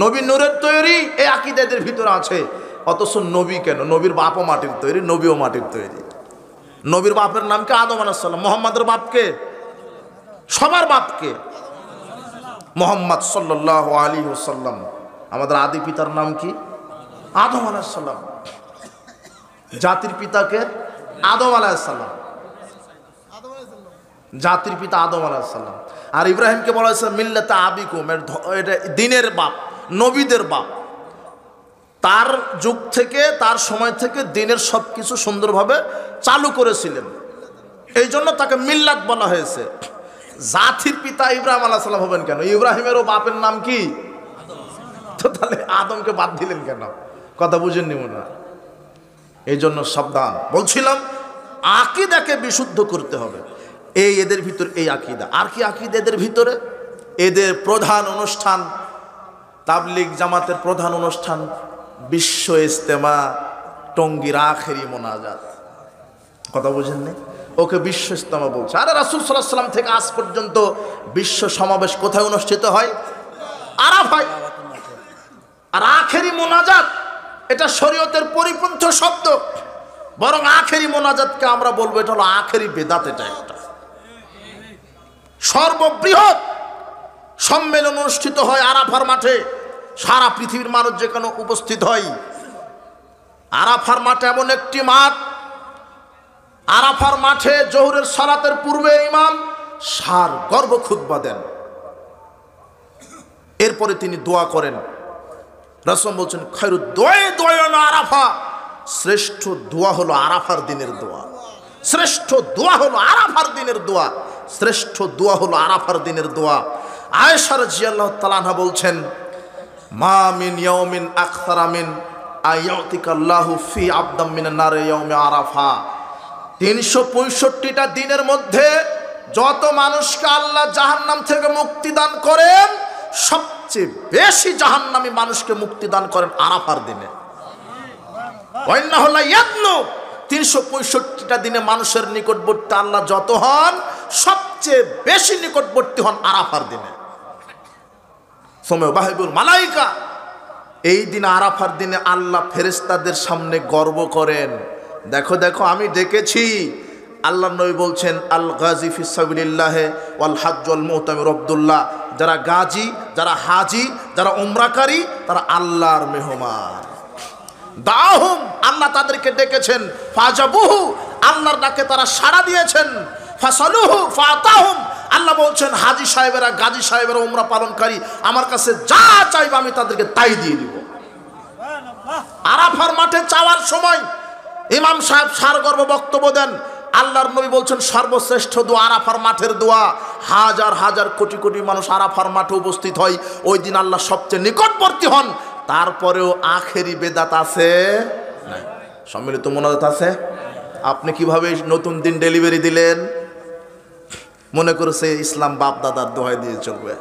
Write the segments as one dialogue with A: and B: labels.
A: নবী নূরের তৈরি, এই আকীদা এদের ভিতরে আছে। অথচ নবী কেন? নবীর বাপও মাটির তৈরি, নবীও মাটির তৈরি। নবীর বাপের নাম কি? আদম আলাইহিস সালাম। মুহাম্মাদের বাপকে? সবার বাপকে মুহাম্মদ সাল্লাল্লাহু আলাইহি ওয়াসাল্লাম। আমাদের আদি পিতার নাম কি? আদম আলাইহিস সালাম। জাতির পিতাকে? আদম আলাইহিস সালাম। জাতির পিতা আদম আলাইহিস সালাম। আর ইব্রাহিমকে বলা হয়েছে মিল্লাতে আবিকুম, এটা দ্বীনের বাপ, নবীদের বাপ। তার যুগ থেকে, তার সময় থেকে দ্বীনের সব কিছু সুন্দরভাবে চালু করেছিলেন, এই জন্য তাকে মিল্লাত বলা হয়েছে। জাতির পিতা ইব্রাহিম আলাইহিস সালাম হবেন কেন? ইব্রাহিমেরও বাপের নাম কি? তো তাহলে আদমকে বাদ দিলেন কেন? কথা বুঝেননি মনে হয়। এই জন্য সাবধান। বলছিলাম আকীদাকে বিশুদ্ধ করতে হবে। এই এদের ভিতর এই আকীদা। আর কি আকীদা এদের ভিতরে? এদের প্রধান অনুষ্ঠান, তাবলিগ জামাতের প্রধান অনুষ্ঠান বিশ্ব ইজতেমা, টঙ্গীর আখেরি মোনাজাত। কথা বুঝেননি? ওকে বিশ্ব ইজতেমা বলছে। আরে রাসূল সাল্লাল্লাহু আলাইহি ওয়াসাল্লাম থেকে আজ পর্যন্ত বিশ্ব সমাবেশ কোথায় অনুষ্ঠিত হয়? আরাফায়। আর আখেরি মোনাজাত এটা শরীয়তের পরিপন্থ শব্দ। বরং আখেরি মোনাজাতকে আমরা বলবো এটা হলো আখেরি বেদাত। এটা একটা সর্ববৃহৎ সম্মেলন অনুষ্ঠিত হয় আরাফার মাঠে। সারা পৃথিবীর মানুষ যেখানে উপস্থিত হয়। আরাফার মাঠে এমন একটি মাঠ, আরাফার মাঠে জোহরের সালাতের পূর্বে ইমাম সার গর্ব খুতবা দেন, এরপরে তিনি দোয়া করেন। রাসূল বলছেন খায়রুদ দুআয়ে দুআয়ানা আরাফা, শ্রেষ্ঠ দোয়া হলো আরাফার দিনের দোয়া। শ্রেষ্ঠ দোয়া হলো আরাফার দিনের দোয়া। শ্রেষ্ঠ দোয়া হলো আরাফার দিনের দোয়া। আয়েশা রাদিয়াল্লাহু তাআলা আনহা বলছেন মা মিন ইয়াউমিন আকসারা মিন আয়াতিকাল্লাহু ফি আবদাম মিনান নার ইয়াউমে আরাফা। 365টা দিনের মধ্যে যত মানুষকে আল্লাহ জাহান্নাম থেকে মুক্তি দান করেন, সবচেয়ে বেশি জাহান্নামী মানুষকে মুক্তি দান করেন আরাফার দিনে। 365টা দিনে মানুষের নিকটবর্তী আল্লাহ যত হন, সবচেয়ে বেশি নিকটবর্তী হন আরাফার দিনে। সোমেবাহিবুল মালাইকা, এই দিন আরাফার দিনে আল্লাহ ফেরেশতাদের সামনে গর্ব করেন, দেখো দেখো আমি ডেকেছি। আল্লাহ নবী বলছেন আল গাজী ফি সাবিলিল্লাহ ওয়াল হাজ্জুল মুতামির আব্দুল্লাহ, যারা গাজী, যারা হাজি, যারা উমরাকারী, তারা আল্লাহর মেহমান। দাহুম, আল্লাহ তাদেরকে ডেকেছেন। ফাজাবুহু, আল্লাহর ডাকে তারা সাড়া দিয়েছেন। ফাসালুহু ফাতাহুম, আল্লাহ বলছেন হাজি সাহেবেরা, গাজী সাহেবেরা, উমরা পালনকারী আমার কাছে যা চাইবে আমি তাদেরকে তাই দিয়ে দিব। আরাফার মাঠে চাওয়ার সময় ইমাম সাহেব সারগর্ব বক্তব্য দেন। আল্লাহর নবী বলছেন সর্বশ্রেষ্ঠ দোয়া আরাফার মাঠের দোয়া। হাজার হাজার কোটি কোটি মানুষ আরাফার মাঠে উপস্থিত হয়, ওই দিন আল্লাহ সবচেয়ে নিকটবর্তী হন। তারপরেও আখেরি বেদাত আছে, সম্মিলিত মোনাজাত আছে। আপনি কিভাবে নতুন দিন ডেলিভারি দিলেন? মনে করেছে ইসলাম বাপ দাদার দোহাই দিয়ে চলবে।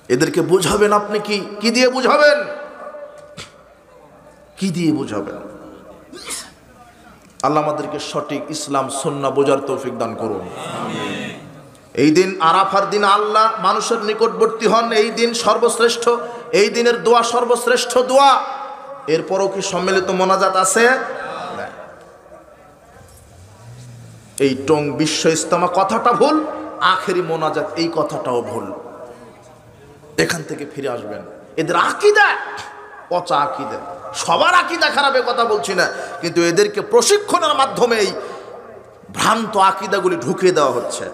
A: এদেরকে বুঝাবেন আপনি কি দিয়ে বুঝাবেন? কি দিয়ে বুঝাবেন? আল্লাহ আমাদেরকে সঠিক ইসলাম সুন্নাহ বোঝার তৌফিক দান করুন। এই দিন আরাফার দিন আল্লাহ মানুষের নিকটবর্তী হন, এই দিন সর্বশ্রেষ্ঠ, এই দিনের দোয়া সর্বশ্রেষ্ঠ দোয়া। এরপরও কি সম্মিলিত মোনাজাত আছে? এই টং বিশ্ব ইজতেমা কথাটা ভুল, আখেরি মোনাজাত এই কথাটাও ভুল। এখান থেকে ফিরে আসবেন। এদের আকীদা পচা আকীদা। সবার আকীদা খারাপের কথা বলছি না, কিন্তু এদেরকে প্রশিক্ষণের মাধ্যমে এই ভ্রান্ত আকীদাগুলি ঢুকিয়ে দেওয়া হচ্ছে।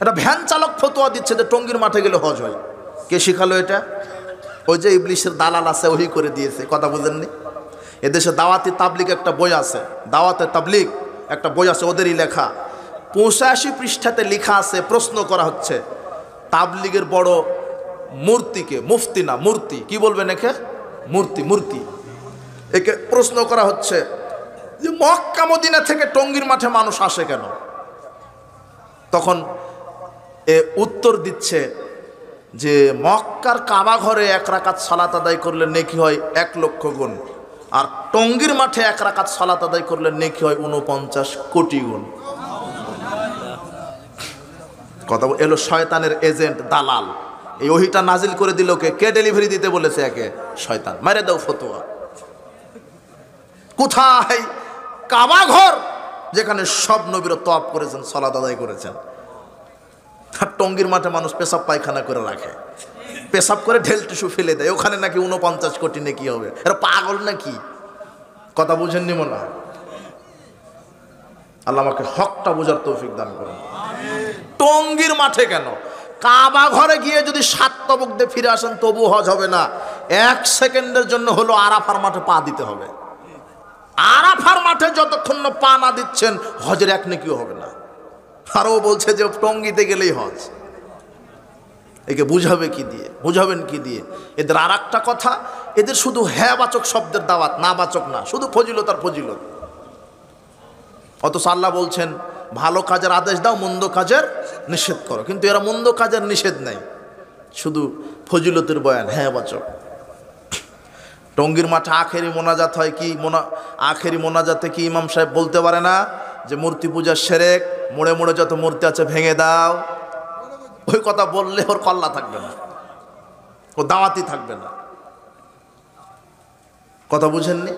A: এটা ভ্যান চালক ফতোয়া দিচ্ছে যে টঙ্গীর মাঠে গেলে হজ হয়। কে শিখালো এটা? ওই যে ইবলিশের দালাল আছে, ওই করে দিয়েছে। কথা বুঝেননি? এদেশে দাওয়াতি তাবলিগ একটা বই আছে, দাওয়াতে তাবলিগ একটা বই আছে, ওদেরই লেখা। 85 পৃষ্ঠাতে লেখা আছে, প্রশ্ন করা হচ্ছে তাবলিগের বড় মূর্তিকে, মুফতি না মূর্তি, কি বলবেন একে? মূর্তি। একে প্রশ্ন করা হচ্ছে যে মক্কা মদিনা থেকে টঙ্গীর মাঠে মানুষ আসে কেন? তখন এ উত্তর দিচ্ছে যে মক্কার কাবা ঘরে 1 রাকাত সালাত আদায় করলে নেকি হয় 1 লক্ষ গুণ, আর টঙ্গীর মাঠে 1 রাকাত সালাত আদায় করলে নেকি হয় 49 কোটি গুণ। কথা এলো শয়তানের এজেন্ট, দালাল। এই ওহিটা নাজিল করে দিল কে ডেলিভারি দিতে বলেছে? একে শয়তান। মেরে দাও ফতোয়া। কোথায়? কাবা ঘর, যেখানে সব নবীরা তওয়াফ করেছেন, সালাত আদায় করেছেন। আর টঙ্গীর মাঠে মানুষ পেশাব পায়খানা করে রাখে, পেশাব করে ঢেল টিস্যু ফেলে দেয়, ওখানে নাকি 49 কোটি নাকি হবে। এরা পাগল নাকি? কথা বুঝেননি মনে হয়। আল্লাহ আমাকে হকটা বোঝার তৌফিক দান করুন। টঙ্গীর মাঠে কেন? কাবা ঘরে গিয়ে যদি 7 তবক দিয়ে ফিরে আসেন তবু হজ হবে না। 1 সেকেন্ডের জন্য হলো আরাফার মাঠে পা দিতে হবে। আরাফার মাঠে যতক্ষণ না পা না দিচ্ছেন হজের 1 নেকিও হবে না। আর ও বলছে যে টঙ্গীতে গেলেই হজ। একে বুঝাবে কি দিয়ে? বুঝাবেন কি দিয়ে? এদের আর একটা কথা, এদের শুধু হ্যাঁ বাচক শব্দের দাওয়াত, না বাচক না, শুধু ফজিলত আর ফজিলত। অথচ আল্লাহ বলছেন ভালো কাজের আদেশ দাও, মন্দ কাজের নিষেধ করো। কিন্তু এরা মন্দ কাজের নিষেধ নাই, শুধু ফজিলতের বয়ান, হ্যাঁ বাচক। টঙ্গীর মাঠে আখেরি মোনাজাত হয় কি? আখেরি মোনাজাতে কি ইমাম সাহেব বলতে পারে না যে মূর্তি পূজার শিরক, মোড়ে মোড়ে যত মূর্তি আছে ভেঙে দাও? ওই কথা বললে ওর কল্লা থাকবে না, ও দাওয়াতি থাকবে না। কথা বুঝেননি?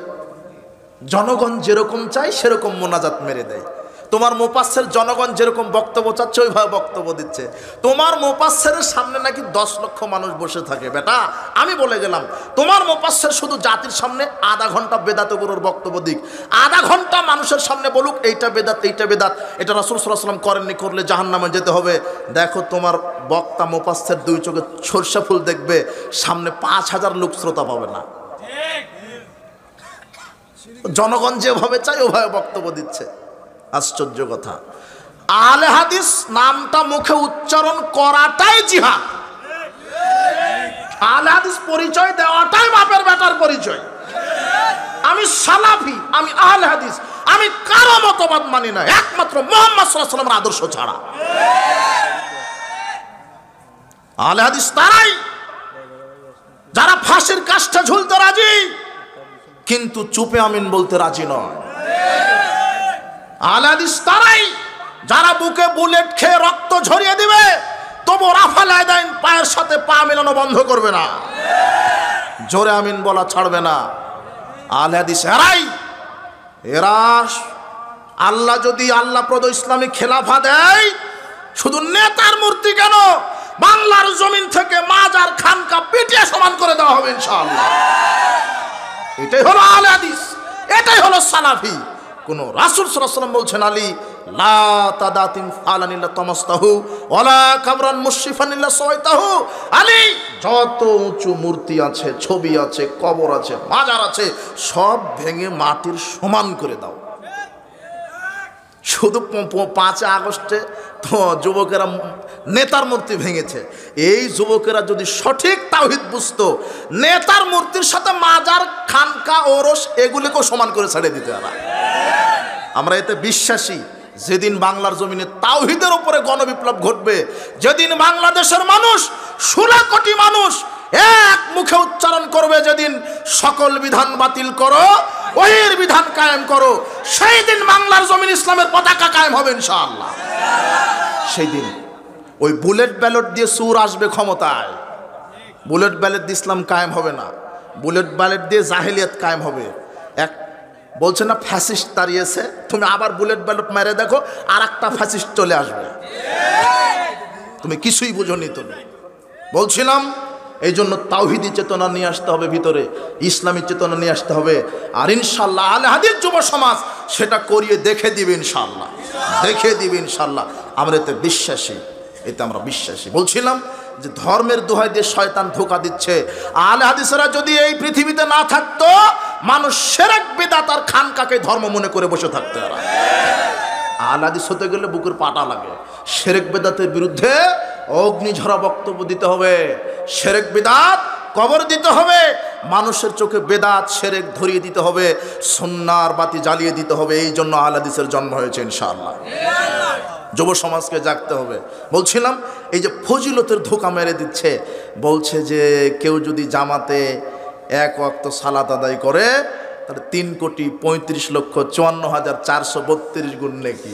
A: জনগণ যেরকম চায় সেরকম মোনাজাত মেরে দেয়। তোমার মুফাসসির জনগণ যেরকম বক্তব্য চাচ্ছে ওইভাবে বক্তব্য দিচ্ছে। তোমার মুফাসসিরের সামনে নাকি 10 লক্ষ মানুষ বসে থাকে। বেটা আমি বলে গেলাম, তোমার মুফাসসির শুধু জাতির সামনে আধা ঘন্টা বেদাত গুরুর বক্তব্য দিক, আধা ঘন্টা মানুষের সামনে বলুক এইটা বেদাত, এইটা বেদাত, এটা রাসূল সাল্লাল্লাহু আলাইহি ওয়াসাল্লাম করেননি, করলে জাহান্নামে যেতে হবে। দেখো তোমার বক্তা মুফাসসির 2 চোখে সরষা ফুল দেখবে, সামনে 5000 লোক শ্রোতা পাবে না। জনগণ যেভাবে চায় ওভাবে বক্তব্য দিচ্ছে। আশ্চর্য কথা। আহলে হাদিস নামটা মুখে উচ্চারণ করাটাই জিহাদ। আহলে হাদিস পরিচয় দেওয়াটাই বাপের বেটার পরিচয়। আমি সালাফি, আমি আহলে হাদিস, আমি কারো মতবাদ মানি না একমাত্র মুহাম্মদ সাল্লাল্লাহু আলাইহি ওয়াসাল্লামের আদর্শ ছাড়া। আহলে হাদিস তারাই যারা ফাঁসির কাষ্ঠে ঝুলতে রাজি কিন্তু চুপে আমিন বলতে রাজি নয়। আহলে হাদিস তারাই যারা বুকে বুলেট খেয়ে রক্ত ঝরিয়ে দিবে তবু রাফাল আদাইন পায়ের সাথে পা মেলানো বন্ধ করবে না, জোরে আমিন বলা ছাড়বে না। আহলে হাদিস এরা আল্লাহ যদি আল্লাহ প্রদ ইসলামী খেলাফা দেয়, শুধু নেতার মূর্তি কেন, বাংলার জমিন থেকে মাজার খানকা পিটিয়ে সমান করে দেওয়া হবে ইনশাআল্লাহ। এটাই হলো আহলে হাদিস, এটাই হলো সালাফি। কোন রাসূল সাল্লাল্লাহু আলাইহি ওয়াসাল্লাম বলছেন আলী লা তাদাতিম ফালানিল্লা তামাস্তাহু ওয়ালা কাবরান মুশরিফানিল্লা সাওয়াইতাহু। আলী যত উঁচু মূর্তি আছে, ছবি আছে, কবর আছে, মাজার আছে, সব ভেঙে মাটির সমান করে দাও। শুধু 5 আগস্টে তো যুবকেরা নেতার মূর্তি ভেঙেছে। এই যুবকেরা যদি সঠিক তাওহীদ বুঝতো, নেতার মূর্তির সাথে মাজার, খানকা, ওরস এগুলিকেও সমান করে ছেড়ে দিতে পারে। আমরা এতে বিশ্বাসী। যেদিন বাংলার জমিনে তাওহীদের উপরে গণবিপ্লব ঘটবে, যেদিন বাংলাদেশের মানুষ 16 কোটি মানুষ এক মুখে উচ্চারণ করবে, যেদিন সকল বিধান বাতিল করো, ওহির বিধান কায়েম করো, সেই দিন বাংলার জমিন ইসলামের পতাকা কায়েম হবে ইনশাআল্লাহ। সেই দিন ওই বুলেট ব্যালট দিয়ে সুর আসবে ক্ষমতায়। বুলেট ব্যালট দিয়ে ইসলাম কায়েম হবে না, বুলেট ব্যালট দিয়ে জাহেলিয়াত কায়েম হবে। এক বলছে না ফ্যাসিস্ট তাড়িয়েছে, তুমি আবার বুলেট ব্যালট মেরে দেখো আর একটা ফ্যাসিস্ট চলে আসবে। তুমি কিছুই বুঝোনি। তুমি বলছিলাম এই জন্য তাওহীদি চেতনা নিয়ে আসতে হবে ভিতরে, ইসলামী চেতনা নিয়ে আসতে হবে। আর ইনশাআল্লাহ আহলে হাদিস যুব সমাজ সেটা করিয়ে দেখে দিবে ইনশাআল্লাহ, দেখে দিবে ইনশাআল্লাহ। আমরা এতে বিশ্বাসী, এতে আমরা বিশ্বাসী। বলছিলাম যে ধর্মের দোহাই দিয়ে শয়তান ধোঁকা দিচ্ছে। আহলে হাদিসরা যদি এই পৃথিবীতে না থাকতো, মানুষ শিরক বিদআত আর খানকাকে ধর্ম মনে করে বসে থাকতো। এরা আহলে হাদিস হতে গেলে বুকের পাটা লাগে। শিরক বিদআতের বিরুদ্ধে অগ্নিঝরা বক্তব্য দিতে হবে, শিরক বিদআত কবর দিতে হবে, মানুষের চোখে বেদাত শিরক ধরিয়ে দিতে হবে, সুন্নাহর বাতি জ্বালিয়ে দিতে হবে। এই জন্য আহলে হাদিসের জন্ম হয়েছে ইনশাআল্লাহ। যুব সমাজকে জাগতে হবে। বলছিলাম এই যে ফজিলতের ধোঁকা মেরে দিচ্ছে, বলছে যে কেউ যদি জামাতে 1 ওয়াক্ত সালাত আদায় করে তাহলে 3,35,54,432 গুণ নেকি।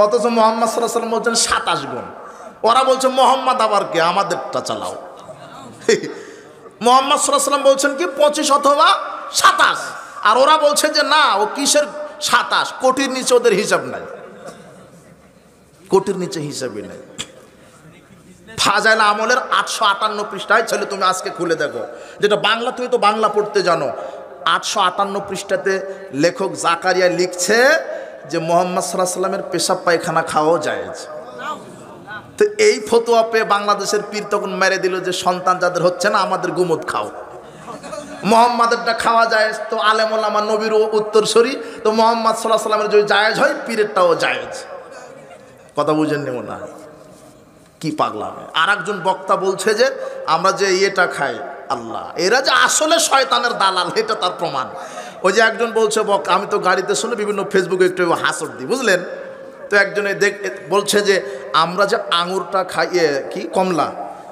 A: অথচ মুহাম্মদ সাল্লাল্লাহু আলাইহি ওয়াসাল্লাম বলছেন 27 গুণ। ওরা বলছে মোহাম্মদ আবার কে, আমাদেরটা চালাও। মোহাম্মদ সাল্লাল্লাহু আলাইহি ওয়াসাল্লাম বলছেন কি 25 অথবা 27, আর ওরা বলছে যে না ও কিসের 27, কোটির নিচে ওদের হিসাব নাই, কোটির নিচে হিসাবই নাই। ফাজাইল আমলের 858 পৃষ্ঠায়, ছেলে তুমি আজকে খুলে দেখো, যেটা বাংলা, তুমি তো বাংলা পড়তে জানো। 858 পৃষ্ঠাতে লেখক জাকারিয়া লিখছে যে মোহাম্মদ সাল্লাল্লাহু আলাইহি ওয়াসাল্লামের পেশাব পায়খানা খাওয়াও জায়েজ। তো এই ফতোয়া পেয়ে বাংলাদেশের পীর তখন মেরে দিল যে সন্তান যাদের হচ্ছে না আমাদের গুমুদ খাও, মোহাম্মদেরটা খাওয়া যায়। তো আলেম ওলামা নবীর উত্তরসূরি, তো মোহাম্মদ সাল্লাল্লাহু আলাইহি ওয়াসাল্লামের যদি জায়েজ হয় পীরেরটাও জায়েজ। কথা বুঝেন নি না? কি পাগলা। আর একজন বক্তা বলছে যে আমরা যে ইয়েটা খাই আল্লাহ, এরা যে আসলে শয়তানের দালাল, এটা তার প্রমাণ। ওই যে একজন বলছে আমি তো গাড়িতে শুনে বিভিন্ন ফেসবুকে একটু হাসর দিই, বুঝলেন? তো একজনে বলছে যে আমরা যে আঙুরটা খাই, কি কমলা,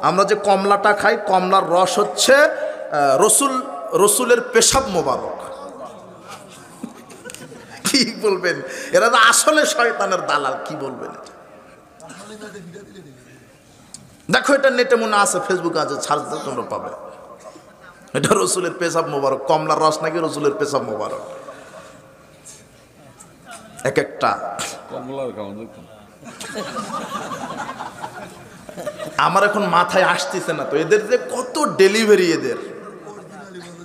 A: আমরা যে কমলাটা খাই, কমলার রস হচ্ছে রসুলের পেশাব মোবারক। কি বলবেন, এরা তো আসলে শয়তানের দালাল, কি বলবেন? দেখো এটা নেটে মনে আছে, ফেসবুকে আছে, ছাড় দাও তোমরা পাবে। এটা রসুলের পেশাব মোবারক, কমলার রস নাকি রসুলের পেশাব মোবারক। এক একটা আমার এখন মাথায় আসতেছে না। তো এদের যে কত ডেলিভারি, এদের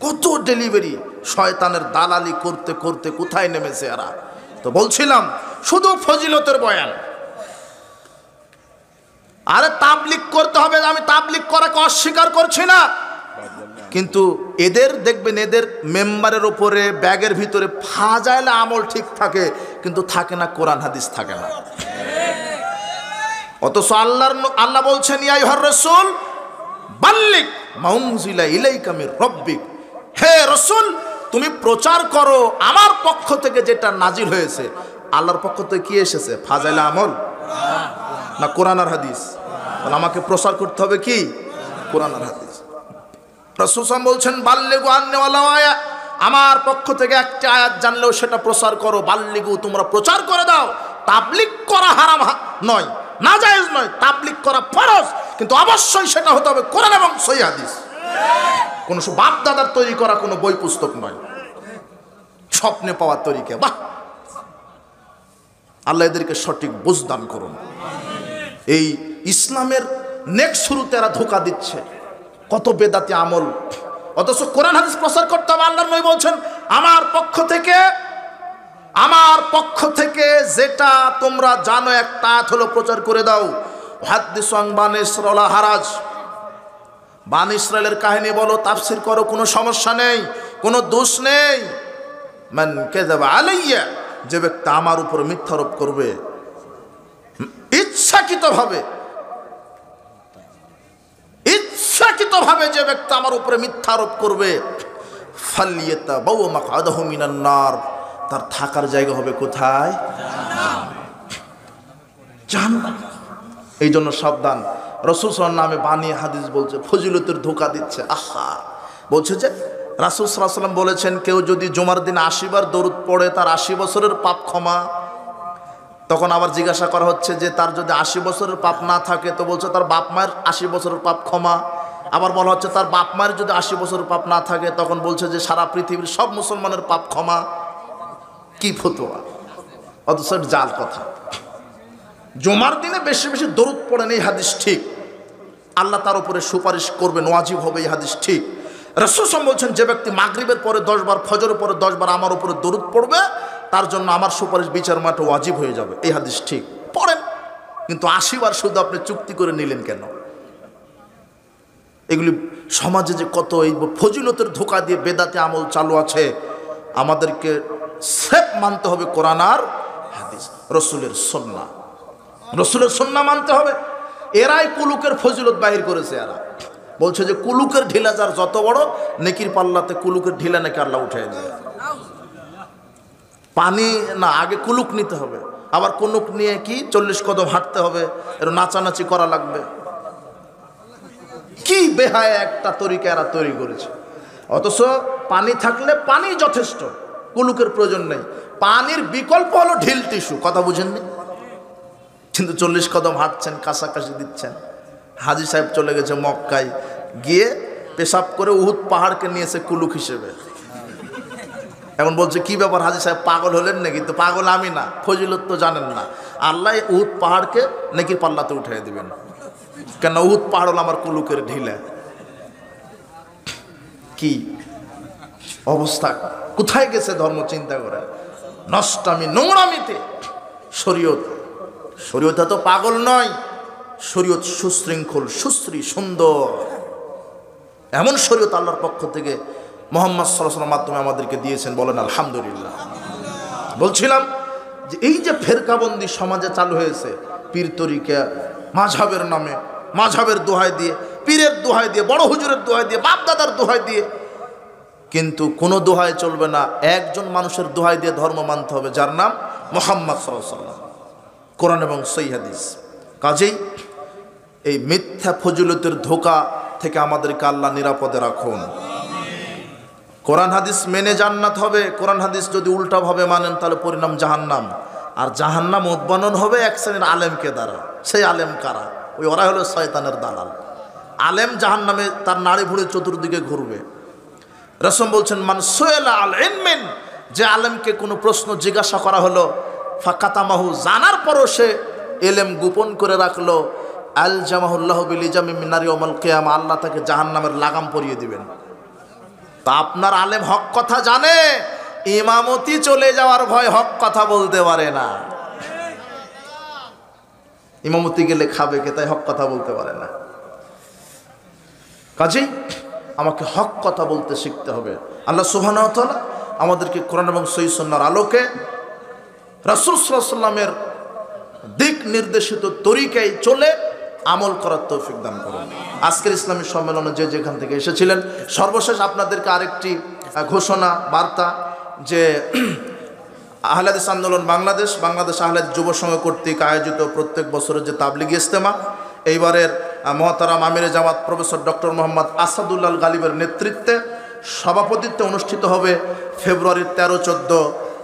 A: কত ডেলিভারি, শয়তানের দালালি করতে করতে কোথায় নেমেছে এরা। তো বলছিলাম শুধু ফজিলতের বয়ান, আরে তাবলিগ করতে হবে, আমি তাবলিগ করাকে অস্বীকার করছি না, কিন্তু এদের দেখবেন এদের মেম্বারের উপরে ব্যাগের ভিতরে ফাজাইল আমল ঠিক থাকে, কিন্তু থাকে না কোরআন হাদিস, থাকে না। অথচ আল্লাহ বলছেন ইয়া আইয়ুহার রাসূল বাল্লিগ মা উনজিলা ইলাইকা মির রাব্বিক, হে রাসূল তুমি প্রচার করো আমার পক্ষ থেকে যেটা নাজিল হয়েছে। আল্লাহর পক্ষ থেকে কি এসেছে? ফাজাইল আমল না কোরআন আর হাদিস? তাহলে আমাকে প্রচার করতে হবে কি? কোরআন আর হাদিস। রাসূল সাল্লাল্লাহু আলাইহি ওয়াসাল্লাম বলছেন বাল্লিগু আন্নী ওয়ালাউ আয়া, আমার পক্ষ থেকে একটা আয়াত জানলেও সেটা প্রচার করো। বাল্লিগু, তোমরা প্রচার করে দাও। তাবলিগ করা হারাম নয়, নাজায়েজ নয়, তাবলিগ করা ফরজ, কিন্তু অবশ্যই সেটা হতে হবে কোরআন এবং সহিহ হাদিস। কোন বাপ দাদার তৈরি করা কোনো বই পুস্তক নয়, স্বপ্নে পাওয়ার তরিকা। বাহ, আল্লাহ এদেরকে সঠিক বুঝ দান করুন। এই ইসলামের নেক্সট শুরুতে এরা ধোঁকা দিচ্ছে, কত বেদাতি আমল, অথচ কোরআন হাদিস প্রচার করতে হবে। আল্লাহর নবী বলছেন আমার পক্ষ থেকে যেটা তোমরা জানো একটা আয়াত হলো প্রচার করে দাও। হাদিসু আন বানি ইসরাইল হারাজ, বানি ইসরাইলের কাহিনী বলো, তাফসীর করো, কোনো সমস্যা নেই, কোনো দোষ নেই। মান কাযাবা আলাইয়া, যে ব্যক্তি আমার উপর মিথ্যারোপ করবে ইচ্ছাকৃতভাবে, যে ব্যক্তি আমার উপরে মিথ্যা আরোপ করবে, ফালিয়াতাবাওয়া মাকআদাহু মিনান নার, তার থাকার জায়গা হবে কোথায়? জাহান্নাম। এই জন্য সাবধান। রাসূল সাল্লাল্লাহু আলাইহি ওয়াসাল্লাম নামে বানিয়ে হাদিস বলছে, ফজিলতের ধোঁকা দিচ্ছে। আহা, বলছে যে রাসূল সাল্লাল্লাহু আলাইহি ওয়াসাল্লাম বলেছেন কেউ যদি জুমার দিন 80 বার দরুদ পড়ে তার 80 বছরের পাপ ক্ষমা। তখন আবার জিজ্ঞাসা করা হচ্ছে যে তার যদি 80 বছরের পাপ না থাকে, তো বলছে তার বাপ মায়ের 80 বছরের পাপ ক্ষমা। আবার বলা হচ্ছে তার বাপ মায়ের যদি 80 বছরের পাপ না থাকে, তখন বলছে যে সারা পৃথিবীর সব মুসলমানের পাপ ক্ষমা। কি ফতোয়া! অথচ জাল কথা। জুমার দিনে বেশি বেশি দরুদ পড়েন, এই হাদিস ঠিক, আল্লাহ তার উপরে সুপারিশ করবেন, ওয়াজিব হবে, এই হাদিস ঠিক। রাসূল সাল্লাল্লাহু আলাইহি ওয়াসাল্লাম বলছেন যে ব্যক্তি মাগরিবের পরে 10 বার, ফজরের পরে 10 বার আমার উপরে দরুদ পড়বে, তার জন্য আমার সুপারিশ বিচার মাঠে ওয়াজিব হয়ে যাবে। এই হাদিস ঠিক, পড়েন। কিন্তু 80 বার শুধু আপনি চুক্তি করে নিলেন কেন? এগুলি সমাজে যে কত এই ফজিলতের ধোঁকা দিয়ে বেদাতে আমল চালু আছে, আমাদেরকে সেফ মানতে হবে কোরআন আর হাদিস, রসুলের সুন্নাহ, রসুলের সুন্নাহ মানতে হবে। এরাই কুলুকের ফজিলত বাহির করেছে। এরা বলছে যে কুলুকের ঢিলা যার যত বড়, নেকির পাল্লাতে কুলুকের ঢিলা নাকি আল্লাহ উঠে যায়। পানি না, আগে কুলুক নিতে হবে, আবার কুলুক নিয়ে কি 40 কদম হাঁটতে হবে, এর নাচানাচি করা লাগবে। কি বেহায়া একটা তরিকা এরা তৈরি করেছে। অথচ পানি থাকলে পানি যথেষ্ট, কুলুকের প্রয়োজন নেই। পানির বিকল্প হলো ঢিল টিস্যু। কথা বুঝেননি? কিন্তু 40 কদম হাঁটছেন, কাছাকাছি দিচ্ছেন। হাজী সাহেব চলে গেছে মক্কায়, গিয়ে পেশাব করে উহুদ পাহাড়কে নিয়েছে কুলুক হিসেবে। এখন বলছে কি ব্যাপার হাজী সাহেব, পাগল হলেন নাকি? তো পাগল আমি না, ফজিলত তো জানেন না। আল্লাহ উহুদ পাহাড়কে নেকির পাল্লাতে উঠিয়ে দিবেন, কেন উহুদ পাহাড় হলো আমার কুলুকের ঢিলা। কি অবস্থা, কোথায় গেছে ধর্ম, চিন্তা করে। নষ্টামি, নোংরামিতে। শরীয়ত, শরীয়ত তো পাগল নয়, শরীয়ত সুশৃঙ্খল, সুশ্রী, সুন্দর। এমন শরীয়ত আল্লাহর পক্ষ থেকে মুহাম্মদ সাল্লাল্লাহু আলাইহি ওয়াসাল্লামের মাধ্যমে আমাদেরকে দিয়েছেন, বলেন আলহামদুলিল্লাহ। বলছিলাম যে এই যে ফেরকাবন্দি সমাজে চালু হয়েছে, পীর তরিকা, মাযহাবের নামে, মাযহাবের দোহাই দিয়ে, পীরের দোহাই দিয়ে, বড় হুজুরের দোহাই দিয়ে, বাপ দাদার দোহাই দিয়ে, কিন্তু কোনো দোহাই চলবে না। একজন মানুষের দোহাই দিয়ে ধর্ম মানতে হবে, যার নাম মুহাম্মদ সাল্লাল্লাহু আলাইহি ওয়াসাল্লাম, কোরআন এবং সহিহ হাদিস। কাজেই এই মিথ্যা ফজিলতের ধোঁকা থেকে আমাদেরকে আল্লাহ নিরাপদে রাখুন। কোরআন হাদিস মেনে জান্নাত হবে। কোরআন হাদিস যদি উল্টাভাবে মানেন তাহলে পরিণাম জাহান্নাম। আর জাহান্নাম উদ্বানন হবে এক শ্রেণীর আলেমকে দ্বারা। সেই আলেম কারা? ওই ওরা হলো শয়তানের দালাল। আলেম জাহান্নামে তার নাড়ি ভুড়ে চতুর্দিকে ঘুরবে। রাসূল বলছেন, মান সুইলা আল ইলমিন, যে আলেমকে কোনো প্রশ্ন জিজ্ঞাসা করা হলো, ফাকাতামাহু, জানার পরও সে এলেম গোপন করে রাখলো, আল জামাহুল্লাহু বিল ইজামি মিন নারি ইয়াউমাল কিয়ামা, আল্লাহ তাকে জাহান্নামের লাগাম পরিয়ে দিবেন। তা আপনার আলেম হক কথা জানে, ইমামতি চলে যাওয়ার ভয় হক কথা বলতে পারে না। ইমামতি গেলে খাবে কে, তাই হক কথা বলতে পারে না। কাজেই আমাকে হক কথা বলতে শিখতে হবে। আল্লাহ সুবহানাহু ওয়া তাআলা আমাদেরকে কোরআন এবং সহিহ সুন্নাহর আলোকে রাসূল সাল্লাল্লাহু আলাইহি ওয়াসাল্লামের দিক নির্দেশিত তরিকায় চলে আমল করার তৌফিক দান করুন। আজকের ইসলামী সম্মেলনে যে যেখান থেকে এসেছিলেন, সর্বশেষ আপনাদেরকে আরেকটি ঘোষণা বার্তা, যে আহলে হাদিস আন্দোলন বাংলাদেশ, বাংলাদেশ আহলে হাদিস যুব সংঘ কর্তৃক আয়োজিত প্রত্যেক বছরের যে তাবলিগি ইজতেমা, এইবারের মহতারাম আমিরে জামাত প্রফেসর ডক্টর মোহাম্মদ আসাদুল্লাহ গালিবের নেতৃত্বে সভাপতিত্বে অনুষ্ঠিত হবে ফেব্রুয়ারির 13-14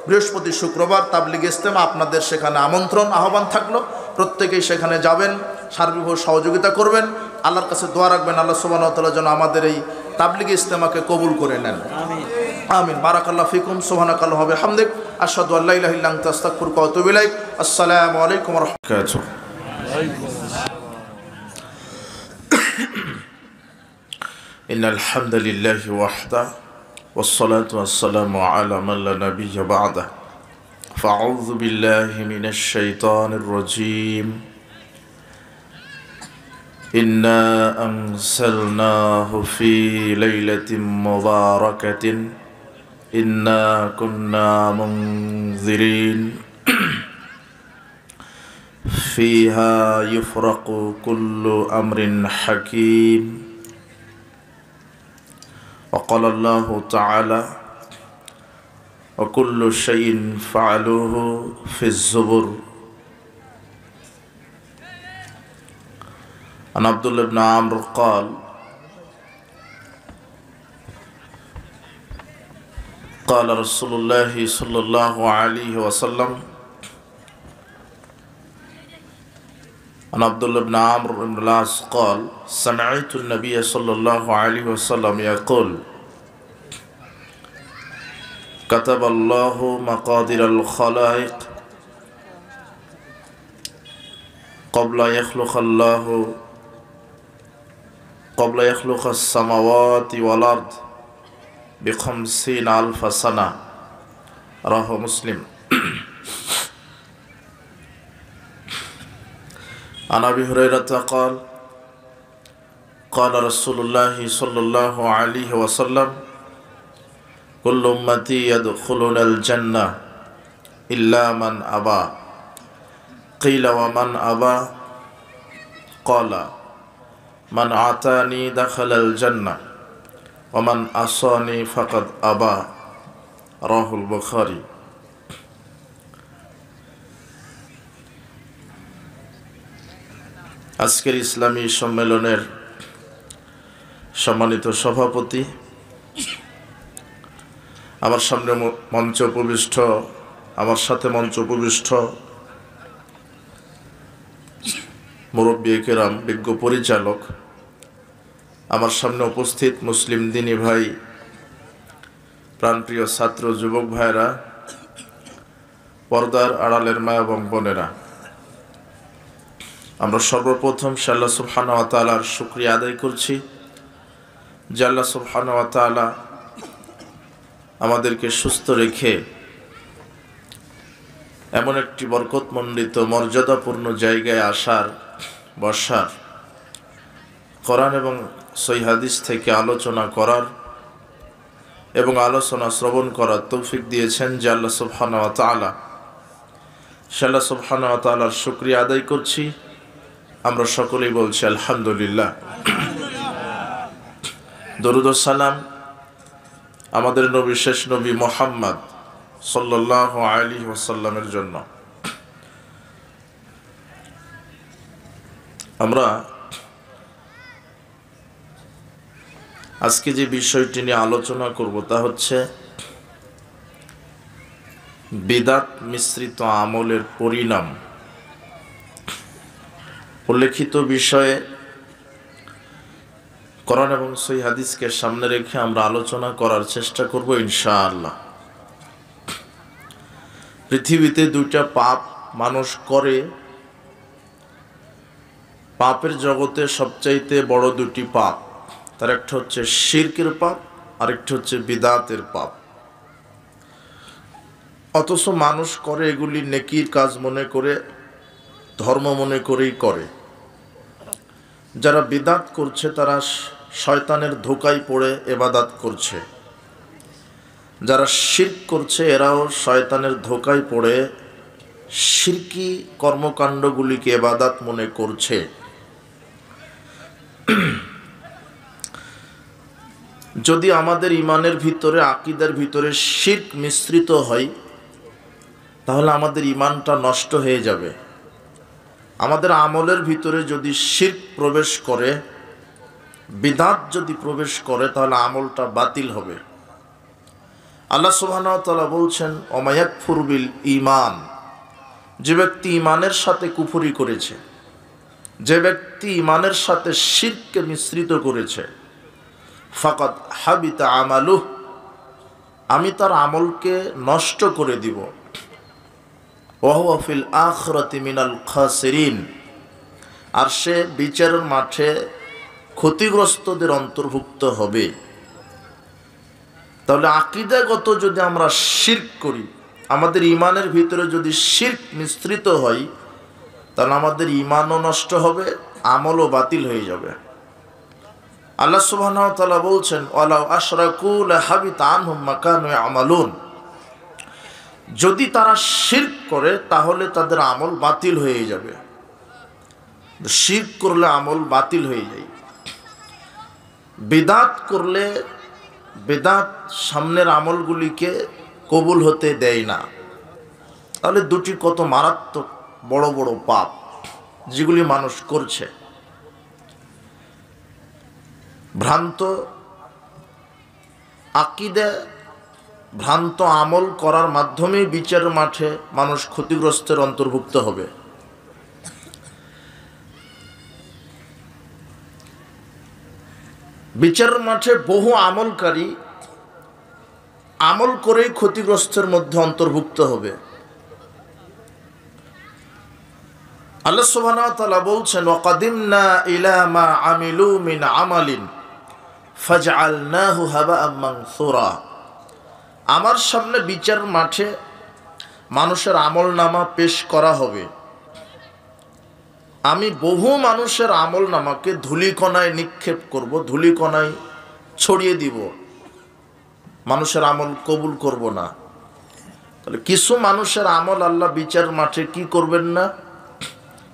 A: বৃহস্পতি শুক্রবার তাবলিগি ইজতেমা। আপনাদের সেখানে আমন্ত্রণ, আহ্বান থাকলো, প্রত্যেকেই সেখানে যাবেন, সার্বিকভাবে সহযোগিতা করবেন। আল্লাহর কাছে দোয়া রাখবেন আল্লাহ সুবহানাহু ওয়া তাআলা যেন আমাদের এই তাবলিগি ইজতেমাকে কবুল করে নেন। আমিন। বারাকাল্লাহু ফিকুম। সুবহানাকাল্লাহু ওয়া বিহামদিক, আশহাদু আল্লা ইলাহা ইল্লা আনতা, আস্তাগফিরুকা ওয়া আতুবু ইলাইক। আসসালামু আলাইকুম ওয়া রাহমাতুল্লাহি ওয়া বারাকাতুহু। ইন্নাল হামদালিল্লাহি ওয়াহদাহু والصلاة والسلام على من لا نبي بعده فأعوذ بالله من الشيطان الرجيم إنا أنزلناه في ليلة مباركة إنا كنا منذرين فيها يفرق كل أمر حكيم وقال الله تعالى وكل شيء فعلوه في الزبر عن عبد الله بن عمرو قال قال رسول الله صلى الله عليه وسلم عن عبد الله بن عمرو بن العاص قال سمعت النبي صلى الله عليه وسلم يقول كتب الله مقادير الخلائق قبل يخلق السماوات والأرض ب50,000 سنة رواه مسلم عن أبي هريرة قال قال رسول الله صلى الله عليه وسلم كل أمتي يدخلون الجنة إلا من أبى قيل ومن أبى قال من أعطاني دخل الجنة ومن عصاني فقد أبى رواه البخاري। আজকের ইসলামী সম্মেলনের সম্মানিত সভাপতি, আমার সামনে মঞ্চ উপবিষ্ট, আমার সাথে মঞ্চ উপবিষ্ট মুরব্বী কেরাম, বিজ্ঞ পরিচালক, আমার সামনে উপস্থিত মুসলিম দিনী ভাই, প্রাণপ্রিয় ছাত্র যুবক ভাইরা, পর্দার আড়ালের মা এবং বোনেরা, আমরা সর্বপ্রথম আল্লাহ সুবহানাহু ওয়া তাআলার শুকরিয়া আদায় করছি যে আল্লাহ সুবহানাহু ওয়া তাআলা আমাদেরকে সুস্থ রেখে এমন একটি বরকতমণ্ডিত মর্যাদাপূর্ণ জায়গায় আসার, বসার, কোরআন এবং সহিহ হাদিস থেকে আলোচনা করার এবং আলোচনা শ্রবণ করার তৌফিক দিয়েছেন যে আল্লাহ সুবহানাহু ওয়া তাআলা। আল্লাহ সুবহানাহু ওয়া তাআলার শুকরিয়া আদায় করছি। আমরা সকলেই বলছি আলহামদুলিল্লাহ। দরুদ ও সালাম আমাদের নবী, শেষ নবী মুহাম্মদ সাল্লাল্লাহু আলাইহি ওয়াসাল্লামের জন্য। আমরা আজকে যে বিষয়টি নিয়ে আলোচনা করব তা হচ্ছে বিদআত মিশ্রিত আমলের পরিণাম। উল্লেখিত বিষয়ে কোরআন এবং সহিহ হাদিসকে সামনে রেখে আমরা আলোচনা করার চেষ্টা করব ইনশাআল্লাহ। পৃথিবীতে দুইটা পাপ মানুষ করে। পাপের জগতে সবচাইতে বড় দুটি পাপ, তার একটা হচ্ছে শিরকের পাপ, আরেকটা হচ্ছে বিদআতের পাপ। অথচ মানুষ করে এগুলি নেকির কাজ মনে করে, ধর্ম মনে করেই করে। যারা বিদআত করছে তারা শয়তানের ধোঁকায় পড়ে ইবাদত করছে। যারা শিরক করছে এরাও শয়তানের ধোঁকায় পড়ে শিরকি কর্মকাণ্ডগুলিকে ইবাদত মনে করছে। যদি আমাদের ইমানের ভিতরে, আকীদার ভিতরে শিরক মিশ্রিত হয় তাহলে আমাদের ইমানটা নষ্ট হয়ে যাবে। আমাদের আমলের ভিতরে যদি শিরক প্রবেশ করে, বিদআত যদি প্রবেশ করে, তাহলে আমলটা বাতিল হবে। আল্লাহ সুবহানাহু ওয়া তাআলা বলছেন, ওমা ইয়াকফুর বিল ঈমান, যে ব্যক্তি ঈমানের সাথে কুফরি করেছে, যে ব্যক্তি ঈমানের সাথে শিরককে মিশ্রিত করেছে, ফাকাদ হাবিতা আমালুহ, আমি তার আমলকে নষ্ট করে দিব। ওয়া হুয়া ফিল আখিরাতি মিনাল খাসিরিন, আর সে বিচারের মাঠে ক্ষতিগ্রস্তদের অন্তর্ভুক্ত হবে। তাহলে আকীদাগত যদি আমরা শিরক করি, আমাদের ঈমানের ভিতরে যদি শিরক মিশ্রিত হয়, তাহলে আমাদের ঈমানও নষ্ট হবে, আমলও বাতিল হয়ে যাবে। আল্লাহ সুবহানাহু ওয়া তাআলা বলছেন, ওয়ালাউ আশরাকু লাহাবিতা আনহুম মা কানু ইয়ামালুন, যদি তারা শিরক করে তাহলে তাদের আমল বাতিল হয়ে যাবে। শিরক করলে আমল বাতিল হয়ে যায়। বিদআত করলে বিদআত সামনের আমলগুলিকে কবুল হতে দেয় না। তাহলে দুটি কত মারাত্মক বড় বড় পাপ যেগুলি মানুষ করছে। ভ্রান্ত আকীদা, ভ্রান্ত আমল করার মাধ্যমে বিচারের মাঠে মানুষ ক্ষতিগ্রস্তের অন্তর্ভুক্ত হবে। বিচারের মাঠে বহু আমলকারী আমল করেই ক্ষতিগ্রস্তের মধ্যে অন্তর্ভুক্ত হবে। আল্লাহ সুবহানাহু ওয়া তাআলা বলছেন, ওয়াকাদিমনা ইলা মা আমিলু মিন আমালিন ফাজআলনাহু হাবাআম মানসুরা, আমার সামনে বিচার মাঠে মানুষের আমলনামা পেশ করা হবে। আমি বহু মানুষের আমলনামাকে ধূলিকণায় নিক্ষেপ করব, ধূলিকণায় ছড়িয়ে দিব, মানুষের আমল কবুল করব না। তাহলে কিছু মানুষের আমল আল্লাহ বিচার মাঠে কি করবেন না?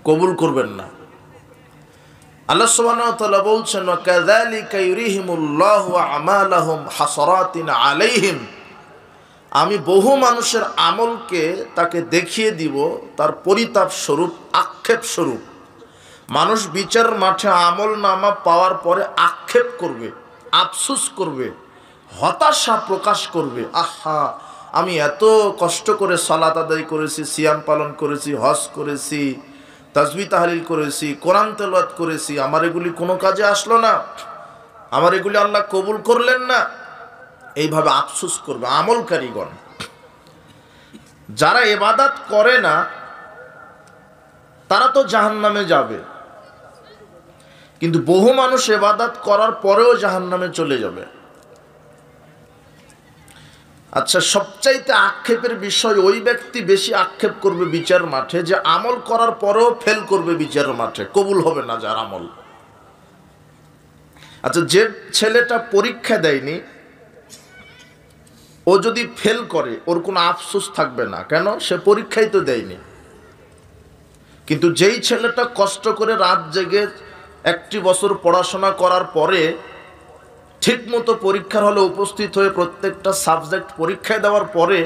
A: কবুল করবেন না। আল্লাহ সুবহানাহু ওয়া তাআলা বলছেন, ওয়া কাযালিকা ইউরিহিমুল্লাহু আমালাহুম হাসারাতিন আলাইহিম, আমি বহু মানুষের আমলকে তাকে দেখিয়ে দিব তার পরিতাপ স্বরূপ, আক্ষেপ স্বরূপ। মানুষ বিচার মাঠে আমল নামা পাওয়ার পরে আক্ষেপ করবে, আফসোস করবে, হতাশা প্রকাশ করবে। আহা, আমি এত কষ্ট করে সালাত আদায় করেছি, সিয়াম পালন করেছি, হজ করেছি, তাসবিহ তাহলিল করেছি, কোরআন তেলাওয়াত করেছি, আমার এগুলি কোনো কাজে আসলো না, আমার এগুলি আল্লাহ কবুল করলেন না, এইভাবে আফসোস করবে আমলকারীগণ। যারা ইবাদত করে না তারা তো জাহান্নামে যাবে, কিন্তু বহু মানুষ ইবাদত করার পরেও জাহান্নামে চলে যাবে। আচ্ছা, সবচাইতে আক্ষেপের বিষয় ওই ব্যক্তি বেশি আক্ষেপ করবে বিচার মাঠে যে আমল করার পরেও ফেল করবে বিচার মাঠে, কবুল হবে না যার আমল। আচ্ছা, যে ছেলেটা পরীক্ষা দেয়নি ও যদি ফেল করে ওর কোনো আফসোস থাকবে না, কেন? সে পরীক্ষাই তো দেয়নি। কিন্তু যেই ছেলেটা কষ্ট করে রাত জেগে 1 বছর পড়াশোনা করার পরে ঠিকমতো পরীক্ষার হলে উপস্থিত হয়ে প্রত্যেকটা সাবজেক্ট পরীক্ষায় দেওয়ার পরে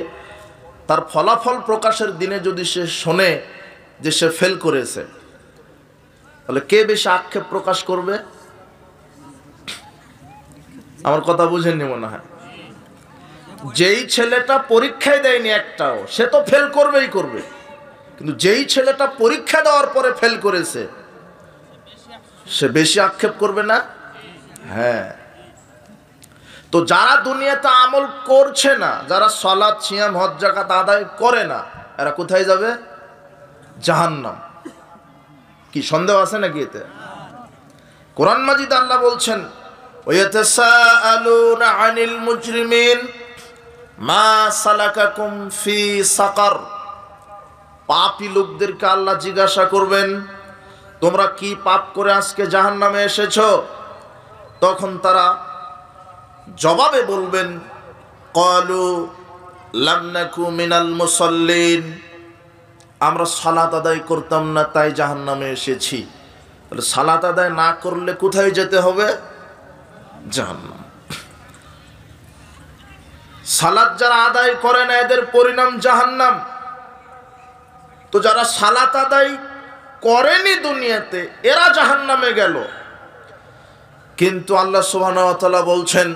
A: তার ফলাফল প্রকাশের দিনে যদি সে শোনে যে সে ফেল করেছে, তাহলে কে বেশি আক্ষেপ প্রকাশ করবে? আমার কথা বুঝেননি মনে হয়। যেই ছেলেটা পরীক্ষায় দেয়নি একটাও, সে তো ফেল করবেই করবে, কিন্তু যেই ছেলেটা পরীক্ষা দেওয়ার পরে ফেল করেছে সে বেশি আক্ষেপ করবে না? হ্যাঁ। তো যারা দুনিয়াতে আমল করছে না, যারা সালাত সিয়াম হজ যাকাত আদায় করে না, এরা কোথায় যাবে? জাহান্নাম। কি সন্দেহ আছে নাকি এতে? কোরআন মাজিদ আল্লাহ বলছেন, ওয়াতাসাআলুনা আনিল মুজরিমিন মা সালাকাকুম ফি সাকার। পাপী লোকদেরকে আল্লাহ জিজ্ঞাসা করবেন, তোমরা কি পাপ করে আজকে জাহান্নামে এসেছো? তখন তারা জবাবে বলবেন, ক্বালু লাম নাকু মিনাল মুসাল্লিন, আমরা সালাত আদায় করতাম না তাই জাহান্নামে এসেছি। তাহলে সালাত আদায় না করলে কোথায় যেতে হবে? জাহান্নাম। সালাত যারা আদায় করে না এদের পরিণাম জাহান্নাম। তো যারা সালাত আদায় করেনি দুনিয়াতে এরা জাহান্নামে গেল। কিন্তু আল্লাহ সুবহানাহু ওয়া তাআলা বলছেন,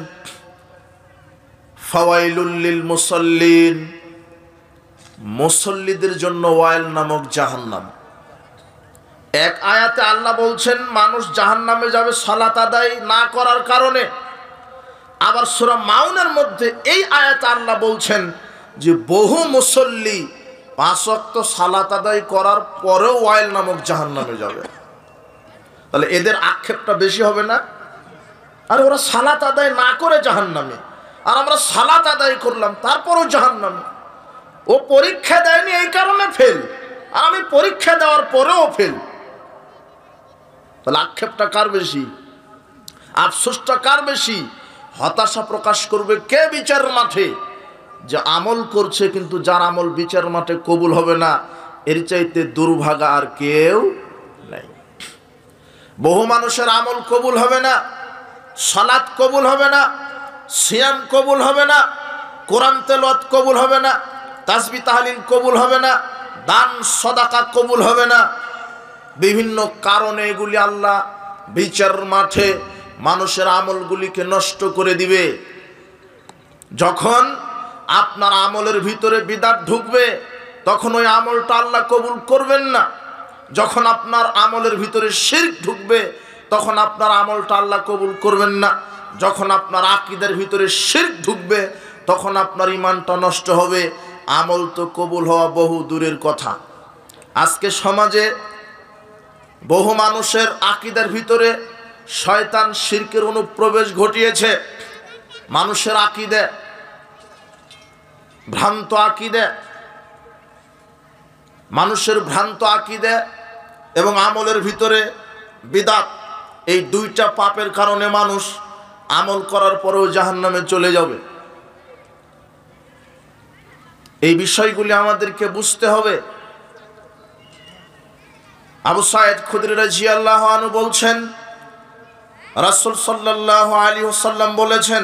A: ফাওয়াইলুল লিল মুসাল্লিন, মুসল্লিদের জন্য ওয়াইল নামক জাহান্নাম। এক আয়াতে আল্লাহ বলছেন মানুষ জাহান্নামে যাবে সালাত আদায় না করার কারণে। আবার সূরা মাউনের মধ্যে এই আয়াতে আল্লাহ বলছেন যে বহু মুসল্লি 5 ওয়াক্ত সালাত আদায় করার পরেও ওয়াইল নামক জাহান্নামে যাবে। তাহলে এদের আক্ষেপটা বেশি হবে না? আর ওরা সালাত আদায় না করে জাহান্নামে, আর আমরা সালাত আদায় করলাম তারপরও জাহান্নামে। ও পরীক্ষা দেয়নি এই কারণে ফেল, আর আমি পরীক্ষা দেওয়ার পরেও ফেল। তাহলে আক্ষেপটা কার বেশি? আফসোসটা কার বেশি? হতাশা প্রকাশ করবে কে বিচার মাঠে? যে আমল করছে কিন্তু যার আমল বিচার মাঠে কবুল হবে না, এর চাইতে দুর্ভাগা আর কেউ নাই। বহু মানুষের আমল কবুল হবে না, সালাত কবুল হবে না, সিয়াম কবুল হবে না, কোরআন তেলাওয়াত কবুল হবে না, তাসবিহ তাহলিল কবুল হবে না, দান সদাকা কবুল হবে না। বিভিন্ন কারণে এগুলি আল্লাহ বিচার মাঠে মানুষের আমলগুলিকে নষ্ট করে দিবে। যখন আপনার আমলের ভিতরে বিদআত ঢুকবে তখন ওই আমলটা আল্লাহ কবুল করবেন না। যখন আপনার আমলের ভিতরে শিরক ঢুকবে তখন আপনার আমলটা আল্লাহ কবুল করবেন না। যখন আপনার আকীদার ভিতরে শিরক ঢুকবে তখন আপনার ঈমানটা নষ্ট হবে। আমল তো কবুল হওয়া বহু দূরের কথা। আজকে সমাজে বহু মানুষের আকীদার ভিতরে শয়তান শিরকের অনুপ্রবেশ ঘটিয়েছে। মানুষের আকীদা ভ্রান্ত আকীদা, মানুষের ভ্রান্ত আকীদা এবং আমলের ভিতরে বিদআত, এই দুইটা পাপের কারণে মানুষ আমল করার পরেও জাহান্নামে চলে যাবে। এই বিষয়গুলি আমাদেরকে বুঝতে হবে। আবু সাঈদ খুদরি রাদিয়াল্লাহু আনহু বলছেন, রাসূল সাল্লাল্লাহু আলাইহি ওয়াসাল্লাম বলেছেন,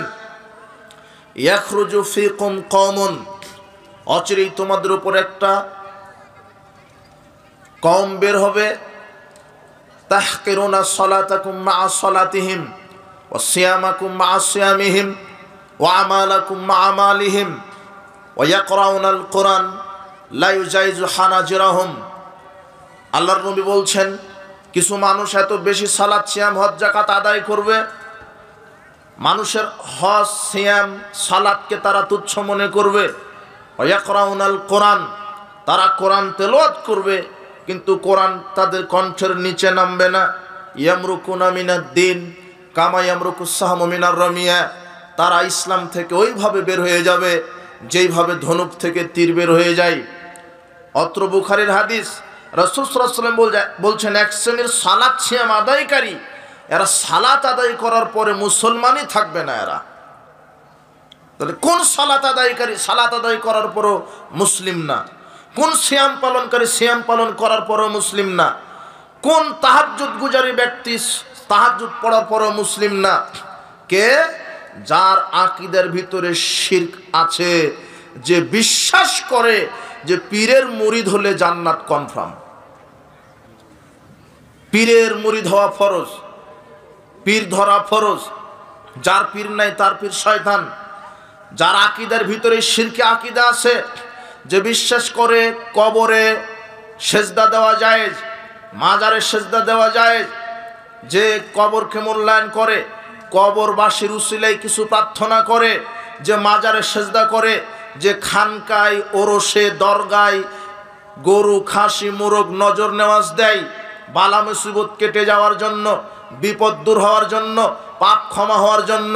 A: ইয়াখরুজু ফীকুম কওমুন, অচিরেই তোমাদের উপর একটা কওম বের হবে, তাহকিরুনা সালাতাকুম মা সালাতিহিম ওয়া সিয়ামাকুম মা সিয়ামিহিম ওয়া আমালাকুম মা আমালিহিম ওয়া ইয়াকরাউনাল কুরআন লা ইউজাইজু হানাজিরাহুম। আল্লাহর নবী বলছেন কিছু মানুষ এত বেশি সালাত সিয়াম হজ যাকাত আদায় করবে, মানুষের হজ সিয়াম সালাতকে তারা তুচ্ছ মনে করবে। ওয়ায়াকরাউনাল কোরআন, তারা কোরআন তেলাওয়াত করবে কিন্তু কোরআন তাদের কণ্ঠের নিচে নামবে না। ইয়ামরুকুনা মিনাদ দ্বীন কামা ইয়ামরুকুস সাহমু মিনার রামিয়া, তারা ইসলাম থেকে ওইভাবে বের হয়ে যাবে যেইভাবে ধনুক থেকে তীর বের হয়ে যায়। অত্র বুখারীর হাদিস, রাসূল সাল্লাল্লাহু আলাইহি ওয়াসাল্লাম বলছেন এক শ্রেণীর সালাত সিয়াম আদায়কারী, এরা সালাত আদায় করার পরে মুসলমানই থাকবে না। এরা তাহলে কোন সালাত আদায়কারী সালাত আদায় করার পরও মুসলিম না? কোন সিয়াম পালনকারী সিয়াম পালন করার পরও মুসলিম না? কোন তাহাজ্জুদ গুজারি ব্যক্তি তাহাজ্জুদ পড়ার পরও মুসলিম না? কে? যার আকীদার ভিতরে শিরক আছে, যে বিশ্বাস করে যে পীরের মুরিদ হলে জান্নাত কনফার্ম, পীরের মুরিদ হওয়া ফরজ, পীর ধরা ফরজ, যার পীর নাই তার পীর শয়তান। যার আকীদার ভিতরে শিরকে আকীদা আছে, যে বিশ্বাস করে কবরে সেজদা দেওয়া জায়েজ, মাজারে সেজদা দেওয়া জায়েজ, যে কবরকে মূল্যায়ন করে, কবরবাসীর উসিলায় কিছু প্রার্থনা করে, যে মাজারে সেজদা করে, যে খানকায় ওরসে দরগায় গরু খাসি মোরগ নজর নেওয়াজ দেয় বালা মুসিবত কেটে যাওয়ার জন্য, বিপদ দূর হওয়ার জন্য, পাপ ক্ষমা হওয়ার জন্য।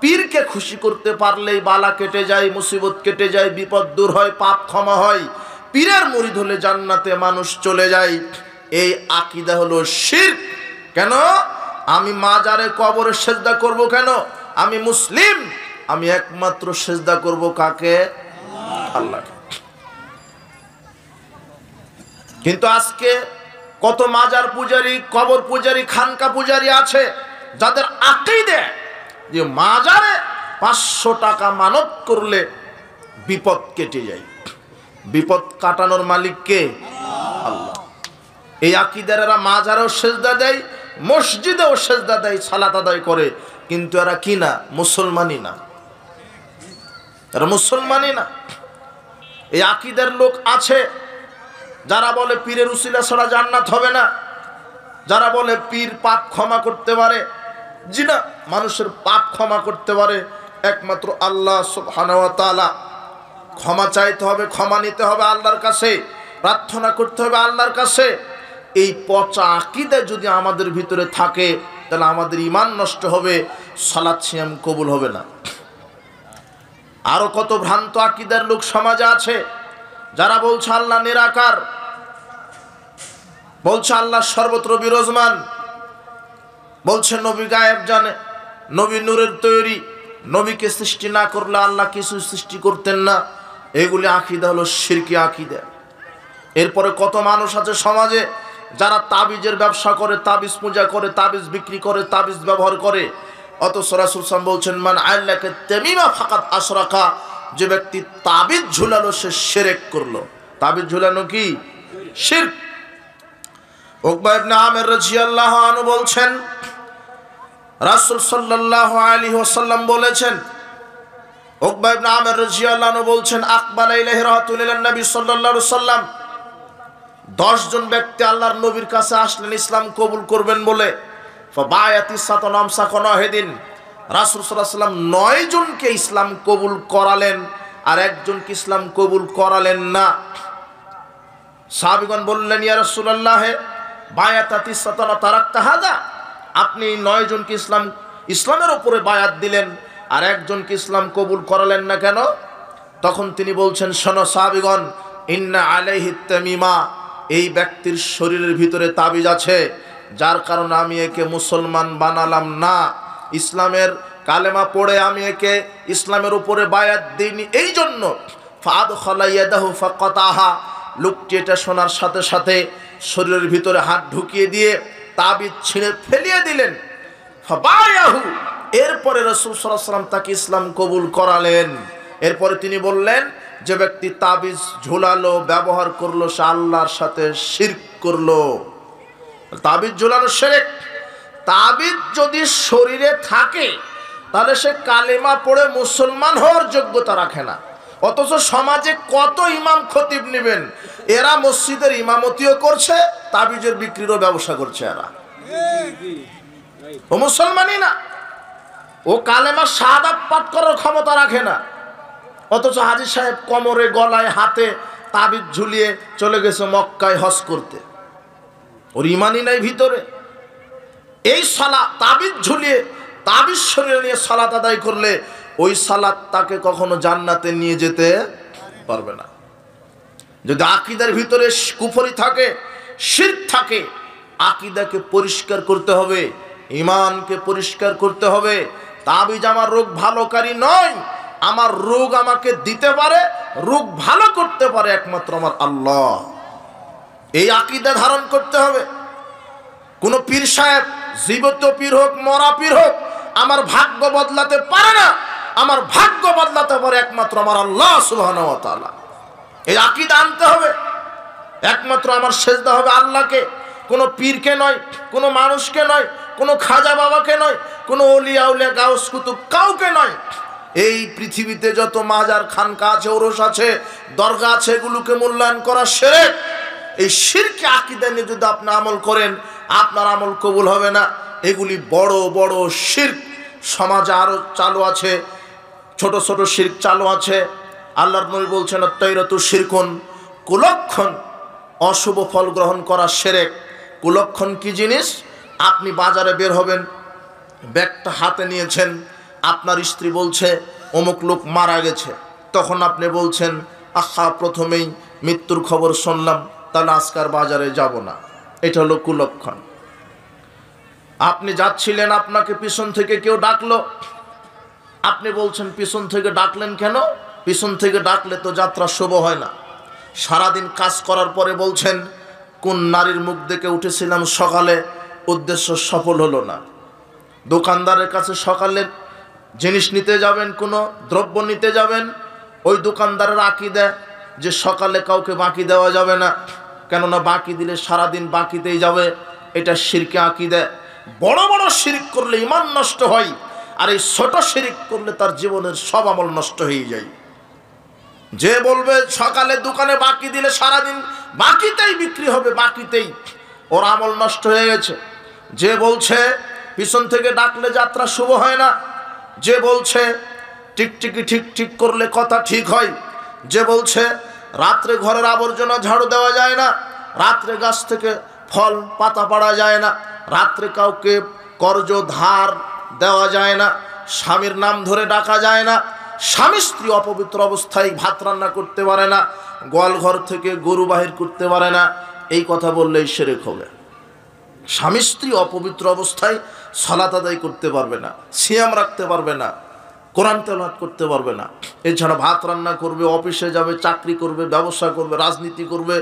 A: পীরকে খুশি করতে পারলেই বালা কেটে যায়, মুসিবত কেটে যায়, বিপদ দূর হয়, পাপ ক্ষমা হয়। পীরের মুরিদ হলে জান্নাতে মানুষ চলে যায়। এই আকীদা হলো শিরক। কেন? আমি মাজারে কবরে সেজদা করব কেন? আমি মুসলিম, আমি একমাত্র সেজদা করব কাকে? আল্লাহকে। কিন্তু আজকে কত মাজার পূজারী, কবর পূজারী, খানকা পূজারী আছে যাদের আকীদা যে মাজারে 500 টাকা মানত করলে বিপদ কেটে যায়। বিপদ কাটানোর মালিক কে? আল্লাহ। এই আকীদারেরা মাজারেও সেজদা দেয়, মসজিদেও সেজদা দেয়, সালাত আদায় করে, কিন্তু এরা কি না? মুসলমানই না, এরা মুসলমানই না। এই আকীদার লোক আছে যারা বলে পীরের উসিলা ছাড়া জান্নাত হবে না, যারা বলে পীর পাপ ক্ষমা করতে পারে। জি না, মানুষের পাপ ক্ষমা করতে পারে একমাত্র আল্লাহ সুবহানাহু ওয়া তাআলা। ক্ষমা চাইতে হবে, ক্ষমা নিতে হবে আল্লাহর কাছে, প্রার্থনা করতে হবে আল্লাহর কাছে। এই পচা আকীদা যদি আমাদের ভিতরে থাকে তাহলে আমাদের ঈমান নষ্ট হবে, সালাত সিয়াম কবুল হবে না। আরো কত ভ্রান্ত আকীদার লোক সমাজে আছে যারা বলছে আল্লাহ নিরাকার, বলছে আল্লাহ সর্বত্র বিরাজমান, বলছে নবী গায়েব জানে, নবী নূরের তৈরি, নবীকে সৃষ্টি না করলে আল্লাহ কিছু সৃষ্টি করতেন না। এগুলি আকীদা হলো শিরকি আকীদা। এরপরে কত মানুষ আছে সমাজে যারা তাবিজের ব্যবসা করে, তাবিজ পূজা করে, তাবিজ বিক্রি করে, তাবিজ ব্যবহার করে। অথচ রাসূল সাল্লাল্লাহু আলাইহি ওয়াসাল্লাম বলছেন মান আল্লাকা তামিমা ফাকাত আশরাকা, যে ব্যক্তি তাবিজ ঝুলালো সে শিরক করলো। তাবিজ ঝুলানো কি? শিরক। উকবা ইবনে আমির রাদিয়াল্লাহু আনহু বলছেন রাসূল সাল্লাল্লাহু আলাইহি ওয়াসাল্লাম বলেছেন, উকবা ইবনে আমির রাদিয়াল্লাহু আনহু বলছেন আকবালা ইলাইহি রাসূলুল্লাহ নবী সাল্লাল্লাহু আলাইহি ওয়াসাল্লাম, 10 জন ব্যক্তি আল্লাহর নবীর কাছে আসলেন ইসলাম কবুল করবেন বলে। ফাবায়াতি সাতনাম সাকনাহিদিন, রাসূল সাল্লাল্লাহু আলাইহি ওয়াসাল্লাম 9 জনকে ইসলাম কবুল করালেন আর একজনকে ইসলাম কবুল করালেন না। সাহাবীগণ বললেন ইয়া রাসূলুল্লাহ বায়াতাতি সাতনা তারাকতা হাদা, আপনি 9 জনকে ইসলামের উপরে বায়াত দিলেন আর একজনকে ইসলাম কবুল করালেন না কেন? তখন তিনি বলছেন শোনো সাহাবীগণ, ইন্না আলাইহি তামিমা, এই ব্যক্তির শরীরের ভিতরে তাবিজ আছে, যার কারণে আমি একে মুসলমান বানালাম না। ইসলামের কালেমা পড়ে আমি একে ইসলামের উপরে বায়াত দিইনি। এই জন্য ফাদখালা ইয়াদাহু ফাকাতাহা, লোকটি এটা শোনার সাথে সাথে শরীরের ভিতরে হাত ঢুকিয়ে দিয়ে তাবিজ ছিঁড়ে ফেলিয়ে দিলেন। ফাবায়াহু, এরপরে রাসূল সাল্লাল্লাহু আলাইহি ওয়াসাল্লাম তাকে ইসলাম কবুল করালেন। এরপরে তিনি বললেন যে ব্যক্তি তাবিজ ঝুলালো, ব্যবহার করলো, সে আল্লাহর সাথে শিরক করলো। তাবিজ ঝুলানো শিরক। তাবিজ যদি শরীরে থাকে তাহলে সে কালেমা পড়ে মুসলমান হওয়ার যোগ্যতা রাখে না। অথচ সমাজে কত ইমাম খতিব নেবেন, এরা মসজিদের ইমামতিও করছে, তাবিজের বিক্রিরও ব্যবসা করছে। এরা ও মুসলমানই না, ও কালেমা শাহাদাত পাঠ করার ক্ষমতা রাখে না, অথচ হাজী সাহেব কোমরে গলায় হাতে তাবিজ ঝুলিয়ে চলে গেছে মক্কায় হজ করতে। ওর ইমানই নাই ভিতরে। এই সালাত তাবিজ ঝুলিয়ে তাবিজ শরীরে নিয়ে সালাত আদায় করলে ওই সালাত তাকে কখনো জান্নাতে নিয়ে যেতে পারবে না। যদি আকীদার ভিতরে কুফরি থাকে, শিরক থাকে, আকীদাকে পরিষ্কার করতে হবে, ঈমানকে পরিষ্কার করতে হবে। তাবিজ আমার রোগ ভালোকারী নয়, আমার রোগ আমাকে দিতে পারে, রোগ ভালো করতে পারে একমাত্র আমার আল্লাহ। এই আকীদা ধারণ করতে হবে। কোন পীর সাহেব, জীবিত পীর হোক মরা পীর হোক, আমার ভাগ্য বদলাতে পারে না। আমার ভাগ্য বদলাতে পারে একমাত্র আমার আল্লাহ সুবহানাহু ওয়া তাআলা। এই আকীদা আনতে হবে। একমাত্র আমার সেজদা হবে আল্লাহকে, কোনো পীরকে নয়, কোনো মানুষকে নয়, কোনো খাজা বাবাকে নয়, কোনো ওলিয়া উলিয়া গাউস কুতুব কাউকে নয়। এই পৃথিবীতে যত মাজার খানকা আছে, ওরস আছে, দরগা আছে, এগুলোকে মূল্যায়ন করা শিরক। এই শিরকে আকীদা নিয়ে যদি আপনি আমল করেন, আপনার আমল কবুল হবে না। এগুলি বড় বড় শিরক সমাজে আরো চালু আছে, ছোট ছোট শিরক চালু আছে। আল্লাহর নবী বলছেন আত-তাইরাতু শিরকুন, কুলক্ষণ, অশুভ ফল গ্রহণ করা শিরক। কুলক্ষণ কি জিনিস? আপনি বাজারে বের হবেন, ব্যাগটা হাতে নিয়েছেন, আপনার স্ত্রী বলছে অমুক লোক মারা গেছে, তখন আপনি বলছেন আহা প্রথমেই মৃত্যুর খবর শুনলাম, তাহলে আজকার বাজারে যাব না। এটা হলো কুলক্ষণ। আপনি যাচ্ছিলেন, আপনাকে পিছন থেকে কেউ ডাকলো, আপনি বলছেন পিছন থেকে ডাকলেন কেন? পিছন থেকে ডাকলে তো যাত্রা শুভ হয় না। সারাদিন কাজ করার পরে বলছেন কোন নারীর মুখ দেখে উঠেছিলাম সকালে, উদ্দেশ্য সফল হলো না। দোকানদারের কাছে সকালে জিনিস নিতে যাবেন, কোনো দ্রব্য নিতে যাবেন, ওই দোকানদারের আকীদা যে সকালে কাউকে বাকি দেওয়া যাবে না, কেননা বাকি দিলে সারাদিন বাকিতেই যাবে। এটা শিরকে আকীদা। বড় বড় শিরক করলে ঈমান নষ্ট হয়, আর এই ছোট শিরক করলে তার জীবনের সব আমল নষ্ট হয়ে যায়। যে বলবে সকালে দোকানে বাকি দিলে সারাদিন বাকিতেই বিক্রি হবে, বাকিতেই, ওর আমল নষ্ট হয়ে গেছে। যে বলছে পিছন থেকে ডাকলে যাত্রা শুভ হয় না, যে বলছে টিকটিকি ঠিক ঠিক করলে কথা ঠিক হয়, যে বলছে রাত্রে ঘরের আবর্জনা ঝাড়ু দেওয়া যায় না, রাত্রে গাছ থেকে ফল পাতা পাড়া যায় না, রাত্রে কাউকে কর্জ ধার দেওয়া যায় না, স্বামীর নাম ধরে ডাকা যায় না, স্বামী স্ত্রী অপবিত্র অবস্থায় ভাত রান্না করতে পারে না, গোয়াল ঘর থেকে গরু বাহির করতে পারে না, এই কথা বললেই শিরক হবে। স্বামী স্ত্রী অপবিত্র অবস্থায় সালাত আদায় করতে পারবে না, সিয়াম রাখতে পারবে না, কোরআন তেলাওয়াত করতে পারবে না। এছাড়া ভাত রান্না করবে, অফিসে যাবে, চাকরি করবে, ব্যবসা করবে, রাজনীতি করবে,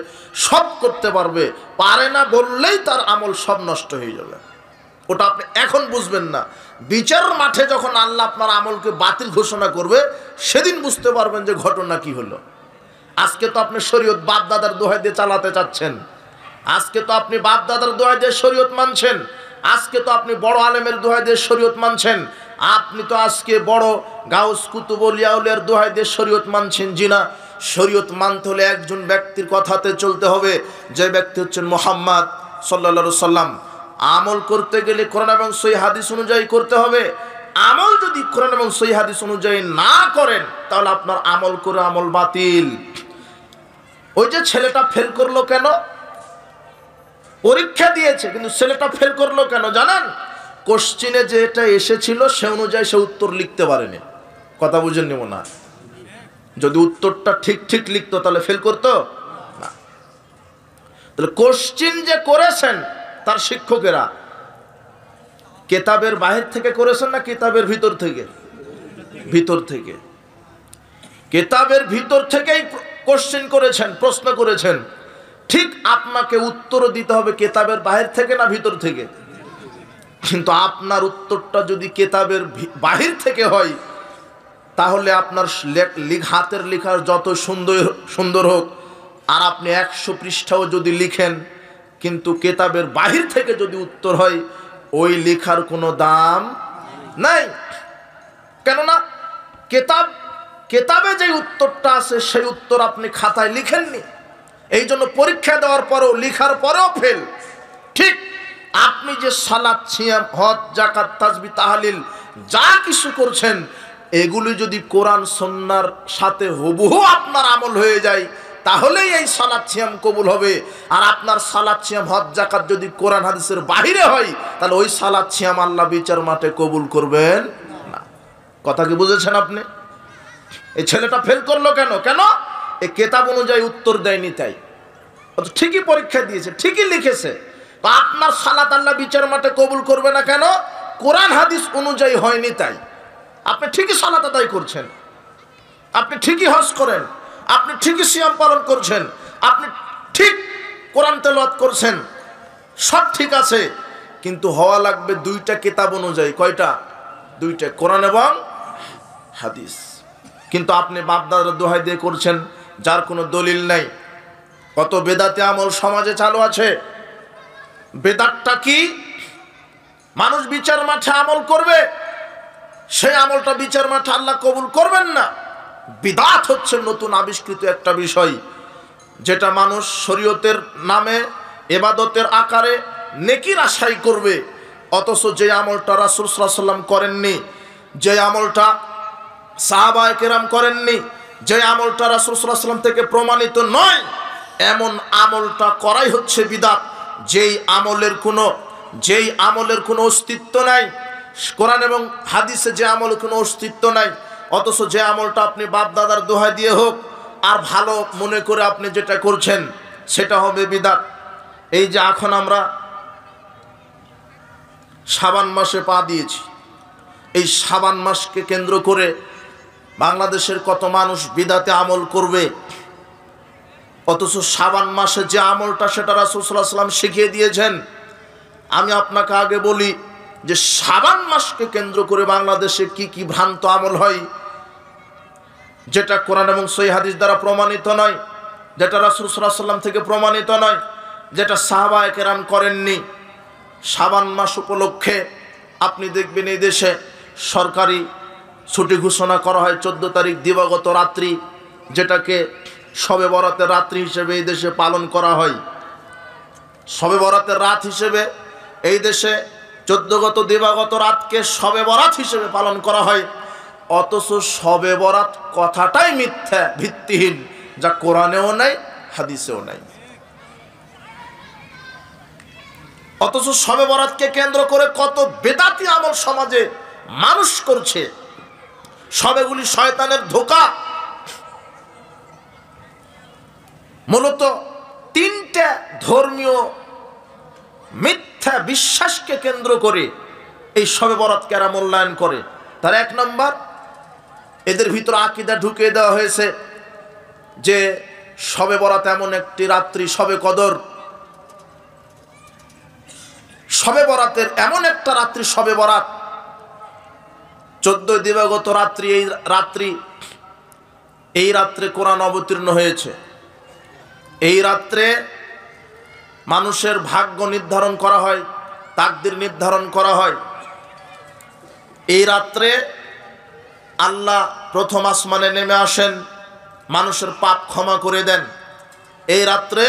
A: সব করতে পারবে, পারে না বললেই তার আমল সব নষ্ট হয়ে যাবে। ওটা আপনি এখন বুঝবেন না, বিচার মাঠে যখন আল্লাহ আপনার আমলকে বাতিল ঘোষণা করবে, সেদিন বুঝতে পারবেন যে ঘটনা কি হলো। আজকে তো আপনি শরীয়ত বাপ দাদার দোহাই দিয়ে চালাতে চাচ্ছেন, আজকে তো আপনি বাপ দাদার দোহাই দিয়ে শরীয়ত মানছেন, আজকে তো আপনি বড় আলেমের দোহাই দিয়ে শরীয়ত মানছেন, আপনি তো আজকে বড় গাউস কুতুব ওলিয়া উলিয়ার দোহাই দিয়ে শরীয়ত মানছেন। জি না, শরীয়ত মানতে হলে একজন ব্যক্তির কথাতে চলতে হবে, যে ব্যক্তি হচ্ছেন মুহাম্মদ সাল্লাল্লাহু আলাইহি সাল্লাম। আমল করতে গেলে কোরআন এবং সহিহ হাদিস অনুযায়ী করতে হবে। আমল যদি কোরআন এবং সহিহ হাদিস অনুযায়ী না করেন, তাহলে আপনার আমল করে আমল বাতিল। ওই যে ছেলেটা ফেল করলো কেন? পরীক্ষা দিয়েছে কিন্তু ছেলেটা ফেল করলো কেন জানেন? কোশ্চিনে যেটা এসেছিল সে অনুযায়ী সে উত্তর লিখতে পারেনি। কথা বুঝেননি মনে হয়? যদি উত্তরটা ঠিক ঠিক লিখতো তাহলে ফেল করতো না। তাহলে কোশ্চিন যে করেছেন তার শিক্ষকেরা কিতাবের বাহির থেকে করেছেন না কিতাবের ভিতর থেকে? ভিতর থেকে। কিতাবের ভিতর থেকেই কোশ্চিন করেছেন, প্রশ্ন করেছেন। ঠিক আপনাকে উত্তর দিতে হবে কিতাবের বাহির থেকে না ভিতর থেকে। কিন্তু আপনার উত্তরটা যদি কিতাবের বাহির থেকে হয়, তাহলে আপনার হাতের লেখার যত সুন্দর হোক, আর আপনি 100 পৃষ্ঠাও যদি লিখেন, কিন্তু কিতাবের বাহির থেকে যদি উত্তর হয়, ওই লেখার কোনো দাম নাই। কেননা কেতাবে যে উত্তরটা আছে সেই উত্তর আপনি খাতায় লিখেননি, এই জন্য পরীক্ষা দেওয়ার পরেও লিখার পরেও ফেল। ঠিক আপনি যে সালাত, সিয়াম, হজ, যাকাত, তাসবিহ, তাহলিল যা কিছু করছেন, এগুলি যদি কোরআন সুন্নাহর সাথে হুবহু আপনার আমল হয়ে যায়, তাহলেই এই সালাত সিয়াম কবুল হবে। আর আপনার সালাত, সিয়াম, হজ, যাকাত যদি কোরআন হাদিসের বাহিরে হয়, তাহলে ওই সালাত, সিয়াম আল্লাহ বিচার মাঠে কবুল করবেন না। কথা কি বুঝেছেন আপনি? এই ছেলেটা ফেল করলো কেন? কেন? এই কেতাব অনুযায়ী উত্তর দেয়নি, তাই। ঠিকই পরীক্ষা দিয়েছে, ঠিকই লিখেছে, আপনার সালাত আল্লাহ বিচার মাঠে কবুল করবে না কেন? কোরআন হাদিস অনুযায়ী হয়নি, তাই। আপনি ঠিকই সালাত আদায় করছেন, আপনি ঠিকই হজ করেন, আপনি ঠিকই সিয়াম পালন করছেন, আপনি ঠিক কোরআন তেলাওয়াত করছেন, সব ঠিক আছে, কিন্তু হওয়া লাগবে দুইটা কিতাব অনুযায়ী। কয়টা? দুইটা, কোরআন এবং হাদিস। কিন্তু আপনি বাপদাদার দোহাই দিয়ে করছেন, যার কোনো দলিল নাই। কত বেদাতে আমল সমাজে চালু আছে। বেদাতটা কি? মানুষ বিচার মাঠে আমল করবে, সেই আমলটা বিচার মাঠে আল্লাহ কবুল করবেন না। বিদআত হচ্ছে নতুন আবিষ্কৃত একটা বিষয়, যেটা মানুষ শরীয়তের নামে ইবাদতের আকারে নেকির আশাই করবে, অথচ যে আমলটা রাসূল সাল্লাল্লাহু আলাইহি ওয়াসাল্লাম করেননি, যে আমলটা সাহাবায়ে কেরাম করেননি, যে আমলটা রাসূল সাল্লাল্লাহু আলাইহি ওয়াসাল্লাম থেকে প্রমাণিত নয়, এমন আমলটা করাই হচ্ছে বিদআত। যেই আমলের কোনো অস্তিত্ব নাই, কোরআন এবং হাদিসে যে আমলের কোনো অস্তিত্ব নাই, অথচ যে আমলটা আপনি বাপ দাদার দোহাই দিয়ে হোক আর ভালো মনে করে আপনি যেটা করছেন, সেটা হবে বিদআত। এই যে এখন আমরা শাবান মাসে পা দিয়েছি, এই শাবান মাসকে কেন্দ্র করে বাংলাদেশের কত মানুষ বিদআতে আমল করবে, অথচ শাবান মাসে যে আমলটা সেটা রাসূল সাল্লাল্লাহু আলাইহি ওয়াসাল্লাম শিখিয়ে দিয়েছেন। আমি আপনাকে আগে বলি যে শাবান মাসকে কেন্দ্র করে বাংলাদেশে কি কি ভ্রান্ত আমল হয়, যেটা কোরআন এবং সহিহ হাদিস দ্বারা প্রমাণিত নয়, যেটা রাসূল সাল্লাল্লাহু আলাইহি ওয়াসাল্লাম থেকে প্রমাণিত নয়, যেটা সাহাবায়ে কেরাম করেননি। শাবান মাস উপলক্ষে আপনি দেখবেন এই দেশে সরকারি ছুটি ঘোষণা করা হয় 14 তারিখ দিবাগত রাত্রি, যেটাকে শবে বরাতের রাত্রি হিসেবে এই দেশে পালন করা হয়। শবে বরাতের রাত হিসেবে এই দেশে 14 দিবাগত রাতকে শবে বরাত হিসেবে পালন করা হয়, অথচ শবে বরাত কথাটাই মিথ্যা, ভিত্তিহীন, যা কোরআনেও নাই, হাদিসেও নাই। অথচ শবে বরাতকে কেন্দ্র করে কত বেদাতি আমল সমাজে মানুষ করছে। সবেগুলি শয়তানের ধোঁকা। মূলত তিনটা ধর্মীয় মিথ্যা বিশ্বাসকে কেন্দ্র করে এই শবে বরাতকে এরা মূল্যায়ন করে। তার এক নম্বর, এদের ভিতর আকীদা ঢুকিয়ে দেওয়া হয়েছে যে শবে বরাত এমন একটি রাত্রি, শবে কদর, শবে বরাতের এমন একটা রাত্রি শবে বরাত, 14 দিবাগত রাত্রি, এই রাত্রে কোরআন অবতীর্ণ হয়েছে। এই রাত্রে মানুষের ভাগ্য নির্ধারণ করা হয়, তাকদীর নির্ধারণ করা হয়। এই রাত্রে আল্লাহ প্রথম আসমানে নেমে আসেন, মানুষের পাপ ক্ষমা করে দেন। এই রাত্রে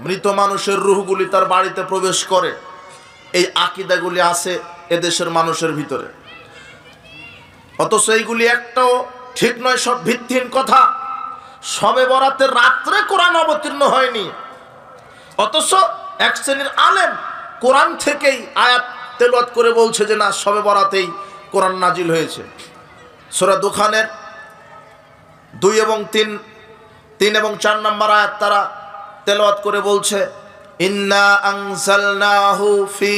A: মৃত মানুষের রূহগুলি তার বাড়িতে প্রবেশ করে। এই আকীদাগুলি আছে এদেশের মানুষের ভিতরে, অথচ এইগুলি একটাও ঠিক নয়, সব ভিত্তিহীন কথা। শবে বরাতের রাত্রে কোরআন অবতীর্ণ হয়নি, অথচ এক শ্রেণীর আলেম কোরআন থেকেই আয়াত তেলাওয়াত করে বলছে যে না, শবে বরাতেই কোরআন নাজিল হয়েছে। সূরা দুখানের 2 এবং 3 এবং 4 নম্বর আয়াত তারা তেলাওয়াত করে বলছে, ইন্না আনজালনাহু ফি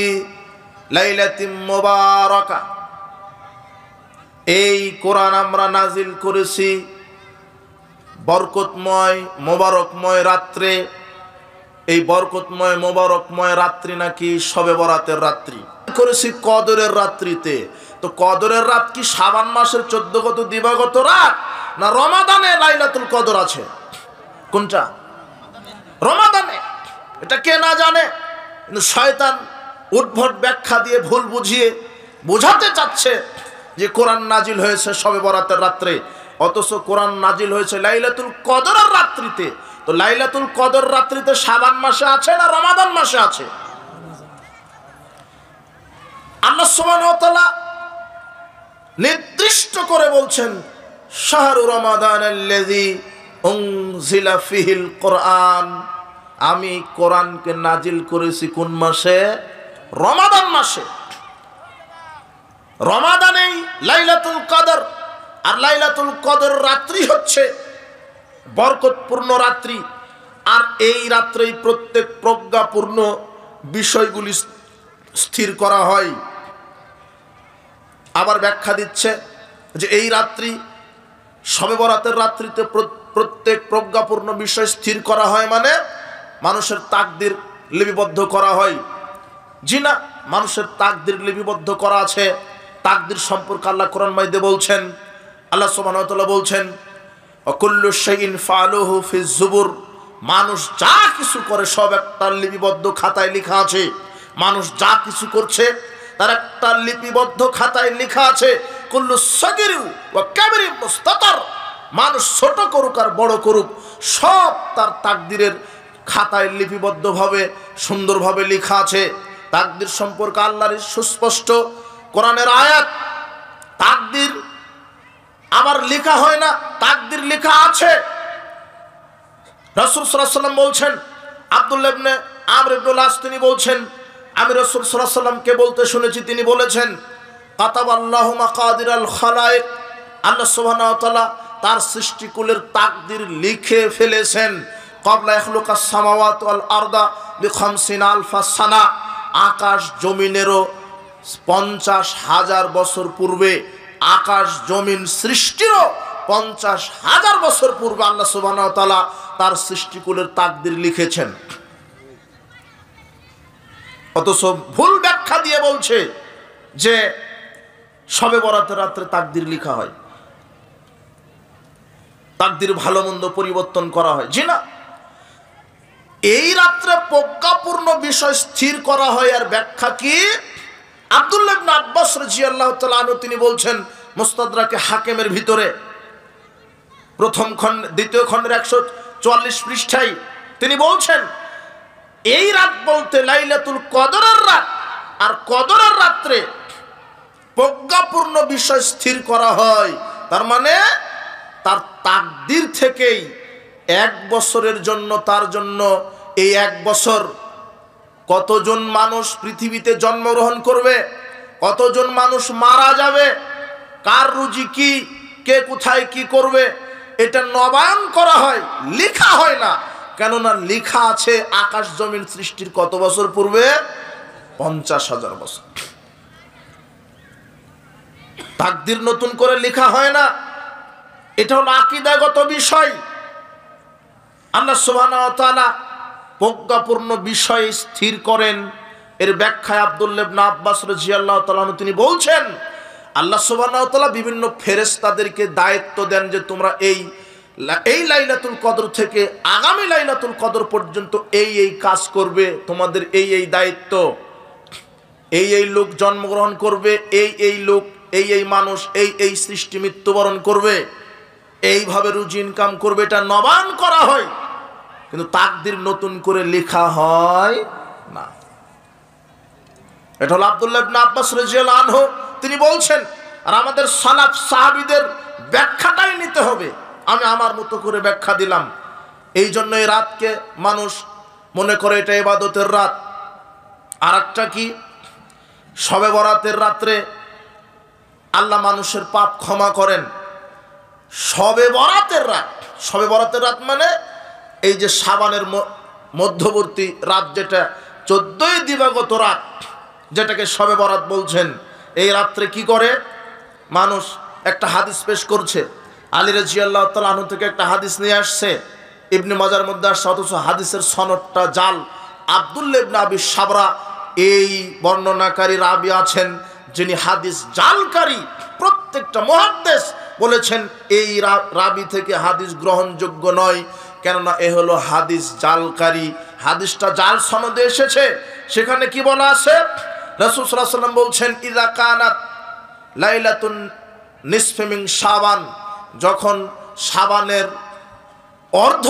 A: লাইলাতিন মুবারাকা, এই কোরআন আমরা নাজিল করেছি বরকতময় মোবারকময় রাত্রে। এই বরকতময় মোবারকময় রাত্রি নাকি শবে বরাতের রাত্রি করেছি কদরের রাত্রিতে। তো কদরের রাত কি শাবান মাসের 14 দিবাগত রাত, না রমাদানে লাইলাতুল কদর আছে? কোনটা? রমাদানে। এটা কে না জানে, কিন্তু শয়তান উদ্ভট ব্যাখ্যা দিয়ে ভুল বুঝিয়ে বোঝাতে চাচ্ছে যে কোরআন নাজিল হয়েছে শবে বরাতের রাত্রে। অথচ কোরআন নাজিল হয়েছে লাইলাতুল কদরের রাত্রিতে। তো লাইলাতুল কদর রাত্রিতে শাবান মাসে আছে না রমাদান মাসে আছে? আল্লাহ সুবহানাহু ওয়া তাআলা নির্দিষ্ট করে বলছেন শাহরু রমাদানাল্লাযী উনজিলা ফিহিল কোরআন, আমি কোরআনকে নাজিল করেছি কোন মাসে? রমাদান মাসে। রমাদানেই লাইলাতুল কদর, আর লাইলাতুল কদর রাত্রি হচ্ছে বরকতপূর্ণ রাত্রি। আর এই রাত্রেই প্রত্যেক প্রজ্ঞাপূর্ণ বিষয়গুলি স্থির করা হয়। আবার ব্যাখ্যা দিচ্ছে যে এই রাত্রি শবে বরাতের রাত্রিতে প্রত্যেক প্রজ্ঞাপূর্ণ বিষয় স্থির করা হয়, মানে মানুষের তাকদির লিপিবদ্ধ করা হয়। জি না, মানুষের তাকদির লিপিবদ্ধ করা আছে। তাকদির সম্পর্কে আল্লাহ কোরআন মাজিদে বলছেন, আল্লাহ সুবহানাহু ওয়া তাআলা বলছেন কুল্লু শাইইন ফাআলুহু ফিজ জুবুর, মানুষ যা কিছু করে সব একটা লিপিবদ্ধ খাতায় লেখা আছে। মানুষ যা কিছু করছে তার একটা লিপিবদ্ধ খাতায় লেখা আছে। কুল্লু সাগীরু ওয়া কাবীরু মুস্তাতার, মানুষ ছোট করুক আর বড় করুক সব তার তাকদিরের খাতায় লিপিবদ্ধভাবে সুন্দরভাবে লেখা আছে। তাকদির সম্পর্কে আল্লাহর সুস্পষ্ট কোরআনের আয়াত। তাকদির আবার লেখা হয় না, তাকদির লেখা আছে। রাসূল সাল্লাল্লাহু আলাইহি ওয়াসাল্লাম বলছেন, আব্দুল্লাহ ইবনে আমর ইবনুল আস তিনি বলছেন, আমি রাসূল সাল্লাল্লাহু আলাইহি ওয়াসাল্লামকে বলতে শুনেছি, তিনি বলেছেন কাতাবাল্লাহু মাকাদিরাল খালায়েক, আল্লাহ সুবহানাহু ওয়া তাআলা তার সৃষ্টিকুলের তাকদির লিখে ফেলেছেন। ক্বাবলা ইখলুকাস সামাওয়াতি ওয়াল আরদা বি50 আলফা সানা, আকাশ জমিনেরও 50,000 বছর পূর্বে, আকাশ জমিন সৃষ্টিরও 50,000 বছর পূর্বে আল্লাহ সুবহানাহু ওয়া তাআলা তার সৃষ্টিকুলের তাকদির লিখেছেন। অথচ ভুল ব্যাখ্যা দিয়ে বলছে যে শবে বরাতের রাত্রে তাকদির লেখা হয়, তাকদির ভালো মন্দ পরিবর্তন করা হয়। জি না, এই রাত্রে প্রজ্ঞাপূর্ণ বিষয় স্থির করা হয়। আর ব্যাখ্যা কি? আব্দুল্লাহ ইবনে আব্বাস রাদিয়াল্লাহু তাআলা আনহু তিনি বলছেন মুস্তাদরাকে হাকিমের ভিতরে প্রথম খণ্ড দ্বিতীয় খণ্ডের 144 পৃষ্ঠায় তিনি বলছেন এই রাত বলতে লাইলাতুল কদরের রাত, আর কদরের রাত্রে প্রজ্ঞাপূর্ণ বিষয় স্থির করা হয়। তার মানে তার তাকদির থেকেই 1 বছরের জন্য, তার জন্য এই 1 বছর কতজন মানুষ পৃথিবীতে জন্মগ্রহণ করবে, কতজন মানুষ মারা যাবে, কার রুজি কি, কে কোথায় কি করবে, এটা নবায়ন করা হয়, লেখা হয় না। কেননা লেখা আছে আকাশ জমিন সৃষ্টির কত বছর পূর্বে? 50,000 বছর। তাকদির নতুন করে লেখা হয় না, এটা হলো আকীদাগত বিষয়। আল্লাহ সুবহানাহু ওয়া তাআলা প্রজ্ঞাপূর্ণ বিষয় স্থির করেন। এর ব্যাখ্যায় আব্দুল্লাহ ইবনে আব্বাস রাদিয়াল্লাহু তাআলা তিনি বলছেন আল্লাহ সুবহানাহু ওয়া তাআলা বিভিন্ন ফেরেশতাদেরকে দায়িত্ব দেন যে তোমরা এই লাইলাতুল কদর থেকে আগামী লাইলাতুল কদর পর্যন্ত এই কাজ করবে, তোমাদের এই দায়িত্ব। এই লোক জন্মগ্রহণ করবে, এই লোক এই মানুষ এই সৃষ্টি মৃত্যুবরণ করবে, এইভাবে রুজি ইনকাম করবে, এটা নবায়ন করা হয়। কিন্তু তাকদির নতুন করে লেখা হয় না। এটা হলো আব্দুল্লাহ ইবনে আব্বাস রাদিয়াল্লাহু আনহু তিনি বলছেন। আর আমাদের সালাফ সাহাবীদের ব্যাখ্যাটাই নিতে হবে। আমি আমার মতো করে ব্যাখ্যা দিলাম। এই জন্য এই রাতকে মানুষ মনে করে এটা ইবাদতের রাত। আর একটা কি, শবে বরাতের রাত্রে আল্লাহ মানুষের পাপ ক্ষমা করেন। শবে বরাতের রাত মানে এই যে শাবানের মধ্যবর্তী রাত, যেটা 14ই দিবাগত রাত, যেটাকে শবে বরাত বলছেন। এই রাত্রে কি করে মানুষ? একটা হাদিস পেশ করছে, আলী রাদিয়াল্লাহু তাআলা আনহু থেকে একটা হাদিস নিয়ে আসছে, ইবনে মাজার মধ্যে আসছে, অথচ হাদিসের সনদটা জাল। আব্দুল্লাহ ইবনে আবি সাবরা এই বর্ণনাকারী রাবি আছেন, যিনি হাদিস জালকারী। প্রত্যেকটা মুহাদ্দিস বলেছেন এই রাবি থেকে হাদিস গ্রহণযোগ্য নয়, কেননা এ হলো হাদিস জালকারী। হাদিসটা জাল সনদে এসেছে। সেখানে কি বলা আছে? রাসূল সাল্লাল্লাহু আলাইহি ওয়াসাল্লাম বলছেন ইযা কানাত লাইলাতুন নিসফি মিন শাবান, যখন শাবানের অর্ধ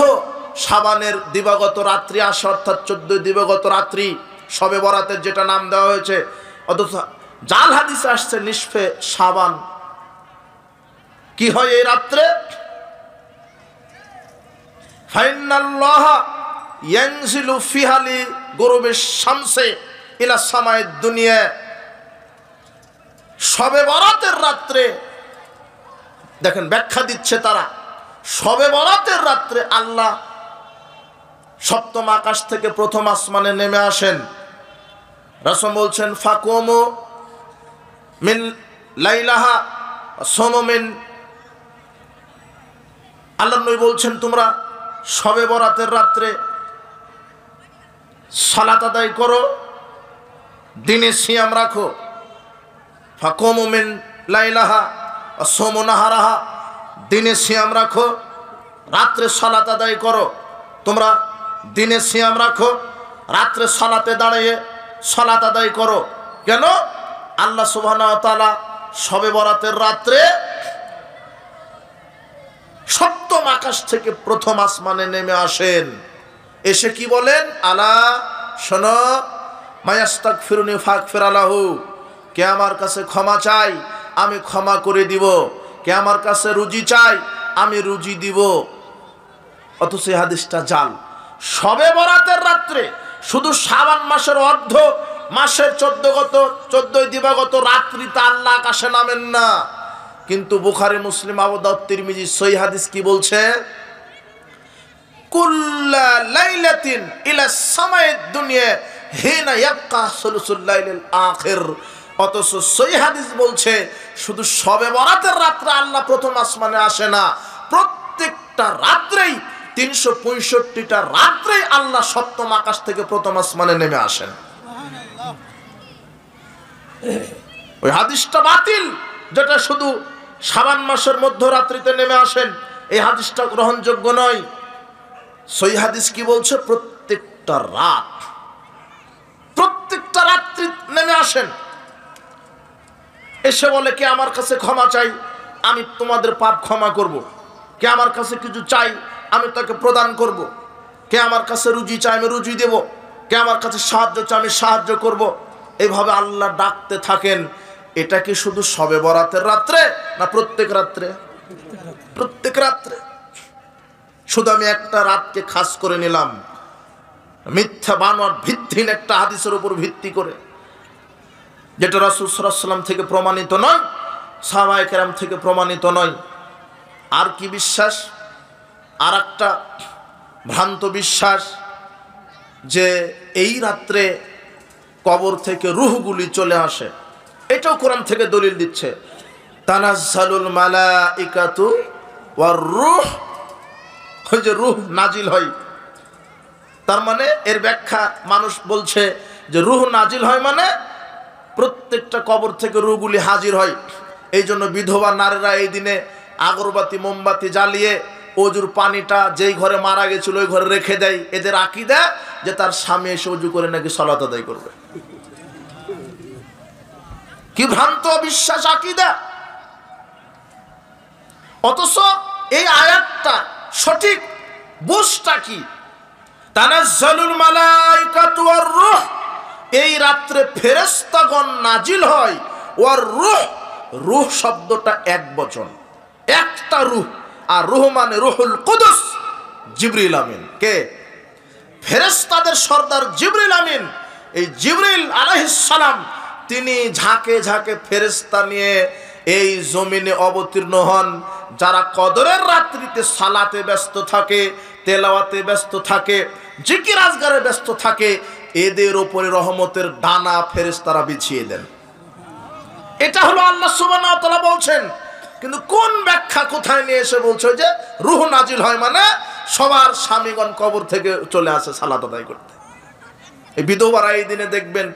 A: শাবানের দিবাগত রাত্রি আসে, অর্থাৎ 14 দিবাগত রাত্রি শবে বরাতের যেটা নাম দেওয়া হয়েছে, অথচ জাল হাদিসে আসছে নিসফে শাবান। কি হয় এই রাত্রে? ফাইনাল্লাহা ইয়ানজিলু ফিহালি গুরুবিশ শামসে ইলা সামায়ে দুনিয়া। শবে বরাতের রাত্রে দেখেন ব্যাখ্যা দিচ্ছে তারা, শবে বরাতের রাত্রে আল্লাহ সপ্তম আকাশ থেকে প্রথম আসমানে নেমে আসেন। রাসূল বলছেন ফাকুমু মিন লাইলাহা সুমু মিন, আল্লাহ নবী বলছেন তোমরা শবে বরাতের রাত্রে সালাত আদায় করো, দিনে সিয়াম রাখো। ফাকুমু মিন লাইলাহা সুমু নাহারাহা, দিনে সিয়াম রাখো, রাত্রে সালাত আদায় করো। তোমরা দিনে সিয়াম রাখো, রাত্রে সালাতে দাঁড়িয়ে সালাত আদায় করো। কেন? আল্লাহ সুবহানাহু ওয়া তাআলা শবে বরাতের রাত্রে সপ্তম আকাশ থেকে প্রথম আসমানে নেমে আসেন। এসে কি বলেন? আলা শোনো, মায়াস্তাগফিরুনি ফাগফির লাহু, কে আমার কাছে ক্ষমা চাই আমি ক্ষমা করে দিব, কে আমার কাছে রুজি চাই আমি রুজি দিব। অথচ এই হাদিসটা জাল। শবে বরাতের রাত্রে শুধু শাবান মাসের অর্ধ মাসের 14 দিবাগত রাত্রিতে আল্লাহ আকাশে নামেন না। কিন্তু বুখারী, মুসলিম, আবু দাউদ, তিরমিজি সহিহ হাদিস কি বলছে? কুল্লা লাইলাতিন ইলা সামায়ে দুনিয়া হিনা ইয়াবকা সুলুসুল লাইলিল আখির। অথচ সহিহ হাদিস বলছে শুধু শবে বরাতের রাত্রে আল্লাহ প্রথম আসমানে আসে না, প্রত্যেকটা রাত্রেই 365টা রাত্রেই আল্লাহ সপ্তম আকাশ থেকে প্রথম আসমানে নেমে আসেন। ওই হাদিসটা বাতিল, যেটা শুধু শাবান মাসের মধ্যরাত্রিতে নেমে আসেন, এই হাদিসটা গ্রহণযোগ্য নয়। সহিহ হাদিস কি বলছে? প্রত্যেকটা রাত্রি নেমে আসেন। এসে বলে কে আমার কাছে ক্ষমা চাই আমি তোমাদের পাপ ক্ষমা করব, কে আমার কাছে কিছু চাই আমি তাকে প্রদান করব, কে আমার কাছে রুজি চাই আমি রুজি দেব, কে আমার কাছে সাহায্য চাই আমি সাহায্য করব। এইভাবে আল্লাহ ডাকতে থাকেন। এটা কি শুধু শবে বরাতের রাত্রে না প্রত্যেক রাত্রে? প্রত্যেক রাত্রে। শুধু আমি একটা রাতকে খাস করে নিলাম, মিথ্যা বানোয়ার ভিত্তিহীন একটা হাদিসের উপর ভিত্তি করে, যেটা রাসূল সাল্লাল্লাহু আলাইহি ওয়াসাল্লাম থেকে প্রমাণিত নয়, সাহাবায়ে কেরাম থেকে প্রমাণিত নয়। আর কি বিশ্বাস? আর একটা ভ্রান্ত বিশ্বাস যে এই রাত্রে কবর থেকে রূহগুলি চলে আসে। এটাও কোরআন থেকে দলিল দিচ্ছে, তানাজ্জালুল মালাইকাতু ওয়ার রূহ, ওই যে রূহ নাজিল হয়। তার মানে এর ব্যাখ্যা মানুষ বলছে যে রূহ নাজিল হয় মানে প্রত্যেকটা কবর থেকে রূহগুলি হাজির হয়। এই জন্য বিধবা নারীরা এই দিনে আগরবাতি মোমবাতি জ্বালিয়ে অজুর পানিটা যেই ঘরে মারা গেছিল ওই ঘরে রেখে দেয়। এদের আকীদা যে তার স্বামী এসে অজু করে নাকি সালাত আদায় করবে। কি ভ্রান্ত বিশ্বাস, আকীদা! অথচ এই আয়াতটা সঠিক বুঝটা কি? তানাজ্জালুল মালাইকাতু ওয়ার রূহ, এই রাত্রে ফেরেশতাগণ নাজিল হয়। ওয়ার রূহ, রূহ শব্দটা এক বচন, একটা রূহ। আর রূহ মানে রূহুল কুদুস, জিবরিল আমিন। কে? ফেরেশতাদের সর্দার জিবরিল আমিন। এই জিবরিল আলাইহিস সালাম তিনি ঝাঁকে ঝাঁকে ফেরেশতা নিয়ে এই জমিনে অবতীর্ণ হন। যারা কদরের রাত্রিতে সালাতে ব্যস্ত থাকে, তেলাওয়াতে ব্যস্ত থাকে, জিকির আজগারে ব্যস্ত থাকে, এদের উপরে রহমতের ডানা ফেরেশতারা বিছিয়ে দেন। এটা হলো আল্লাহ সুবহানাহু ওয়া তাআলা বলছেন। কিন্তু কোন ব্যাখ্যা কোথায় নিয়ে এসে বলছে যে রূহ নাজিল হয় মানে সবার স্বামীগণ কবর থেকে চলে আসে সালাত আদায় করতে। এই বিধবারা এই দিনে দেখবেন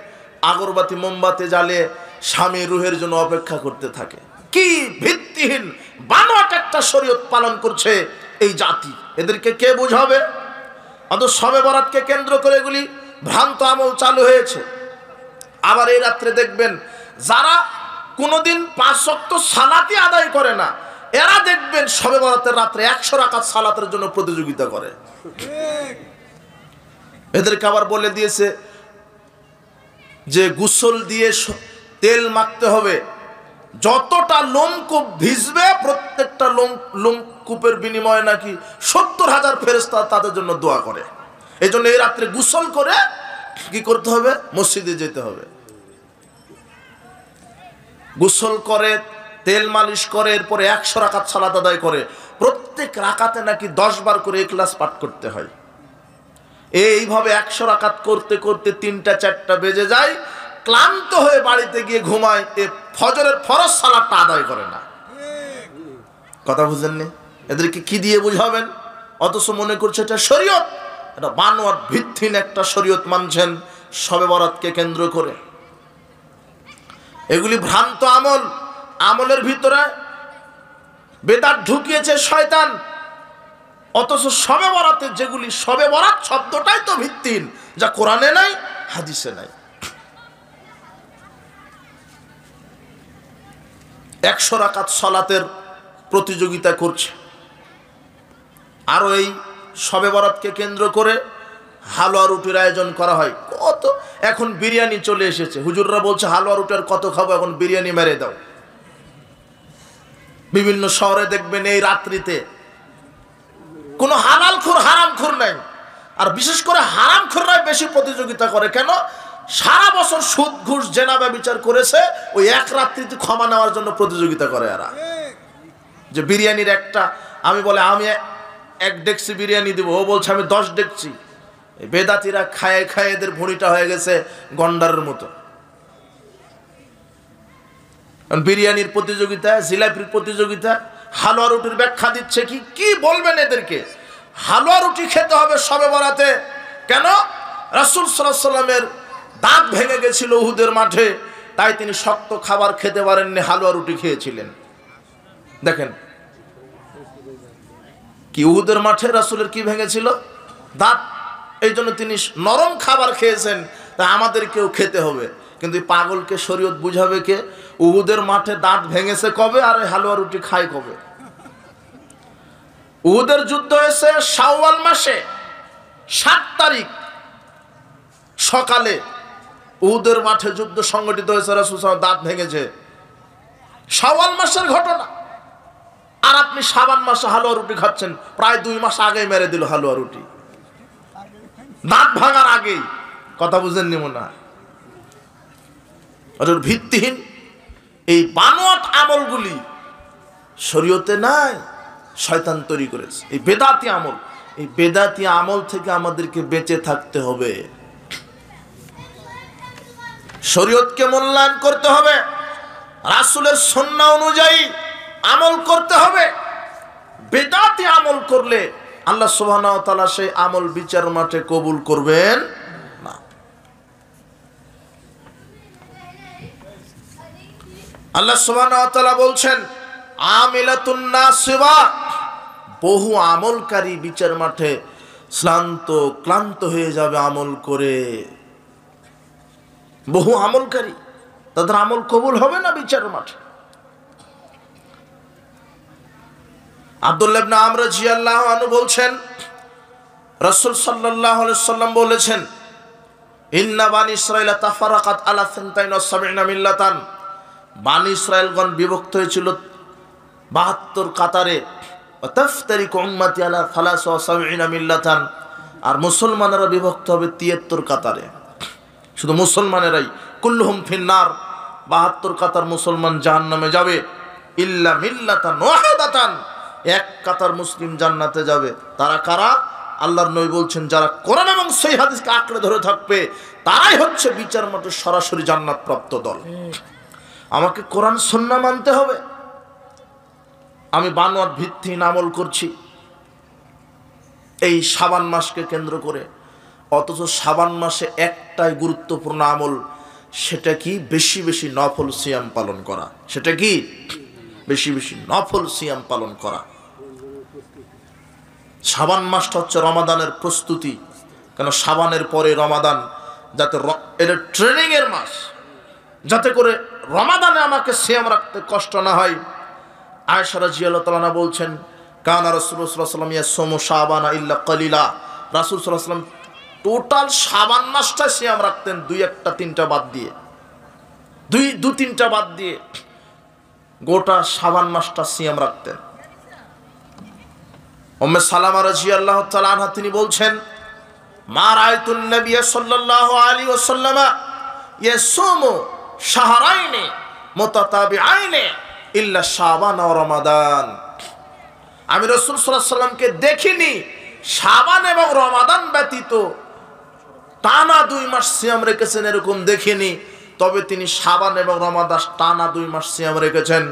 A: আগরবাতি মোমবাতি জ্বালিয়ে স্বামী রূহের জন্য অপেক্ষা করতে থাকে। কি ভিত্তিহীন বানোয়াট একটা শরীয়ত পালন করছে এই জাতি, এদেরকে কে বুঝাবে? অথচ শবে বরাতকে কেন্দ্র করে এগুলি ভ্রান্ত আমল চালু হয়েছে। আবার এই রাত্রে দেখবেন যারা কোনোদিন 5 ওয়াক্ত সালাতই আদায় করে না, এরা দেখবেন শবে বরাতের রাত্রে 100 রাকাত সালাতের জন্য প্রতিযোগিতা করে। এদেরকে আবার বলে দিয়েছে যে গোসল দিয়ে তেল মাখতে হবে, যতটা লোমকূপ ভিজবে প্রত্যেকটা লোমকূপের বিনিময়ে নাকি 70,000 ফেরেশতা তাদের জন্য দোয়া করে। এই জন্য এই রাত্রে গোসল করে কি করতে হবে? মসজিদে যেতে হবে। গোসল করে, তেল মালিশ করে, এরপরে 100 রাকাত সালাত আদায় করে। প্রত্যেক রাকাতে নাকি 10 বার করে ইখলাস পাঠ করতে হয়। এইভাবে 100 রাকাত করতে করতে 3টা 4টা বেজে যায়, ক্লান্ত হয়ে বাড়িতে গিয়ে ঘুমায়। ফজরের ফরজ সালাতটা আদায় করে না। কথা বুঝেননি? এদেরকে কি দিয়ে বুঝাবেন? অথচ মনে করছে এটা শরীয়ত। এটা বানোয়াট ভিত্তিহীন একটা শরীয়ত মানছেন শবে বরাতকে কেন্দ্র করে। এগুলি ভ্রান্ত আমল। আমলের ভিতরে বেদাত ঢুকিয়েছে শয়তান। অথচ শবে বরাতে যেগুলি, শবে বরাত শব্দটাই তো ভিত্তিহীন, যা কোরআনে নাই, হাদিসে নাই। 100 রাকাত সালাতের প্রতিযোগিতা করছে। আরো এই শবে বরাতকে কেন্দ্র করে হালুয়া রুটির আয়োজন করা হয়। কত এখন বিরিয়ানি চলে এসেছে। হুজুররা বলছে হালুয়া রুটি আর কত খাবো, এখন বিরিয়ানি মেরে দাও। বিভিন্ন শহরে দেখবেন এই রাত্রিতে কোনো হালাল খুর হারাম খুর নাই। আর বিশেষ করে হারাম খুররাই বেশি প্রতিযোগিতা করে। কেন? সারা বছর সুদ ঘুষ জেনা ব্যভিচার করেছে, ওই এক রাত্রিতে ক্ষমা নেওয়ার জন্য প্রতিযোগিতা করে এরা। যে বিরিয়ানির একটা, আমি বলে আমি 1 ডেকচি বিরিয়ানি দিব, ও বলছে আমি 10 ডেকচি। বেদাতিরা খায় খায় এদের ভুঁড়িটা হয়ে গেছে গন্ডারের মতো। বিরিয়ানির প্রতিযোগিতা, জিলাপির প্রতিযোগিতা, হালুয়া রুটির ব্যাখ্যা দিচ্ছে। কি বলবেন এদেরকে? হালুয়া রুটি খেতে হবে শবে বরাতে। কেন? রাসূল সাল্লাল্লাহু আলাইহি ওয়াসাল্লামের দাঁত ভেঙে গেছিল উহুদের মাঠে, তাই তিনি শক্ত খাবার খেতে পারেননি, হালুয়া রুটি খেয়েছিলেন। দেখেন কি উহুদের মাঠে রাসূলের কি ভেঙেছিল? দাঁত। এই জন্য তিনি নরম খাবার খেয়েছেন, তা আমাদেরকেও খেতে হবে। কিন্তু পাগলকে শরীয়ত বুঝাবে কে? উহুদের মাঠে দাঁত ভেঙেছে কবে আর হালুয়া রুটি খায় কবে? উহুদের যুদ্ধ হয়েছে শাওয়াল মাসে 7 তারিখ সকালে উহুদের মাঠে যুদ্ধ সংগঠিত হয়েছে। রাসূল সাল্লাল্লাহু আলাইহি ওয়াসাল্লাম দাঁত ভেঙেছে, শাওয়াল মাসের ঘটনা। আর আপনি শাবান মাসে হালুয়া রুটি খাচ্ছেন। প্রায় 2 মাস আগেই মেরে দিল হালুয়া রুটি, দাঁত ভাঙার আগেই। কথা বুঝেননি মনে হয়? ভিত্তিহীন এই বানোয়াট আমলগুলি শরীয়তে নাই, শয়তান তৈরি করেছে। এই বেদাতি আমল, এই বেদাতি আমল থেকে আমাদেরকে বেঁচে থাকতে হবে। শরীয়তকে মূল্যায়ন করতে হবে, রাসূলের সুন্নাহ অনুযায়ী আমল করতে হবে। বেদাতি আমল করলে আল্লাহ সুবহানাহু ওয়া তাআলা সেই আমল বিচার মাঠে কবুল করবেন না। আল্লাহ সুবহানাহু ওয়া তাআলা বলছেন আমিলাতুন নাসিবা, বহু আমলকারী বিচার মাঠে ক্লান্ত হয়ে যাবে আমল করে। বহু আমলকারী, তাদের আমল কবুল হবে না বিচার মাঠে। আব্দুল্লাহ ইবনে আমর রাদিয়াল্লাহু আনহু বলছেন রাসূল সাল্লাল্লাহু আলাইহি ওয়াসাল্লাম বলেছেন ইন্না বানি ইসরাঈল তাফারাকাত আলা 72 মিল্লাতান, বানি ইসরাঈলগণ বিভক্ত হয়েছিল 72 কাতারে। তাফতারিকু উম্মতি আলা 73 মিল্লাতান, আর মুসলমানেরা বিভক্ত হবে 73 কাতারে। শুধু মুসলমানেরাই, কুল্লুহুম ফিন্নার, 72 কাতার মুসলমান জাহান্নামে যাবে। ইল্লা মিল্লাতান ওয়াহিদাতান, 1 কাতার মুসলিম জান্নাতে যাবে। তারা কারা? আল্লাহর নবী বলছেন যারা কোরআন এবং সহিহ হাদিসকে আঁকড়ে ধরে থাকবে তারাই হচ্ছে বিচার মাঠে সরাসরি জান্নাত প্রাপ্ত দল। আমাকে কোরআন সুন্নাহ মানতে হবে। আমি বানোয়াট ভিত্তিহীন আমল করছি এই শাবান মাসকে কেন্দ্র করে, অথচ শাবান মাসে একটাই গুরুত্বপূর্ণ আমল, সেটা কি? বেশি বেশি নফল সিয়াম পালন করা। সেটা কি? বেশি বেশি নফল সিয়াম পালন করা। শাবান মাসটা হচ্ছে রমাদানের প্রস্তুতি। কেন? শাবানের পরে রমাদান, যাতে এটা ট্রেনিং এর মাস, যাতে করে রমাদানে আমাকে সিয়াম রাখতে কষ্ট না হয়, আয়েশা রাদিয়াল্লাহু তাআলা বলছেন, কানা রাসূলুল্লাহ সাল্লাল্লাহু আলাইহি ওয়াসাল্লাম ইয়াসুমু শাবানা ইল্লা কালিলা। রাসূল সাল্লাল্লাহু আলাইহি ওয়াসাল্লাম টোটাল শাবান মাসটা সিয়াম রাখতেন, দুই একটা তিনটা বাদ দিয়ে, দু তিনটা বাদ দিয়ে গোটা শাবান মাসটা সিয়াম রাখতেন। উম্মে সালামা রাদিয়াল্লাহু তাআলা আনহা তিনি বলছেন, মা রাআইতুন নবিয়্য সাল্লাল্লাহু আলাইহি ওয়াসাল্লাম ইয়াসুমু শাহরাইনি মুতাতাবিআইনি ইল্লা শাবান ওয়া রমাদান। আমি রাসূল সাল্লাল্লাহু আলাইহি ওয়াসাল্লামকে দেখিনি শাবান এবং রমাদান ব্যতীত টানা 2 মাস সিয়াম রেখেছেন, এরকম দেখিনি। তবে তিনি শাবান এবং রমাদান টানা 2 মাস সিয়াম রেখেছেন,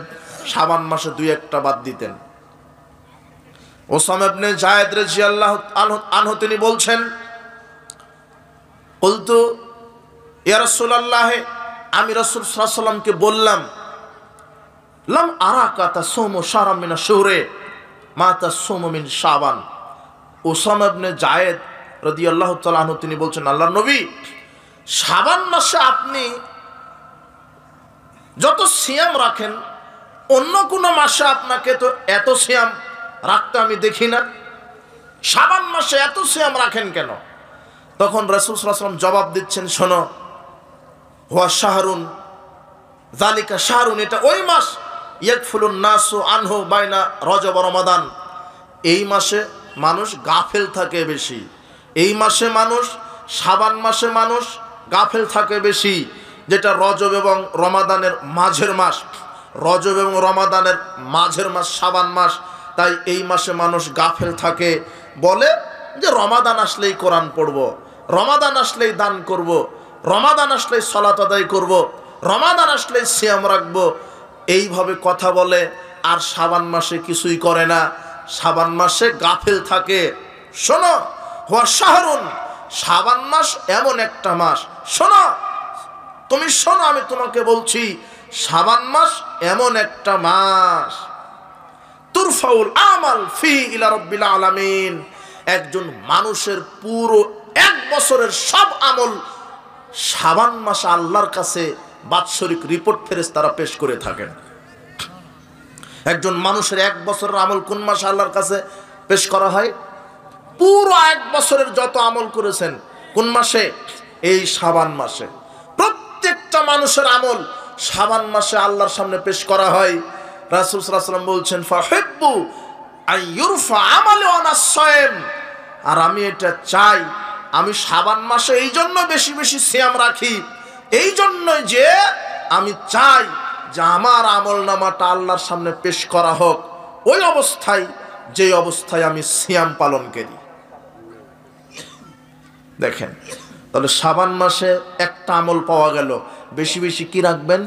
A: শাবান মাসে 2-1টা বাদ দিতেন। ওসামা ইবনে যায়েদ রাদিয়াল্লাহু আনহু তিনি বলছেন, কুলতু ইয়া রাসূলুল্লাহ, আমি রাসূল সাল্লাল্লাহু আলাইহি ওয়াসাল্লামকে বললাম, লাম আরাকা তাসুমু শাহরাম মিন আশ-শুহরি মা তাসুমু মিন শাবান। ওসামা ইবনে যায়েদ রাদিয়াল্লাহু তাআলা আনহু তিনি বলছেন, আল্লাহর নবী, শাবান মাসে আপনি যত সিয়াম রাখেন, অন্য কোন মাসে আপনাকে তো এত সিয়াম রাখতে আমি দেখি না, শাবান মাসে এত সিয়াম রাখেন কেন? তখন রাসূল সাল্লাল্লাহু আলাইহি ওয়াসাল্লাম জবাব দিচ্ছেন, শোনো, হুয়া শাহরুন যালিকা শাহরুন, এটা ওই মাস ইয়াগফুলুন নাসু আনহু বাইনা রজব ওয়া রমাদান। এই মাসে মানুষ গাফেল থাকে বেশি, এই মাসে মানুষ, শাবান মাসে মানুষ গাফেল থাকে বেশি, যেটা রজব এবং রমাদানের মাঝের মাস, রজব এবং রমাদানের মাঝের মাস শাবান মাস। তাই এই মাসে মানুষ গাফেল থাকে, বলে যে রমাদান আসলেই কোরআন পড়ব, রমাদান আসলেই দান করব, রমাদান আসলেই সালাত আদায় করব, রমাদান আসলেই সিয়াম রাখব, এইভাবে কথা বলে, আর শাবান মাসে কিছুই করে না, শাবান মাসে গাফেল থাকে। শোনো, হুয়া শাহরুন, শাবান মাস এমন একটা মাস, শোনো, তুমি শোনো, আমি তোমাকে বলছি, শাবান মাস এমন একটা মাস, তুরফাউল আমাল ফি ইলা রাব্বিল আলামিন। একজন মানুষের পুরো 1 বছরের সব আমল শাবান মাসে আল্লাহর কাছে বাৎসরিক রিপোর্ট ফেরেশতারা পেশ করে থাকেন। একজন মানুষের 1 বছরের আমল কোন মাসে আল্লাহর কাছে পেশ করা হয়? পুরো 1 বছরের যত আমল করেছেন কোন মাসে? এই শাবান মাসে। প্রত্যেকটা মানুষের আমল শাবান মাসে আল্লাহর সামনে পেশ করা হয়। রাসূল সাল্লাল্লাহু আলাইহি ওয়াসাল্লাম বলছেন, ফাহিব্বু আইয়ুরফা আমালু আনা সাইম। আর আমি এটা চাই, আমি শাবান মাসে এই জন্য বেশি বেশি সিয়াম রাখি, এই জন্য যে আমি চাই যে আমার আমল নামাটা আল্লাহর সামনে পেশ করা হোক ওই অবস্থায়, যে অবস্থায় আমি সিয়াম পালন করি। দেখেন, তাহলে শাবান মাসে একটা আমল পাওয়া গেল, বেশি বেশি কি রাখবেন?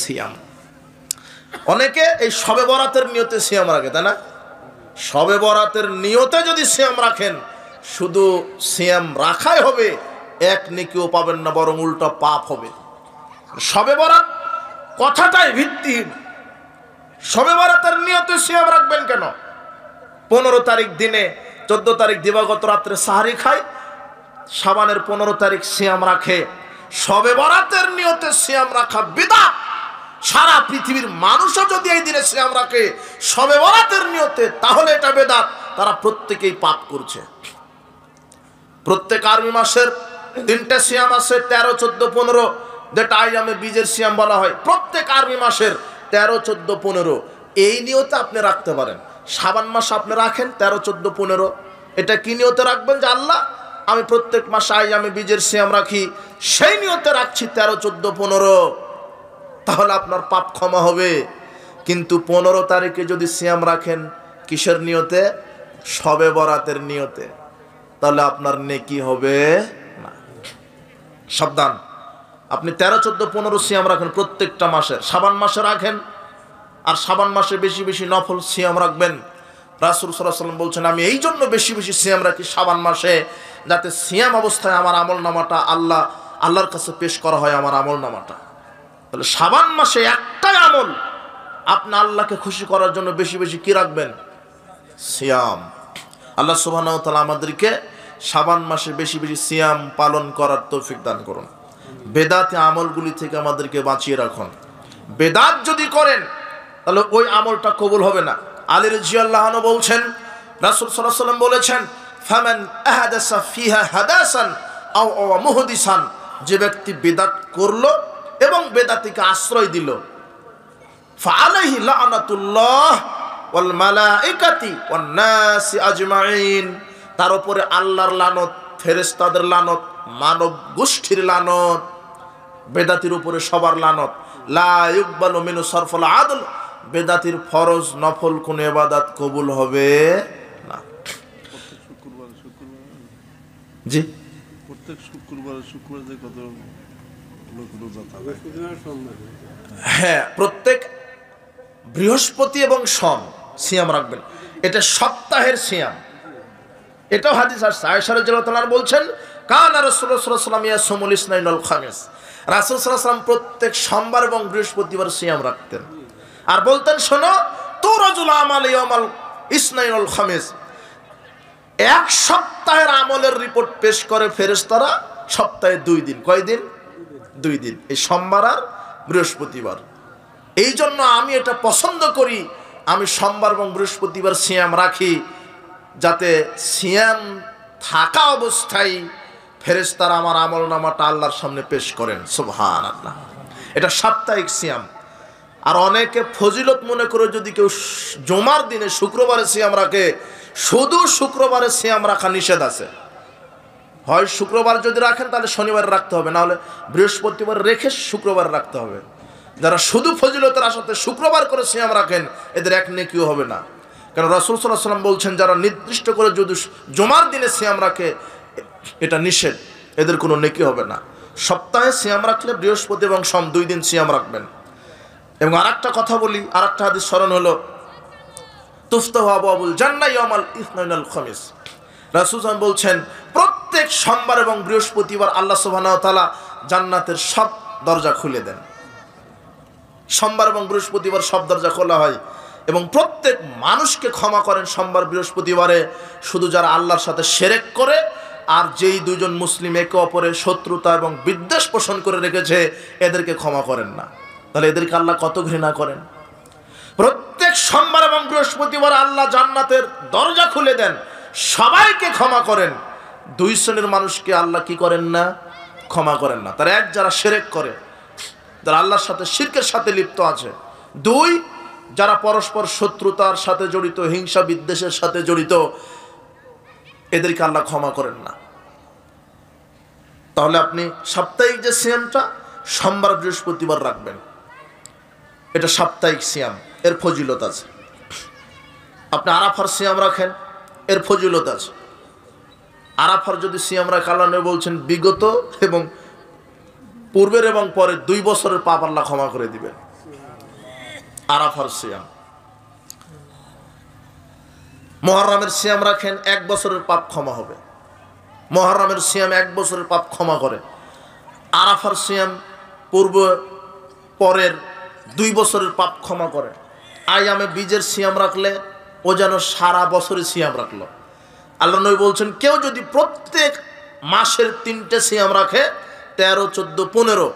A: সিয়াম। অনেকে এই শবে বরাতের নিয়তে সিয়াম রাখে, তাই না? শবে বরাতের নিয়তে যদি সিয়াম রাখেন, শুধু সিয়াম রাখাই হবে, এক নেকিও পাবেন না, বরং উল্টা পাপ হবে। শবে বরাত কথাটাই ভিত্তিহীন। শবে বরাতের নিয়তে সিয়াম রাখবেন কেন? 15 তারিখ দিনে, 14 তারিখ দিবাগত রাত্রে সাহারি খায়, শাবানের 15 তারিখ সিয়াম রাখে। শবে বরাতের নিয়তে সিয়াম রাখা বিদআত। সারা পৃথিবীর মানুষও যদি এই দিনে সিয়াম রাখে শবে বরাতের নিয়তে, তাহলে এটা বেদাত। তারা প্রত্যেকেই পাপ করছে। প্রত্যেক আরবি মাসের 3টে সিয়াম আছে, 13, 14, 15, যেটা আইয়ামে বীজের সিয়াম বলা হয়। প্রত্যেক আরবি মাসের 13, 14, 15 এই নিয়তে আপনি রাখতে পারেন। শাবান মাস আপনি রাখেন 13, 14, 15, এটা কি নিয়তে রাখবেন? যে আল্লাহ, আমি প্রত্যেক মাসে আইয়ামে বীজের সিয়াম রাখি, সেই নিয়তে রাখছি 13, 14, 15, তাহলে আপনার পাপ ক্ষমা হবে। কিন্তু 15 তারিখে যদি সিয়াম রাখেন কিসের নিয়তে? শবে বরাতের নিয়তে, তাহলে আপনার নেকি হবে না। সাবধান, আপনি 13, 14, 15 সিয়াম রাখেন প্রত্যেকটা মাসের, শাবান মাসে রাখেন, আর শাবান মাসে বেশি বেশি নফল সিয়াম রাখবেন। রাসূল সাল্লাল্লাহু আলাইহি ওয়াসাল্লাম বলছেন, আমি এই জন্য বেশি বেশি সিয়াম রাখি শাবান মাসে, যাতে সিয়াম অবস্থায় আমার আমল নামাটা আল্লাহর কাছে পেশ করা হয়, আমার আমল নামাটা। তাহলে শাবান মাসে একটাই আমল, আপনি আল্লাহকে খুশি করার জন্য বেশি বেশি কি রাখবেন? সিয়াম। আল্লাহ সুবহানাহু ওয়া তাআলা আমাদেরকে শাবান মাসে বেশি বেশি সিয়াম পালন করার তৌফিক দান করুন। বেদাতি আমলগুলি থেকে আমাদেরকে বাঁচিয়ে রাখুন। বেদাত যদি করেন তাহলে ওই আমলটা কবুল হবে না। আলী রাদিয়াল্লাহু আনহু বলছেন, রাসূল সাল্লাল্লাহু আলাইহি ওয়াসাল্লাম বলেছেন, ফামান আহদাসা ফিহা হাদাসান আও মুহদিসান, যে ব্যক্তি বিদআত করলো এবং বেদাতিকে আশ্রয় দিল, ফাআলাইহি লানাতুল্লাহ ওয়াল মালাইকাতি ওয়ান নাসি আজমাইন, তার উপরে আল্লাহর লানত, ফেরেশতাদের লানত, মানব গোষ্ঠীর লানত, বেদাতির উপরে সবার লানত। লা ইউকবালু মিনহু সারফুল আদল, বেদাতির ফরজ নফল কোন ইবাদত কবুল হবে না। জি,
B: প্রত্যেক শুক্রবার যে কত লোক রোজা থাকে,
A: হ্যাঁ, প্রত্যেক বৃহস্পতি এবং সোম সিয়াম রাখবেন, এটা সপ্তাহের সিয়াম। এটাও হাদিস আসছে, আয়েশা রাদিয়াল্লাহু তাআলা বলছেন, কানা রাসূলুল্লাহ সাল্লাল্লাহু আলাইহি ওয়াসাল্লাম ইয়াসুমুল ইসনাইন ওয়াল খামিস, রাসূল সাল্লাল্লাহু আলাইহি ওয়াসাল্লাম প্রত্যেক সোমবার এবং বৃহস্পতিবার সিয়াম রাখতেন। আর বলতেন, শোনো, তুরাজুল আমাল ইয়াউমাল ইসনাইন ওয়াল খামিস, এক সপ্তাহের আমলের রিপোর্ট পেশ করে ফেরেশতারা সপ্তাহে 2 দিন। কয় দিন? 2 দিন, এই সোমবার আর বৃহস্পতিবার। এই জন্য আমি এটা পছন্দ করি, আমি সোমবার এবং বৃহস্পতিবার সিয়াম রাখি, যাতে সিয়াম থাকা অবস্থায় ফেরেশতারা আমার আমল নামাটা আল্লাহর সামনে পেশ করেন। সুবহানাল্লাহ। এটা সাপ্তাহিক সিয়াম। আর অনেকে ফজিলত মনে করে যদি কেউ জুমার দিনে শুক্রবারে সিয়াম রাখে, শুধু শুক্রবারে সিয়াম রাখা নিষেধ আছে। হয় শুক্রবার যদি রাখেন তাহলে শনিবার রাখতে হবে, না হলে বৃহস্পতিবার রেখে শুক্রবার রাখতে হবে। যারা শুধু ফজিলতের আশাতে শুক্রবার করে সিয়াম রাখেন, এদের এক নেকিও হবে না। কারণ রাসূল সাল্লাল্লাহু আলাইহি ওয়াসাল্লাম বলছেন, যারা নির্দিষ্ট করে যদি জুমার দিনে সিয়াম রাখে, এটা নিষেধ, এদের কোনো নেকি হবে না। সপ্তাহে সিয়াম রাখলে বৃহস্পতি এবং সোম 2 দিন সিয়াম রাখবেন। এবং আরেকটা কথা বলি, আরেকটা হাদিস স্মরণ হলো, তুফতাহু আবওয়াবুল জান্নাহ ইয়াউমাল ইসনাইন ওয়াল খামিস, রাসূল সাল্লাল্লাহু বলছেন, প্রত্যেক সোমবার এবং বৃহস্পতিবার আল্লাহ সুবহানাহু ওয়া তাআলা জান্নাতের সব দরজা খুলে দেন। সোমবার এবং বৃহস্পতিবার সব দরজা খোলা হয় এবং প্রত্যেক মানুষকে ক্ষমা করেন সোমবার বৃহস্পতিবারে, শুধু যারা আল্লাহর সাথে শিরক করে আর যেই দুজন মুসলিম একে অপরের শত্রুতা এবং বিদ্বেষ পোষণ করে রেখেছে, এদেরকে ক্ষমা করেন না। তাহলে এদেরকে আল্লাহ কত ঘৃণা করেন। প্রত্যেক সোমবার এবং বৃহস্পতিবার আল্লাহ জান্নাতের দরজা খুলে দেন, সবাইকে ক্ষমা করেন। 2 শ্রেণীর মানুষকে আল্লাহ কি করেন না? ক্ষমা করেন না। তার এক, যারা শিরক করে, যারা আল্লাহর সাথে শিরকের সাথে লিপ্ত আছে। 2, যারা পরস্পর শত্রুতার সাথে জড়িত, হিংসা বিদ্বেষের সাথে জড়িত, এদেরকে আল্লাহ ক্ষমা করেন না। তাহলে আপনি সাপ্তাহিক যে সিয়ামটা সোমবার বৃহস্পতিবার রাখবেন, এটা সাপ্তাহিক সিয়াম, এর ফজিলত আছে। আপনি আরাফার সিয়াম রাখেন, এর ফজিলত আছে। আরাফার যদি সিয়াম রাখেন, আল্লাহ নবী বলছেন বিগত এবং পূর্বের এবং পরের 2 বছরের পাপ আল্লাহ ক্ষমা করে দিবেন। আরাফার সিয়াম। মুহররমের সিয়াম রাখেন, 1 বছরের পাপ ক্ষমা হবে। মুহররমের সিয়াম 1 বছরের পাপ ক্ষমা করে। আরাফার সিয়াম পূর্ব পরের 2 বছরের পাপ ক্ষমা করে। আইয়ামে বীজের সিয়াম রাখলে ও যেন সারা বছরের সিয়াম রাখলো। আল্লাহ নবী বলছেন, কেউ যদি প্রত্যেক মাসের 3টে সিয়াম রাখে, 13, 14, 15,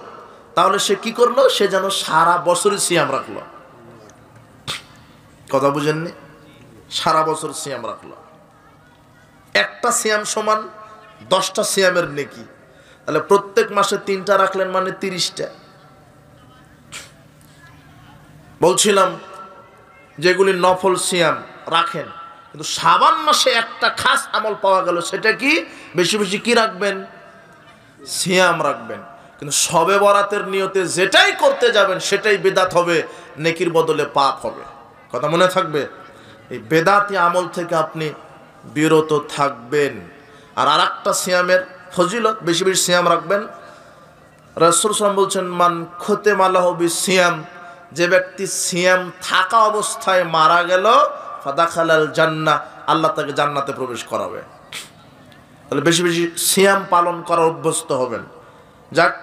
A: তাহলে সে কি করলো? সে যেন সারা বছরের সিয়াম রাখলো। কথা বুঝেননি? সারা বছর সিয়াম রাখলো। একটা সিয়াম সমান 10টা সিয়ামের নেকি। তাহলে প্রত্যেক মাসে 3টা রাখলেন মানে 30টা। বলছিলাম যেগুলি নফল সিয়াম রাখেন, কিন্তু শাবান মাসে একটা খাস আমল পাওয়া গেল, সেটা কি? বেশি বেশি কি রাখবেন? সিয়াম রাখবেন। কিন্তু শবে বরাতের নিয়তে যেটাই করতে যাবেন সেটাই বেদাত হবে, নেকির বদলে পাপ হবে। কথা মনে থাকবে। এই বেদাতি আমল থেকে আপনি বিরত থাকবেন। আর আরেকটা সিয়ামের ফজিলত, বেশি বেশি সিয়াম রাখবেন। রাসূল সাল্লাল্লাহু আলাইহি ওয়াসাল্লাম বলছেন, মান খতিমালাহু বিসিয়াম, যে ব্যক্তি সিয়াম থাকা অবস্থায় মারা গেল, ফাদাখালাল জান্নাহ, আল্লাহ তাকে জান্নাতে প্রবেশ করাবে। তাহলে বেশি বেশি সিয়াম পালন করার অভ্যস্ত হবেন। যাক,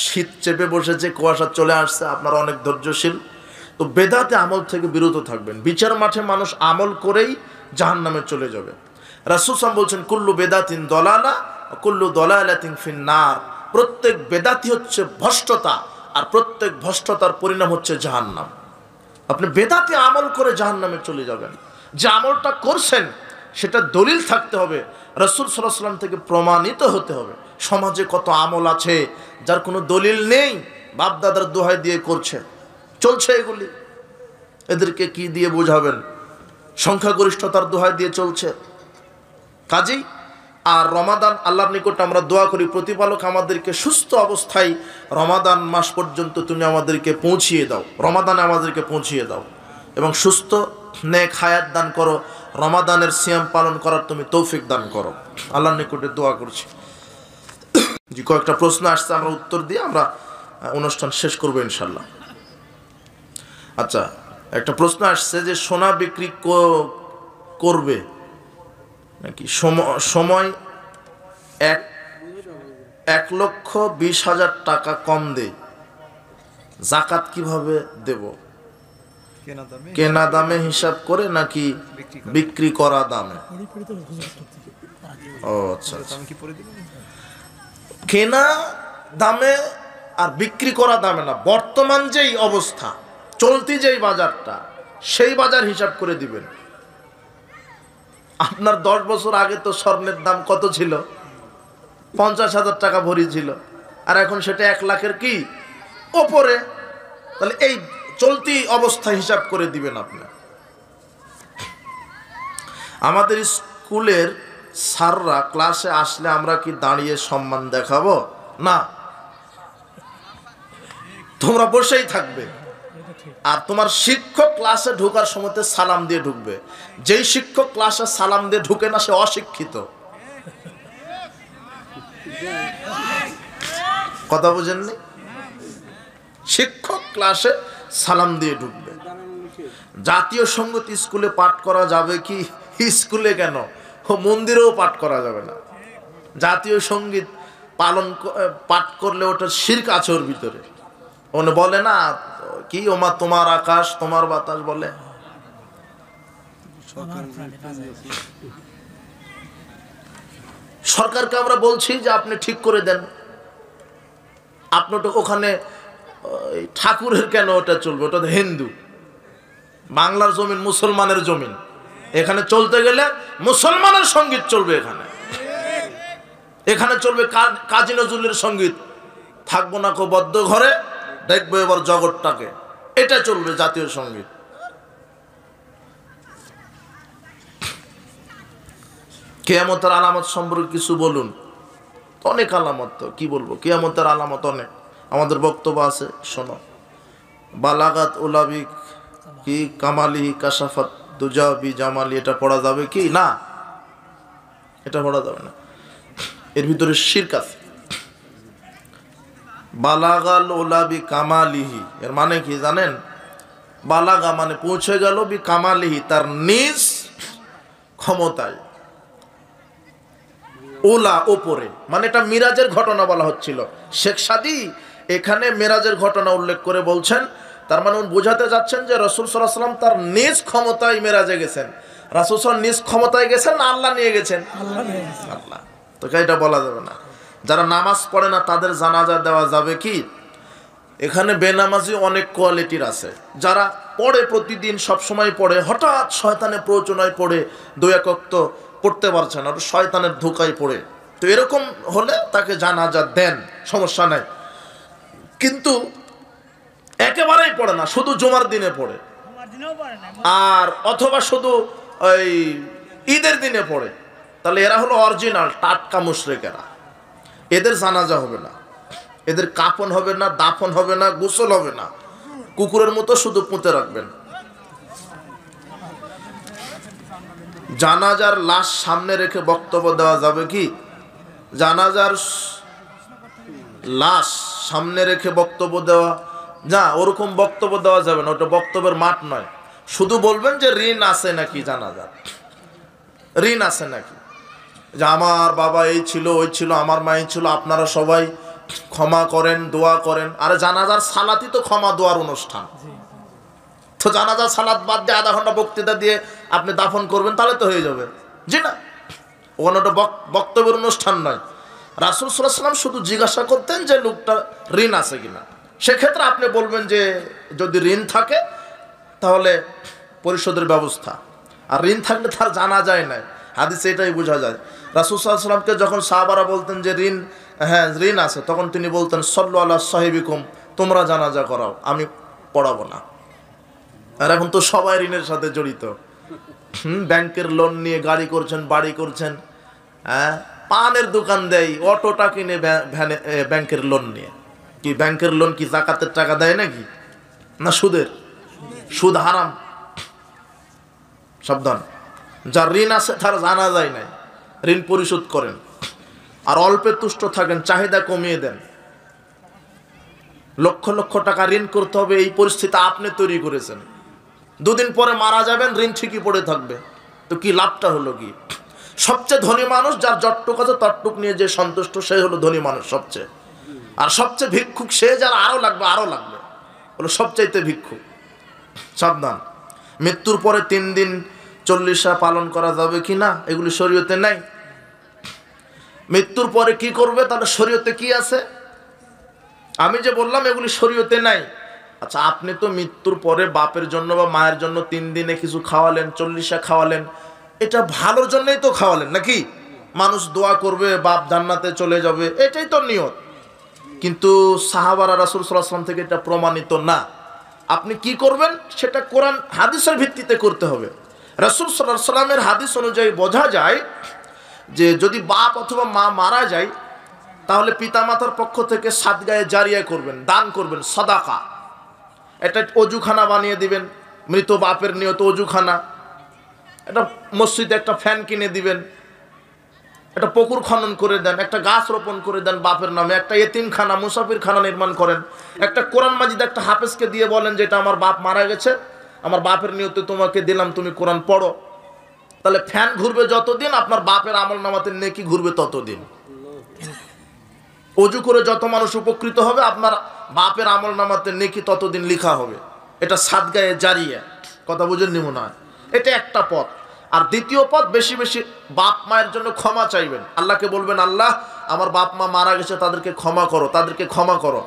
A: শীত চেপে বসেছে, কুয়াশা চলে আসছে, আপনারা অনেক ধৈর্যশীল, তো বেদাতে আমল থেকে বিরত থাকবেন। বিচার মাঠে মানুষ আমল করেই জাহান্নামে চলে যাবে। রাসূল সাল্লাল্লাহু আলাইহি ওয়াসাল্লাম বলছেন, কুল্লু বেদাতিন দলালা কুল্লু দলালাতিন ফিন্নার, প্রত্যেক বেদাতি হচ্ছে ভ্রষ্টতা, আর প্রত্যেক ভ্রষ্টতার পরিণাম হচ্ছে জাহান্নাম। আপনি বেদাতে আমল করে জাহান্নামে চলে যাবেন। যে আমলটা করছেন সেটা দলিল থাকতে হবে, রাসূল সাল্লাল্লাহু আলাইহি ওয়াসাল্লাম থেকে প্রমাণিত হতে হবে। সমাজে কত আমল আছে যার কোনো দলিল নেই, বাপদাদার দোহাই দিয়ে করছে, চলছে এগুলি। এদেরকে কি দিয়ে বোঝাবেন? সংখ্যাগরিষ্ঠতার দোহাই দিয়ে চলছে। কাজেই আর রমাদান, আল্লাহর নিকট আমরা দোয়া করি, প্রতিপালক আমাদেরকে সুস্থ অবস্থায় রমাদান মাস পর্যন্ত তুমি আমাদেরকে পৌঁছিয়ে দাও, রমাদানে আমাদেরকে পৌঁছিয়ে দাও এবং সুস্থ নেক হায়াত দান করো, রমাদানের সিয়াম পালন করার তুমি তৌফিক দান করো। আল্লাহর নিকটে দোয়া করছি। জি, কয়েকটা প্রশ্ন আসছে, আমরা উত্তর দিয়ে আমরা অনুষ্ঠান শেষ করবো ইনশাল্লাহ। আচ্ছা, একটা প্রশ্ন আসছে যে সোনা বিক্রি করবে নাকি, সময় 1,20,000 টাকা কম দেয়, জাকাত কিভাবে দেব? কেনা দামে হিসাব করে নাকি বিক্রি করা দামে? ও আচ্ছা, কেনা দামে আর বিক্রি করা দামে না, বর্তমান যেই অবস্থা, চলতি যেই বাজারটা, সেই বাজার হিসাব করে দিবেন। আপনার 10 বছর আগে তো স্বর্ণের দাম কত ছিল? 50,000 টাকা ভরি ছিল, আর এখন সেটা 1 লাখের কি ওপরে। তাহলে এই চলতি অবস্থা হিসাব করে দিবেন আপনি। আমাদের স্কুলের স্যাররা ক্লাসে আসলে আমরা কি দাঁড়িয়ে সম্মান দেখাবো? না, তোমরা বসেই থাকবে। আর তোমার শিক্ষক ক্লাসে ঢোকার সময় সালাম দিয়ে ঢুকবে। যেই শিক্ষক ক্লাসে সালাম দিয়ে ঢুকে না সে অশিক্ষিত। কথা বুঝেননি? শিক্ষক ক্লাসে সালাম দিয়ে ঢুকবে। জাতীয় সঙ্গীত স্কুলে পাঠ করা যাবে কি? স্কুলে কেন, মন্দিরেও পাঠ করা যাবে না। জাতীয় সঙ্গীত পাঠ করলে ওটা শিরক আছে ওর ভিতরে। ওনে বলে না কি, ওমা তোমার আকাশ তোমার বাতাস বলে। সরকারকে আমরা বলছি যে আপনি ঠিক করে দেন, আপনি তো ওখানে ঠাকুরের কেন ওটা চলবে? ওটা তো হিন্দু, বাংলার জমিন, মুসলমানের জমিন। এখানে চলতে গেলে মুসলমানের সঙ্গীত চলবে। এখানে চলবে কাজী নজরুলের সঙ্গীত। থাকবো না কো বদ্ধ ঘরে, দেখবো এবার জগৎটাকে, এটা চলবে জাতীয় সঙ্গীত। কিয়ামতের আলামত সম্পর্কে কিছু বলুন। অনেক আলামত, তো কি বলবো, কিয়ামতের আলামত অনেক। আমাদের বক্তব্য আছে, শোনো। বালাগাত উলাবি কি কামালি কাশাফাত দুজাবি জামালি, এটা পড়া যাবে কি? না, এটা পড়া যাবে না, এর ভিতরে শিরক আছে। বালাগাল ওলাবি কামালিহি, এর মানে কি জানেন? বালাগা মানে পৌঁছে গেল, বি কামালিহি তার নিজ ক্ষমতায়, ওলা ওপরে, মানে এটা মিরাজের ঘটনা বলা হচ্ছিল। শেখ সাদী এখানে মিরাজের ঘটনা উল্লেখ করে বলছেন, তার মানে বোঝাতে যাচ্ছেন যে রাসূল সাল্লাল্লাহু আলাইহি ওয়াসাল্লাম তার নিজ ক্ষমতায় মিরাজে গেছেন। রাসূল সাল্লাল্লাহু নিজ ক্ষমতায় গেছেন না আল্লাহ নিয়ে গেছেন? আল্লাহ। তো এটা বলা যাবে না। যারা নামাজ পড়ে না তাদের জানাজা দেওয়া যাবে কি? এখানে বেনামাজি অনেক কোয়ালিটির আছে। যারা পড়ে, প্রতিদিন সব সময় পড়ে, হঠাৎ শয়তানের প্ররোচনায় পড়ে 2-1 ওয়াক্ত পড়তে পারছে না, শয়তানের ধোঁকায় পড়ে, তো এরকম হলে তাকে জানাজা দেন, সমস্যা নাই। কিন্তু একেবারেই পড়ে না, শুধু জুমার দিনে পড়ে, আর অথবা শুধু ওই ঈদের দিনে পড়ে, তাহলে এরা হলো অরিজিনাল টাটকা মুশরিকেরা। এদের জানাজা হবে না, এদের কাফন হবে না, দাফন হবে না, গোসল হবে না, কুকুরের মতো শুধু পুঁতে রাখবেন। জানাজার লাশ সামনে রেখে বক্তব্য দেওয়া যাবে কি? জানাজার লাশ সামনে রেখে বক্তব্য দেওয়া না, ওরকম বক্তব্য দেওয়া যাবে না, ওটা বক্তব্যের মাঠ নয়। শুধু বলবেন যে ঋণ আছে নাকি, জানাজার ঋণ আছে নাকি, যে আমার বাবা এই ছিল, ওই ছিল, আমার মা এই ছিল, আপনারা সবাই ক্ষমা করেন, দোয়া করেন। আরে জানাজার সালাতই তো ক্ষমা দোয়ার অনুষ্ঠান। তো জানাজার সালাত বাদ দিয়ে আধা ঘন্টা বক্তৃতা দিয়ে আপনি দাফন করবেন, তাহলে তো হয়ে যাবে। জি না, ওখানে ওটা বক্তব্যের অনুষ্ঠান নয়। রাসূল সাল্লাল্লাহু আলাইহি ওয়াসাল্লাম শুধু জিজ্ঞাসা করতেন যে লোকটা ঋণ আছে কিনা। সেক্ষেত্রে আপনি বলবেন যে যদি ঋণ থাকে তাহলে পরিশোধের ব্যবস্থা। আর ঋণ থাকলে তার জানা যায় না, হাদিসে এটাই বোঝা যায়। রাসূল সাল্লাল্লাহু আলাইহি ওয়াসাল্লামকে যখন সাহাবারা বলতেন যে ঋণ আছে, তখন তিনি বলতেন সল্লু আলা সাহিবিকুম, তোমরা জানাজা করাও, আমি পড়াবো না। আর এখন তো সবাই ঋণের সাথে জড়িত। ব্যাংকের লোন নিয়ে গাড়ি করছেন, বাড়ি করছেন, হ্যাঁ, পানের দোকান দেয়, অটোটা কিনে ব্যাংকের লোন নিয়ে। কি ব্যাংকের লোন কি যাকাতের টাকা দেয় নাকি? না সুদের? সুদ হারাম, সাবধান। যার ঋণ আছে তার জানা যায় নাই, ঋণ পরিশোধ করেন। আর অল্পে তুষ্ট থাকেন, চাহিদা কমিয়ে দেন। লক্ষ লক্ষ টাকা ঋণ করতে হবে, এই পরিস্থিতি আপনি তৈরি করেছেন। দুদিন পরে মারা যাবেন, ঋণ ঠিকই পড়ে থাকবে, তো কি লাভটা হলো কি? সবচেয়ে ধনী মানুষ যার যতটুক আছে ততটুক নিয়ে যে সন্তুষ্ট, সে হলো ধনী মানুষ সবচেয়ে। আর সবচেয়ে ভিক্ষুক সে যার আরো লাগবে হলো সবচাইতে ভিক্ষুক। সাবধান। মৃত্যুর পরে 3 দিন 40 পালন করা যাবে কি না, এগুলি শরীয়তে নাই। মৃত্যুর পরে কি করবে, তাহলে শরীয়তে কি আছে? আমি যে বললাম এগুলি শরীয়তে নাই। আচ্ছা, আপনি তো মৃত্যুর পরে বাপের জন্য বা মায়ের জন্য 3 দিনে কিছু খাওয়ালেন, 40 খাওয়ালেন, এটা ভালোর জন্যই তো খাওয়ালেন নাকি? মানুষ দোয়া করবে, বাপ জান্নাতে চলে যাবে, এটাই তো নিয়ত। কিন্তু সাহাবারা রাসূল সাল্লাল্লাহু আলাইহি ওয়াসাল্লাম থেকে এটা প্রমাণিত না। আপনি কি করবেন সেটা কোরআন হাদিসের ভিত্তিতে করতে হবে। রাসূল সাল্লাল্লাহু আলাইহি ওয়াসাল্লামের হাদিস অনুযায়ী বোঝা যায় যে যদি বাপ অথবা মা মারা যায়, তাহলে পিতামাতার পক্ষ থেকে সাদগায়ে জারিয়া করবেন, দান করবেন, সাদাকা। এটা অজুখানা বানিয়ে দিবেন, মৃত বাপের নিয়ত অজুখানা। এটা মসজিদে একটা ফ্যান কিনে দিবেন, একটা পুকুর খনন করে দেন, একটা গাছ রোপণ করে দেন বাপের নামে, একটা এতিমখানা, মুসাফিরখানা নির্মাণ করেন, একটা কোরআন মাজিদ একটা হাফেজকে দিয়ে বলেন যে এটা আমার বাপ মারা গেছে, আমার বাপের নিয়তে তোমাকে দিলাম, তুমি কোরআন পড়ো। তাহলে ফ্যান ঘুরবে যতদিন, আপনার বাপের আমল নামাতে নেকি ঘুরবে ততদিন। অজু করে যত মানুষ উপকৃত হবে, আপনার বাপের আমল নামাতে নেকি ততদিন লেখা হবে। এটা সাদগায়ে জারিয়া। কথা বুঝেননি মনে হয়? এটা একটা পথ। আর দ্বিতীয় পথ, বেশি বেশি বাপ মায়ের জন্য ক্ষমা চাইবেন। আল্লাহকে বলবেন, আল্লাহ আমার বাপ মা মারা গেছে, তাদেরকে ক্ষমা করো, তাদেরকে ক্ষমা করো।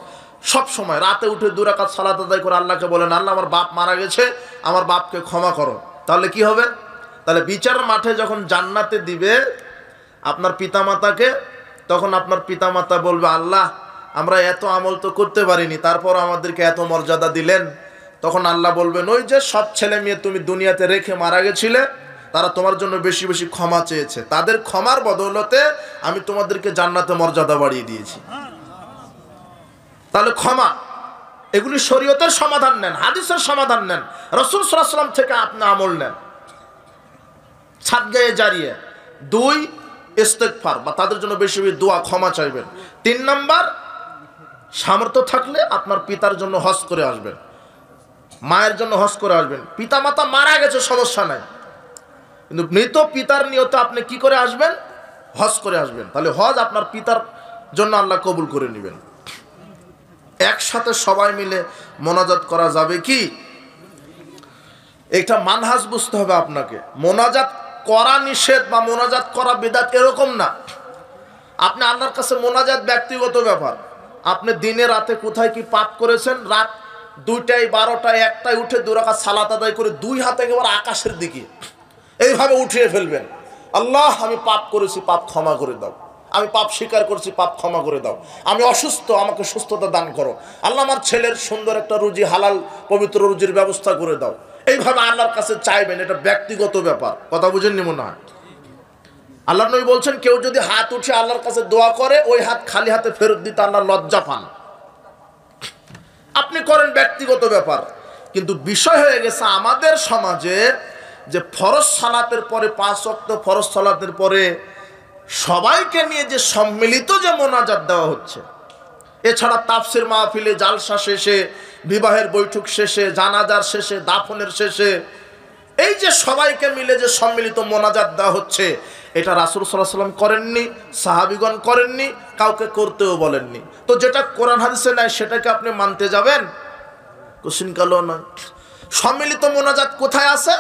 A: সব সময় রাতে উঠে 2 রাকাত সালাত আদায় করে আল্লাহকে বলেন, আল্লাহ আমার বাপ মারা গেছে, আমার বাপকে ক্ষমা করো। তাহলে কি হবে? তাহলে বিচার মাঠে যখন জান্নাতে দিবে আপনার পিতামাতাকে, তখন আপনার পিতামাতা বলবে, আল্লাহ আমরা এত আমল তো করতে পারিনি, তারপর আমাদেরকে এত মর্যাদা দিলেন। তখন আল্লাহ বলবেন, ওই যে সব ছেলে মেয়ে তুমি দুনিয়াতে রেখে মারা গেছিলে, তারা তোমার জন্য বেশি বেশি ক্ষমা চেয়েছে, তাদের ক্ষমার বদৌলতে আমি তোমাদেরকে জান্নাতে মর্যাদা বাড়িয়ে দিয়েছি। তাহলে ক্ষমা, এগুলি শরীয়তের সমাধান নেন, হাদিসের সমাধান নেন, রাসূল সাল্লাল্লাহু আলাইহি ওয়াসাল্লাম থেকে আপনি আমল নেন। সাদগায়ে জারিয়া। 2, ইস্তেগফার, বা তাদের জন্য বেশি বেশি দোয়া, ক্ষমা চাইবেন। 3 নাম্বার, সামর্থ্য থাকলে আপনার পিতার জন্য হজ করে আসবেন, মায়ের জন্য হজ করে আসবেন। পিতা মাতা মারা গেছে সমস্যা নাই, কিন্তু মৃত পিতার নিয়তে আপনি কি করে আসবেন? হজ করে আসবেন। তাহলে হজ আপনার পিতার জন্য আল্লাহ কবুল করে নেবেন। একসাথে সবাই মিলে মোনাজাত করা যাবে কি? এটা মানহাজ বুঝতে হবে আপনাকে। মোনাজাত করা নিষেধ বা মোনাজাত করা বিদআত এরকম না। আপনি আল্লাহর কাছে মোনাজাত ব্যক্তিগত ব্যাপার। আপনি দিনে রাতে কোথায় কি পাপ করেছেন, রাত 2টায় 12টায় 1টায় উঠে 2 রাকাত সালাত আদায় করে 2 হাত একেবারে আকাশের দিকে এইভাবে উঠিয়ে ফেলবেন, আল্লাহ আমি পাপ করেছি, পাপ ক্ষমা করে দাও, আমি পাপ স্বীকার করছি, পাপ ক্ষমা করে দাও, আমি অসুস্থ, আমাকে সুস্থতা দান করো, আল্লাহ আমার ছেলের সুন্দর একটা রুজি, হালাল পবিত্র রুজির ব্যবস্থা করে দাও। এইভাবে আল্লাহর কাছে চাইবেন, এটা ব্যক্তিগত ব্যাপার। কথা বুঝেননি মনে হয়? আল্লাহ নবী বলছেন, কেউ যদি হাত উঠে আল্লাহর কাছে দোয়া করে, ওই হাত খালি হাতে ফেরত দিতে আল্লাহ লজ্জা পান। আপনি করেন, ব্যক্তিগত ব্যাপার। কিন্তু বিষয় হয়ে গেছে আমাদের সমাজে যে ফরজ সালাতের পরে, 5 ওয়াক্ত ফরজ সালাতের পরে সবাইকে নিয়ে যে সম্মিলিত যে মোনাজাত দেওয়া হচ্ছে, এছাড়া তাফসির মাহফিলে, জালসা শেষে, বিবাহের বৈঠক শেষে, জানাজার শেষে, দাফনের শেষে, এই যে সবাইকে মিলে যে সম্মিলিত মোনাজাত দেওয়া হচ্ছে, এটা রাসূল সাল্লাল্লাহু আলাইহি ওয়াসাল্লাম করেননি, সাহাবীগণ করেননি, কাউকে করতেও বলেননি। তো যেটা কোরআন হাদিসে নাই সেটাকে আপনি মানতে যাবেন? কোশ্চিন কালো নয়। সম্মিলিত মোনাজাত কোথায় আছে?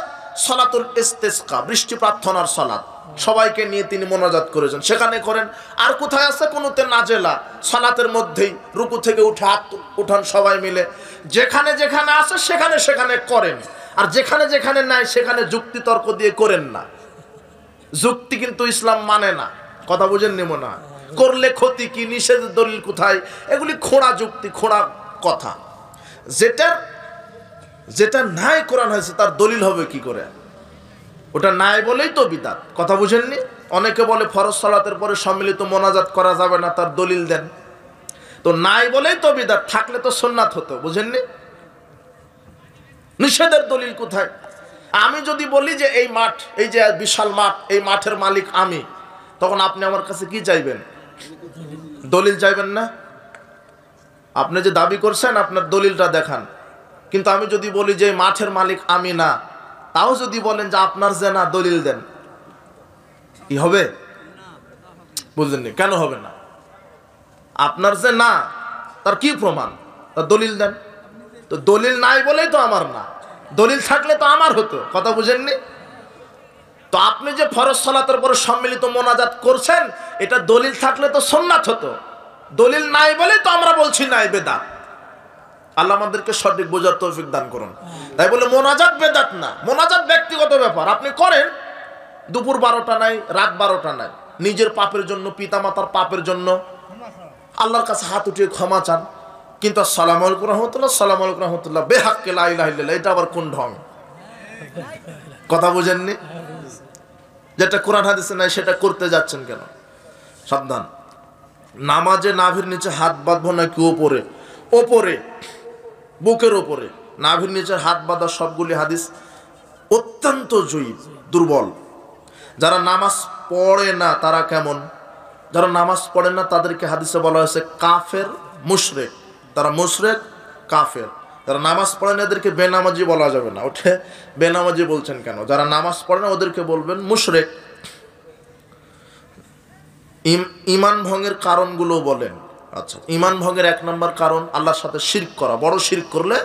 A: সালাতুল ইস্তিসকা, বৃষ্টি প্রার্থনার সালাত, সবাইকে নিয়ে তিনি মোনাজাত করেছেন, সেখানে করেন। আর কোথায় আছে? কুনুতে নাজেলা, সালাতের মধ্যেই রুকু থেকে উঠে হাত উঠান সবাই মিলে। যেখানে যেখানে আছে সেখানে সেখানে করেন। আর যেখানে যেখানে নাই সেখানে যুক্তি তর্ক দিয়ে করেন না। যুক্তি কিন্তু ইসলাম মানে না, কথা বুঝেননি মনে হয়। করলে ক্ষতি কি, নিষেধের দলিল কোথায়, এগুলি খোঁড়া যুক্তি, খোঁড়া কথা। যেটা নাই কোরআন হয়েছে তার দলিল হবে কি করে? ওটা নাই বলেই তো বিদআত, কথা বুঝেননি? অনেকে বলে ফরজ সালাতের পরে সম্মিলিত মোনাজাত করা যাবে না, তার দলিল দেন। তো নাই বলেই তো বিদআত, থাকলে তো সুন্নাত হতো, বুঝেননি? নিষেধের দলিল কোথায়? আমি যদি বলি যে এই মাঠ, এই যে বিশাল মাঠ, এই মাঠের মালিক আমি, তখন আপনি আমার কাছে কি চাইবেন? দলিল চাইবেন না? আপনি যে দাবি করছেন আপনার দলিলটা দেখান। কিন্তু আমি যদি বলি যে মাঠের মালিক আমি না, তাও যদি বলেন যে আপনার যে না, দলিল দেন, কি হবে? বুঝলেননি? কেন হবে না? আপনার যে না, তার কি প্রমাণ? তার দলিল দেন। তো দলিল নাই বলেই তো আমার না, দলিল থাকলে তো আমার হতো, কথা বুঝেননি? তো আপনি যে ফরজ সালাতের পরে সম্মিলিত মোনাজাত করছেন, এটা দলিল থাকলে তো সুন্নাত হতো। দলিল নাই বলেই তো আমরা বলছি নাই, বেদাত। আল্লাহ আমাদেরকে সঠিক বোঝার তৌফিক দান করুন। তাই বলে মোনাজাত বেদাত না, মোনাজাত ব্যক্তিগত ব্যাপার, আপনি করেন। দুপুর 12টা নাই, রাত 12টা নাই, নিজের পাপের জন্য, পিতামাতার পাপের জন্য আল্লাহর কাছে হাত উঠিয়ে ক্ষমা চান। কিন্তু আসসালামু আলাইকুম রহমতুল্লাহ, আসসালামু আলাইকুম রহমতুল্লাহ, বেহাক্কে লা ইলাহা ইল্লাল্লাহ, এটা আবার কোন ঢং? কথা বুঝেননি? যেটা কোরআন হাদিসে নাই সেটা করতে যাচ্ছেন কেন? সাবধান। নামাজে নাভির নিচে হাত বাঁধবো নাকি ওপরে? ওপরে, বুকের ওপরে। নাভির নিচে হাত বাঁধা সবগুলি হাদিস অত্যন্ত জয়ীফ, দুর্বল। যারা নামাজ পড়ে না তারা কেমন? যারা নামাজ পড়ে না তাদেরকে হাদিসে বলা হয়েছে কাফের, মুশরিক। তারা মুশরিক, কাফের। যারা নামাজ পড়ে না এদেরকে বেনামাজি বলা যাবে না। ওঠে বেনামাজি বলছেন কেন? যারা নামাজ পড়ে না ওদেরকে বলবেন মুশরিক। ঈমান ভঙ্গের কারণগুলো বলেন। আচ্ছা, ঈমান ভঙ্গের 1 নম্বর কারণ আল্লাহর সাথে শিরক করা। বড় শিরক করলে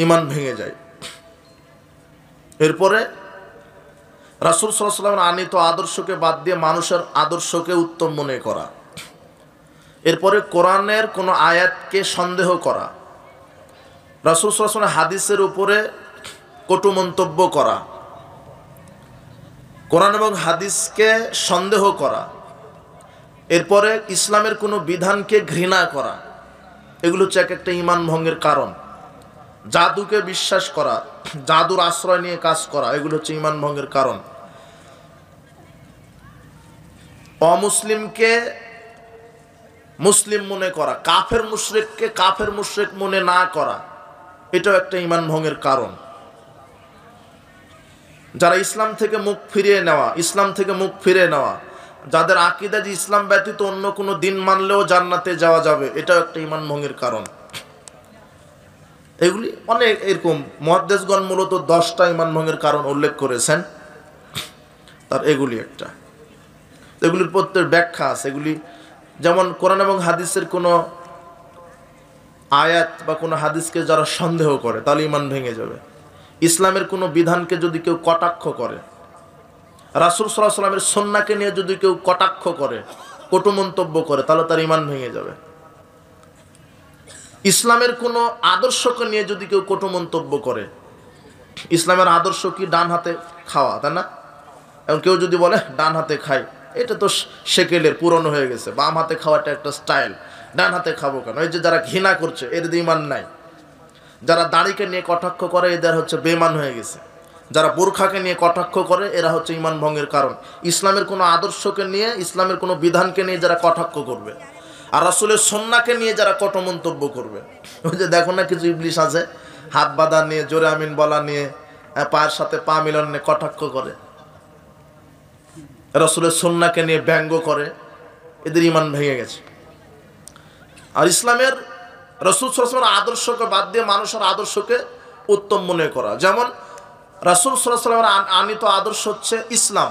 A: ঈমান ভেঙে যায়। এরপরে রাসূল সাল্লাল্লাহু আলাইহি ওয়াসাল্লামের আনিত আদর্শকে বাদ দিয়ে মানুষের আদর্শকে উত্তম মনে করা। এরপরে কোরআনের কোনো আয়াতকে সন্দেহ করা। রাসূল সাল্লাল্লাহু আলাইহি ওয়াসাল্লামের হাদিসের উপরে কটু মন্তব্য করা। কোরআন এবং হাদিসকে সন্দেহ করা। এরপরে ইসলামের কোনো বিধানকে ঘৃণা করা। এগুলো হচ্ছে এক একটা ঈমান ভঙ্গের কারণ। জাদুকে বিশ্বাস করা, জাদুর আশ্রয় নিয়ে কাজ করা, এগুলো হচ্ছে ঈমান ভঙ্গের কারণ। অমুসলিমকে মুসলিম মনে করা, কাফের মুশরিককে কাফের মুশরিক মনে না করা, এটাও একটা ঈমান ভঙ্গের কারণ। যারা ইসলাম থেকে মুখ ফিরিয়ে নেওয়া, ইসলাম থেকে মুখ ফিরিয়ে নেওয়া, যাদের আকীদা যে ইসলাম ব্যতীত অন্য কোনো দিন মানলেও জান্নাতে যাওয়া যাবে, এটাও একটা ঈমান ভঙ্গের কারণ। এগুলি অনেক এরকম মুহাদ্দিসগণ মূলত 10টা ঈমান ভঙ্গের কারণ উল্লেখ করেছেন, তার এগুলি একটা। এগুলির প্রত্যেক ব্যাখ্যা আছে। এগুলি যেমন কোরআন এবং হাদিসের কোনো আয়াত বা কোনো হাদিসকে যারা সন্দেহ করে তাহলে ঈমান ভেঙে যাবে। ইসলামের কোনো বিধানকে যদি কেউ কটাক্ষ করে, রাসূল সাল্লাল্লাহু আলাইহি ওয়াসাল্লামের সুন্নাহকে নিয়ে যদি কেউ কটাক্ষ করে, কটু মন্তব্য করে, তাহলে তার ঈমান ভেঙে যাবে। ইসলামের কোনো আদর্শকে নিয়ে যদি কেউ কটু মন্তব্য করে, ইসলামের আদর্শ কি ডান হাতে খাওয়া, তাই না? এবং কেউ যদি বলে ডান হাতে খাই, এটা তো সেকেলের পুরনো হয়ে গেছে, বাম হাতে খাওয়াটা একটা স্টাইল, ডান হাতে খাবো কেন? এই যে যারা ঘৃণা করছে এদের ঈমান নাই। যারা দাড়িকে নিয়ে কটাক্ষ করে এদের হচ্ছে বেঈমান হয়ে গেছে। যারা বোরখাকে নিয়ে কটাক্ষ করে এরা হচ্ছে ঈমান ভঙ্গের কারণ। ইসলামের কোনো আদর্শকে নিয়ে, ইসলামের কোনো বিধানকে নিয়ে যারা কটাক্ষ করবে, আর রাসূলের সুন্নাহকে নিয়ে যারা কটু মন্তব্য করবে, ওই যে দেখো না কিছু ইবলিশ আছে হাত বাঁধা নিয়ে, জোরে আমিন বলা নিয়ে, পায়ের সাথে পা মিলন নিয়ে কটাক্ষ করে, রাসূলের সুন্নাহকে নিয়ে ব্যঙ্গ করে, এদের ঈমান ভেঙে গেছে। আর ইসলামের রাসূল সাল্লাল্লাহু আলাইহি ওয়াসাল্লামের আদর্শকে বাদ দিয়ে মানুষের আদর্শকে উত্তম মনে করা। যেমন রাসূল সাল্লাল্লাহু আলাইহি ওয়াসাল্লামের আনিত আদর্শ হচ্ছে ইসলাম,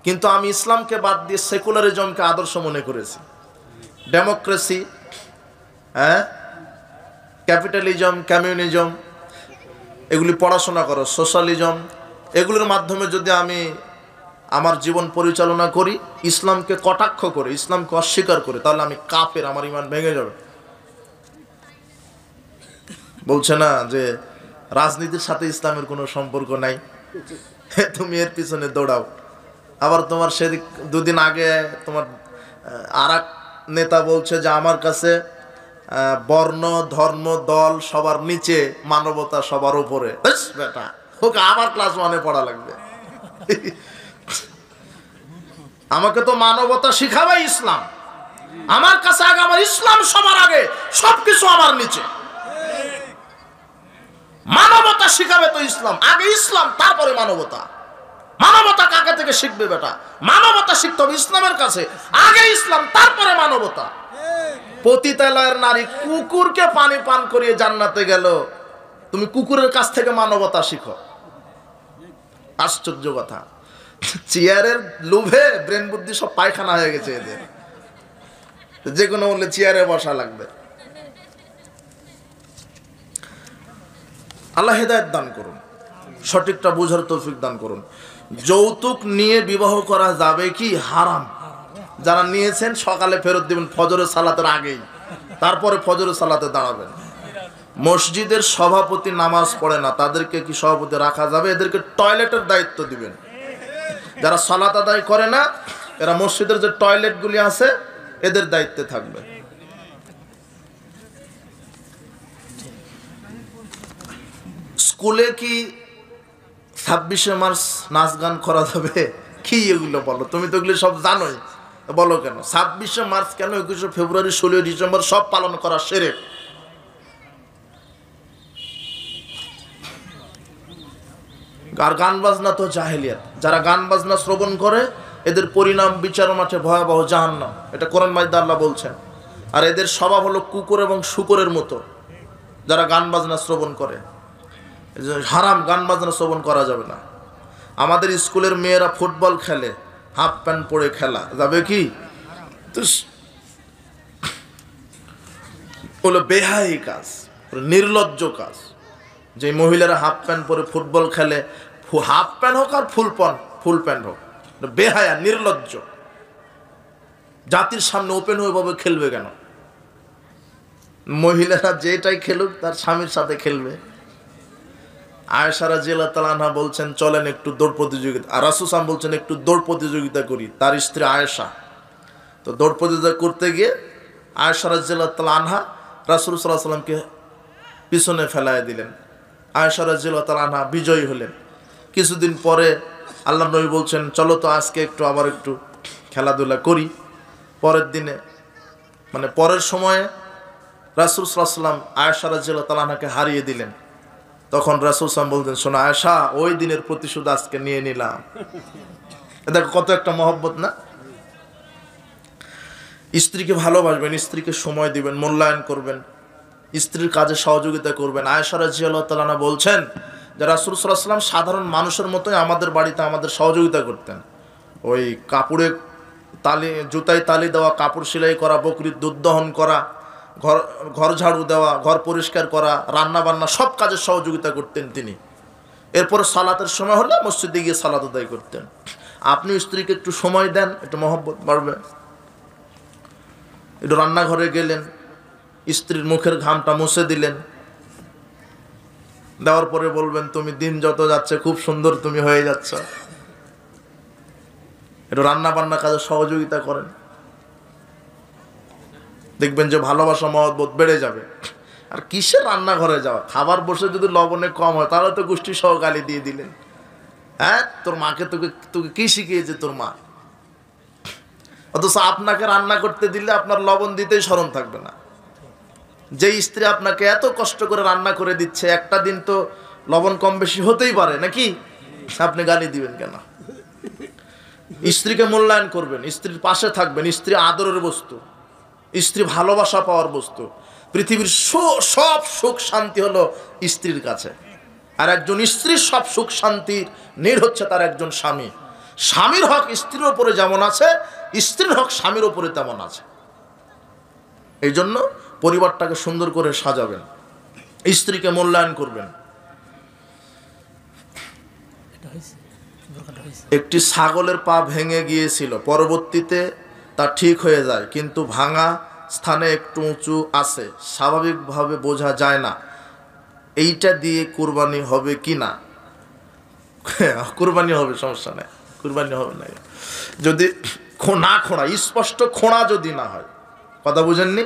A: কিন্তু আমি ইসলামকে বাদ দিয়ে সেকুলারিজমকে আদর্শ মনে করেছি। ডেমোক্রেসি, ক্যাপিটালিজম, কমিউনিজম, এগুলি পড়াশোনা করো, সোশ্যালিজম, এগুলোর মাধ্যমে যদি আমি আমার জীবন পরিচালনা করি, ইসলামকে কটাক্ষ করে, ইসলামকে অস্বীকার করে, তাহলে আমি কাফের, আমার ঈমান ভেঙে যাবে। বলছে না যে রাজনীতির সাথে ইসলামের কোনো সম্পর্ক নাই, তুমি এর পিছনে দৌড়াও। আবার তোমার সেদিক দুদিন আগে তোমার আর এক নেতা বলছে যে আমার কাছে বর্ণ ধর্ম দল সবার নিচে, মানবতা সবার উপরে। বেটা, ওকে আবার ক্লাস 1-এ পড়া লাগবে। আমাকে তো মানবতা শিখাবে ইসলাম। আমার কাছে আগে আমার ইসলাম সবার আগে, সবকিছু আমার নিচে। মানবতা শিখাবে তো ইসলাম, আগে ইসলাম তারপরে মানবতা। মানবতা কাকে থেকে শিখবে বেটা? মানবতা শিখতে হবে ইসলামের কাছে, আগে ইসলাম তারপরে মানবতা। পতিতালয়ের নারী কুকুরকে পানি পান করিয়ে জান্নাতে গেল, তুমি কুকুরের কাছ থেকে মানবতা শিখো। আশ্চর্য কথা। চেয়ারের লোভে ব্রেন বুদ্ধি সব পায়খানা হয়ে গেছে এদের, যে কোনো বললে চেয়ারে বসা লাগবে। আল্লাহ হেদায়েত দান করুন, সঠিকটা বুঝার তৌফিক দান করুন। যৌতুক নিয়ে বিবাহ করা যাবে কি? হারাম। যারা নিয়েছেন সকালে ফেরত দিবেন ফজরের সালাতের আগেই, তারপরে ফজরের সালাতে দাঁড়াবেন। মসজিদের সভাপতি নামাজ পড়ে না, তাদেরকে কি সভাপতি রাখা যাবে? এদেরকে টয়লেটের দায়িত্ব দিবেন। যারা সালাত আদায় করে না, এরা মসজিদের যে টয়লেটগুলি আছে এদের দায়িত্বে থাকবে। স্কুলে কি 26শে মার্চ নাচ গান করা যাবে? কি এগুলো বলো, তুমি তো এগুলো সব জানোই, বলো কেন? 26শে মার্চ কেন, 21শে ফেব্রুয়ারি, 16ই ডিসেম্বর সব পালন করা শিরক। আর গান বাজনা তো জাহেলিয়াত। যারা গান বাজনা শ্রবণ করে এদের পরিণাম বিচার মাঠে ভয়াবহ জাহান্নাম, এটা কোরআন মাজিদে আল্লাহ বলছেন। আর এদের স্বভাব হলো কুকুর এবং শূকরের মতো, যারা গান বাজনা শ্রবণ করে। হারাম, গান বাজনা শ্রবণ করা যাবে না। আমাদের স্কুলের মেয়েরা ফুটবল খেলে, হাফ প্যান্ট পরে খেলা যাবে কি? হলো বেহাই কাজ, নির্লজ্জ কাজ। যে মহিলারা হাফ প্যান্ট পরে ফুটবল খেলে, হাফ প্যান্ট হোক আর ফুল প্যান্ট হোক, বেহায়া নির্লজ্জ। জাতির সামনে ওপেন ভাবে খেলবে কেন? মহিলারা যেটাই খেলুক তার স্বামীর সাথে খেলবে। আয়েশা রাদিয়াল্লাহু তাআলা আনহা বলছেন চলেন একটু দৌড় প্রতিযোগিতা, আর রাসূল সাল্লাল্লাহু আলাইহি ওয়াসাল্লাম বলছেন একটু দৌড় প্রতিযোগিতা করি, তার স্ত্রী আয়েশা। তো দৌড় প্রতিযোগিতা করতে গিয়ে আয়েশা রাদিয়াল্লাহু তাআলা আনহা রাসূল সাল্লাল্লাহু আলাইহি ওয়াসাল্লামকে পিছনে ফেলায় দিলেন। আয়েশা রাদিয়াল্লাহু তাআলা আনহা বিজয়ী হলেন। কিছুদিন পরে আল্লাহর নবী বলছেন চলো তো আজকে একটু আবার একটু খেলাধুলা করি। পরের দিনে মানে পরের সময়ে রাসূল সাল্লাল্লাহু আলাইহি ওয়াসাল্লাম আয়েশা রাদিয়াল্লাহু তাআলা আনহাকে হারিয়ে দিলেন। তখন রাসূল সাল্লাল্লাহু আলাইহি ওয়াসাল্লাম বলতেন শোনো আয়েশা, ওই দিনের প্রতিশোধ আজকে নিয়ে নিলাম। দেখো কত একটা মহব্বত না? স্ত্রীকে ভালোবাসবেন, স্ত্রীকে সময় দিবেন, মূল্যায়ন করবেন, স্ত্রীর কাজে সহযোগিতা করবেন। আয়েশা রাদিয়াল্লাহু তাআলা আনহা বলছেন যে রাসূল সাল্লাল্লাহু আলাইহি ওয়াসাল্লাম সাধারণ মানুষের মতোই আমাদের বাড়িতে আমাদের সহযোগিতা করতেন। ওই কাপড়ে তালি, জুতায় তালি দেওয়া, কাপড় সেলাই করা, বকরির দুধ দহন করা, ঘর ঝাড়ু দেওয়া, ঘর পরিষ্কার করা, রান্না বান্না সব কাজে সহযোগিতা করতেন তিনি। এরপর সালাতের সময় হলে মসজিদে গিয়ে সালাত আদায় করতেন। আপনি স্ত্রীকে একটু সময় দেন, একটু মহব্বত বাড়বে। একটু রান্নাঘরে গেলেন, স্ত্রীর মুখের ঘামটা মুছে দিলেন, দেওয়ার পরে বলবেন তুমি দিন যত যাচ্ছে খুব সুন্দর তুমি হয়ে যাচ্ছ। একটু রান্না বান্না কাজে সহযোগিতা করেন, দেখবেন যে ভালোবাসা মহব্বত বেড়ে যাবে। আর কিসের রান্নাঘরে যাওয়া, খাবার বসে যদি লবণে কম হয় তাহলে তো গোষ্ঠী সহ গালি দিয়ে দিলেন। হ্যাঁ, তোর মাকে তোকে কি শিখিয়েছে তোর মা? অথচ আপনাকে রান্না করতে দিলে আপনার লবণ দিতেই স্মরণ থাকবে না। যে স্ত্রী আপনাকে এত কষ্ট করে রান্না করে দিচ্ছে, একটা দিন তো লবণ কম বেশি হতেই পারে নাকি? আপনি গালি দিবেন কেন? স্ত্রীকে মূল্যায়ন করবেন, স্ত্রীর পাশে থাকবেন। স্ত্রী আদরের বস্তু, স্ত্রী ভালোবাসা পাওয়ার বস্তু। পৃথিবীর সব সুখ শান্তি হলো স্ত্রীর কাছে। আর একজন স্ত্রীর সব সুখ শান্তির নীড় হচ্ছে তার একজন স্বামী। স্বামীর হক স্ত্রীর ওপরে যেমন আছে, স্ত্রীর হক স্বামীর ওপরে তেমন আছে। এই জন্য পরিবারটাকে সুন্দর করে সাজাবেন, স্ত্রীকে মূল্যায়ন করবেন। একটি ছাগলের পা ভেঙে গিয়েছিল, পরবর্তীতে তা ঠিক হয়ে যায়, কিন্তু ভাঙা স্থানে একটু উঁচু আছে, স্বাভাবিকভাবে বোঝা যায় না। এইটা দিয়ে কুরবানি হবে কি না? কুরবানি হবে, সমস্যা নাই, কুরবানি হবে না যদি না খোঁড়া, স্পষ্ট খোঁড়া যদি না হয়। কথা বুঝেননি?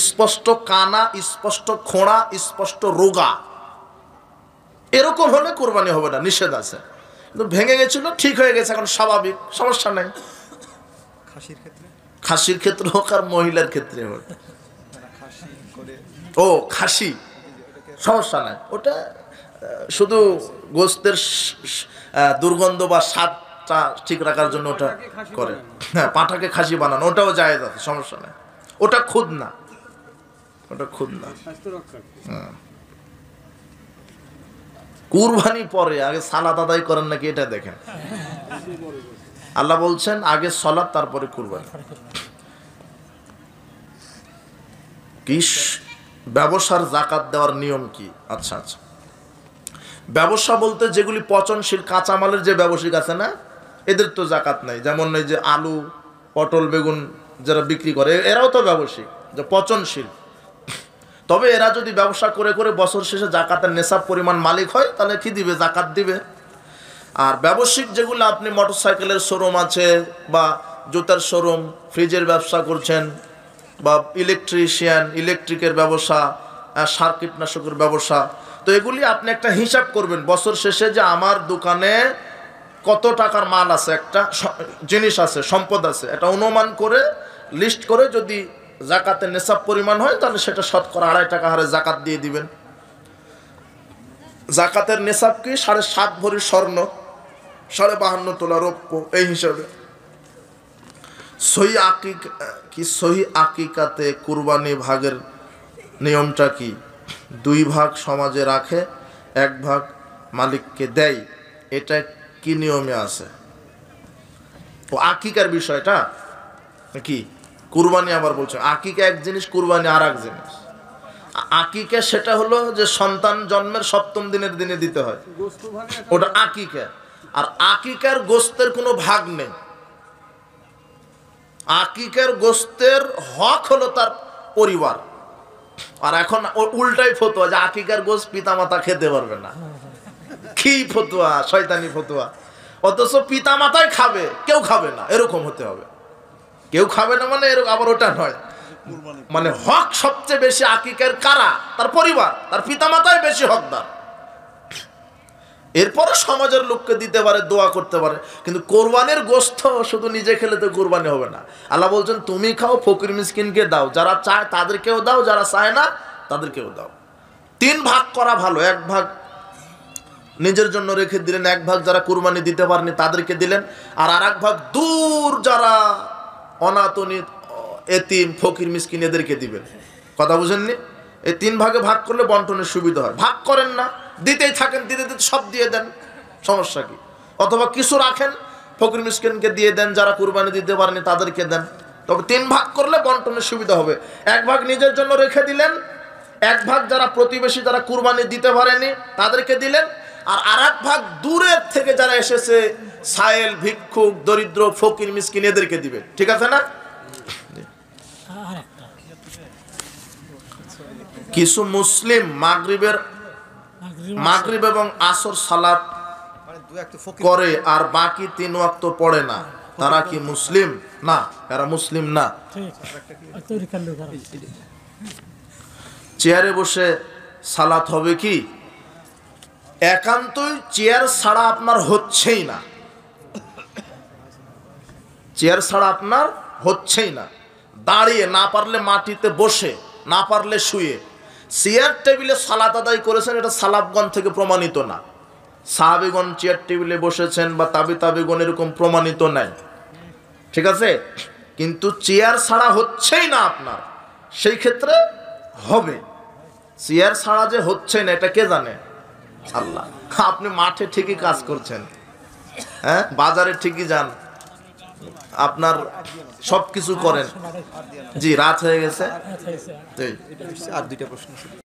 A: স্পষ্ট কানা, স্পষ্ট খোঁড়া, স্পষ্ট রোগা, এরকম হলে কুরবানি হবে না, নিষেধ আছে। কিন্তু ভেঙে গেছিল, ঠিক হয়ে গেছে, এখন স্বাভাবিক, সমস্যা নাই। খাসির ক্ষেত্রে হোক আর মহিলার ক্ষেত্রে হোক, ও খাসি, সমস্যা নাই। ওটা শুধু গোস্তের দুর্গন্ধ বা স্বাদটা ঠিক রাখার জন্য ওটা করে। হ্যাঁ, পাঁঠাকে খাসি বানানো, ওটাও জায়েজ আছে, সমস্যা নাই। ওটা খুদ না, ওটা খুদ না। কুরবানি পরে, আগে সালাত আদায় করেন নাকি এটা দেখেন। আল্লাহ বলছেন আগে সালাত তারপরে কুরবানি। কি ব্যবসার যাকাত দেওয়ার নিয়ম কি? আচ্ছা আচ্ছা, ব্যবসা বলতে যেগুলি পচনশীল কাঁচামালের যে ব্যবসায়িক আছে না, এদের তো যাকাত নাই। যেমন এই যে আলু, পটল, বেগুন যারা বিক্রি করে, এরাও তো ব্যবসায়িক, যে পচনশীল। তবে এরা যদি ব্যবসা করে করে বছর শেষে যাকাতের নেশাব পরিমাণ মালিক হয়, তাহলে কি দিবে? যাকাত দিবে। আর ব্যবসায়িক যেগুলো, আপনি মোটরসাইকেলের শোরুম আছে, বা জুতার শোরুম, ফ্রিজের ব্যবসা করছেন, বা ইলেকট্রিশিয়ান, ইলেকট্রিকের ব্যবসা, সার কীটনাশকের ব্যবসা, তো এগুলি আপনি একটা হিসাব করবেন বছর শেষে, যে আমার দোকানে কত টাকার মাল আছে, একটা জিনিস আছে, সম্পদ আছে, এটা অনুমান করে লিস্ট করে যদি যাকাতের নেশাব পরিমাণ হয়, তাহলে সেটা শতকরা 2.5 টাকা হারে যাকাত দিয়ে দিবেন। যাকাতের নেশাব কি? 7.5 ভরি স্বর্ণ, 52.5 তোলা রৌপ্য, এই হিসাবে। সহি আকিকাতে কুরবানি ভাগের নিয়মটা কি? 2 ভাগ সমাজে রাখে, 1 ভাগ মালিককে দেয়, এটা কি নিয়মে আছে? ও আকিকার বিষয়টা কি? কুরবানি আবার বলছে আকিকা এক জিনিস, কুরবানি আর এক জিনিস। আকিকা সেটা হলো যে সন্তান জন্মের 7ম দিনের দিনে দিতে হয়, ওটা আকিকা। আর আকিকার গোস্তের কোনো ভাগ নেই। আকিকার গোস্তের হক হলো তার পরিবার। আর এখন উল্টাই ফতোয়া, যে আকিকার গোস্ত পিতামাতা খেতে পারবে না। কি ফতোয়া, শয়তানি ফতোয়া। অথচ পিতামাতাই খাবে, কেউ খাবে না, এরকম হতে হবে। কেউ খাবে না মানে এরকম, আবার ওটা নয়, মানে হক সবচেয়ে বেশি আকিকার কারা? তার পরিবার, তার পিতামাতাই বেশি হকদার। এরপরে সমাজের লোককে দিতে পারে, দোয়া করতে পারে, কিন্তু কোরবানির গোস্ত শুধু নিজে খেলে তো কোরবানি হবে না। আল্লাহ বলছেন তুমি খাও, ফকির মিসকিনকে দাও, যারা চায় তাদেরকেও দাও, যারা চায় না তাদেরকেও দাও। 3 ভাগ করা ভালো। 1 ভাগ নিজের জন্য রেখে দিলেন, 1 ভাগ যারা কুরবানি দিতে পারেনি তাদেরকে দিলেন, আর 1 ভাগ দূর যারা অনাথ, এতিম, ফকির মিসকিন, এদেরকে দিবেন। কথা বুঝেননি? এই 3 ভাগে ভাগ করলে বন্টনের সুবিধা হয়। ভাগ করেন না, দিতেই থাকেন, দিতে দিতে সব দিয়ে দেন, সমস্যা কি? অথবা কিছু রাখেন, ফকির মিসকিনকে দিয়ে দেন, যারা কুরবানি দিতে পারেনি তাদেরকে দেন। তবে 3 ভাগ করলে বন্টনের সুবিধা হবে। 1 ভাগ নিজের জন্য রেখে দিলেন, 1 ভাগ যারা প্রতিবেশী, যারা কুরবানি দিতে পারেনি তাদেরকে দিলেন, আর 1 ভাগ দূরের থেকে যারা এসেছে, সায়েল, ভিক্ষুক, দরিদ্র, ফকির মিসকিন, এদেরকে দিবেন। ঠিক আছে না? কিছু মুসলিম মাগরিব এবং আসর সালাত করে আর বাকি 3 ওয়াক্ত পড়ে না, তারা কি মুসলিম? না, এরা মুসলিম না। চেয়ারে বসে সালাত হবে কি? একান্তই চেয়ার ছাড়া আপনার হচ্ছেই না, চেয়ার ছাড়া আপনার হচ্ছেই না। দাঁড়িয়ে, না পারলে মাটিতে বসে, না পারলে শুয়ে, চেয়ার টেবিলে সালাত আদায় করেছেন, এটা সালাফগণ থেকে প্রমাণিত না। সাহাবীগণ চেয়ার টেবিলে বসেছেন বা তাবিগণ এরকম প্রমাণিত নাই। ঠিক আছে? কিন্তু চেয়ার ছাড়া হচ্ছেই না আপনার, সেই ক্ষেত্রে হবে। চেয়ার ছাড়া যে হচ্ছে না এটা কে জানে? আল্লাহ। আপনি মাঠে ঠিকই কাজ করছেন, হ্যাঁ, বাজারে ঠিকই যান, আপনার সবকিছু করেন। জি, রাত হয়ে গেছে। আর 2টা প্রশ্ন।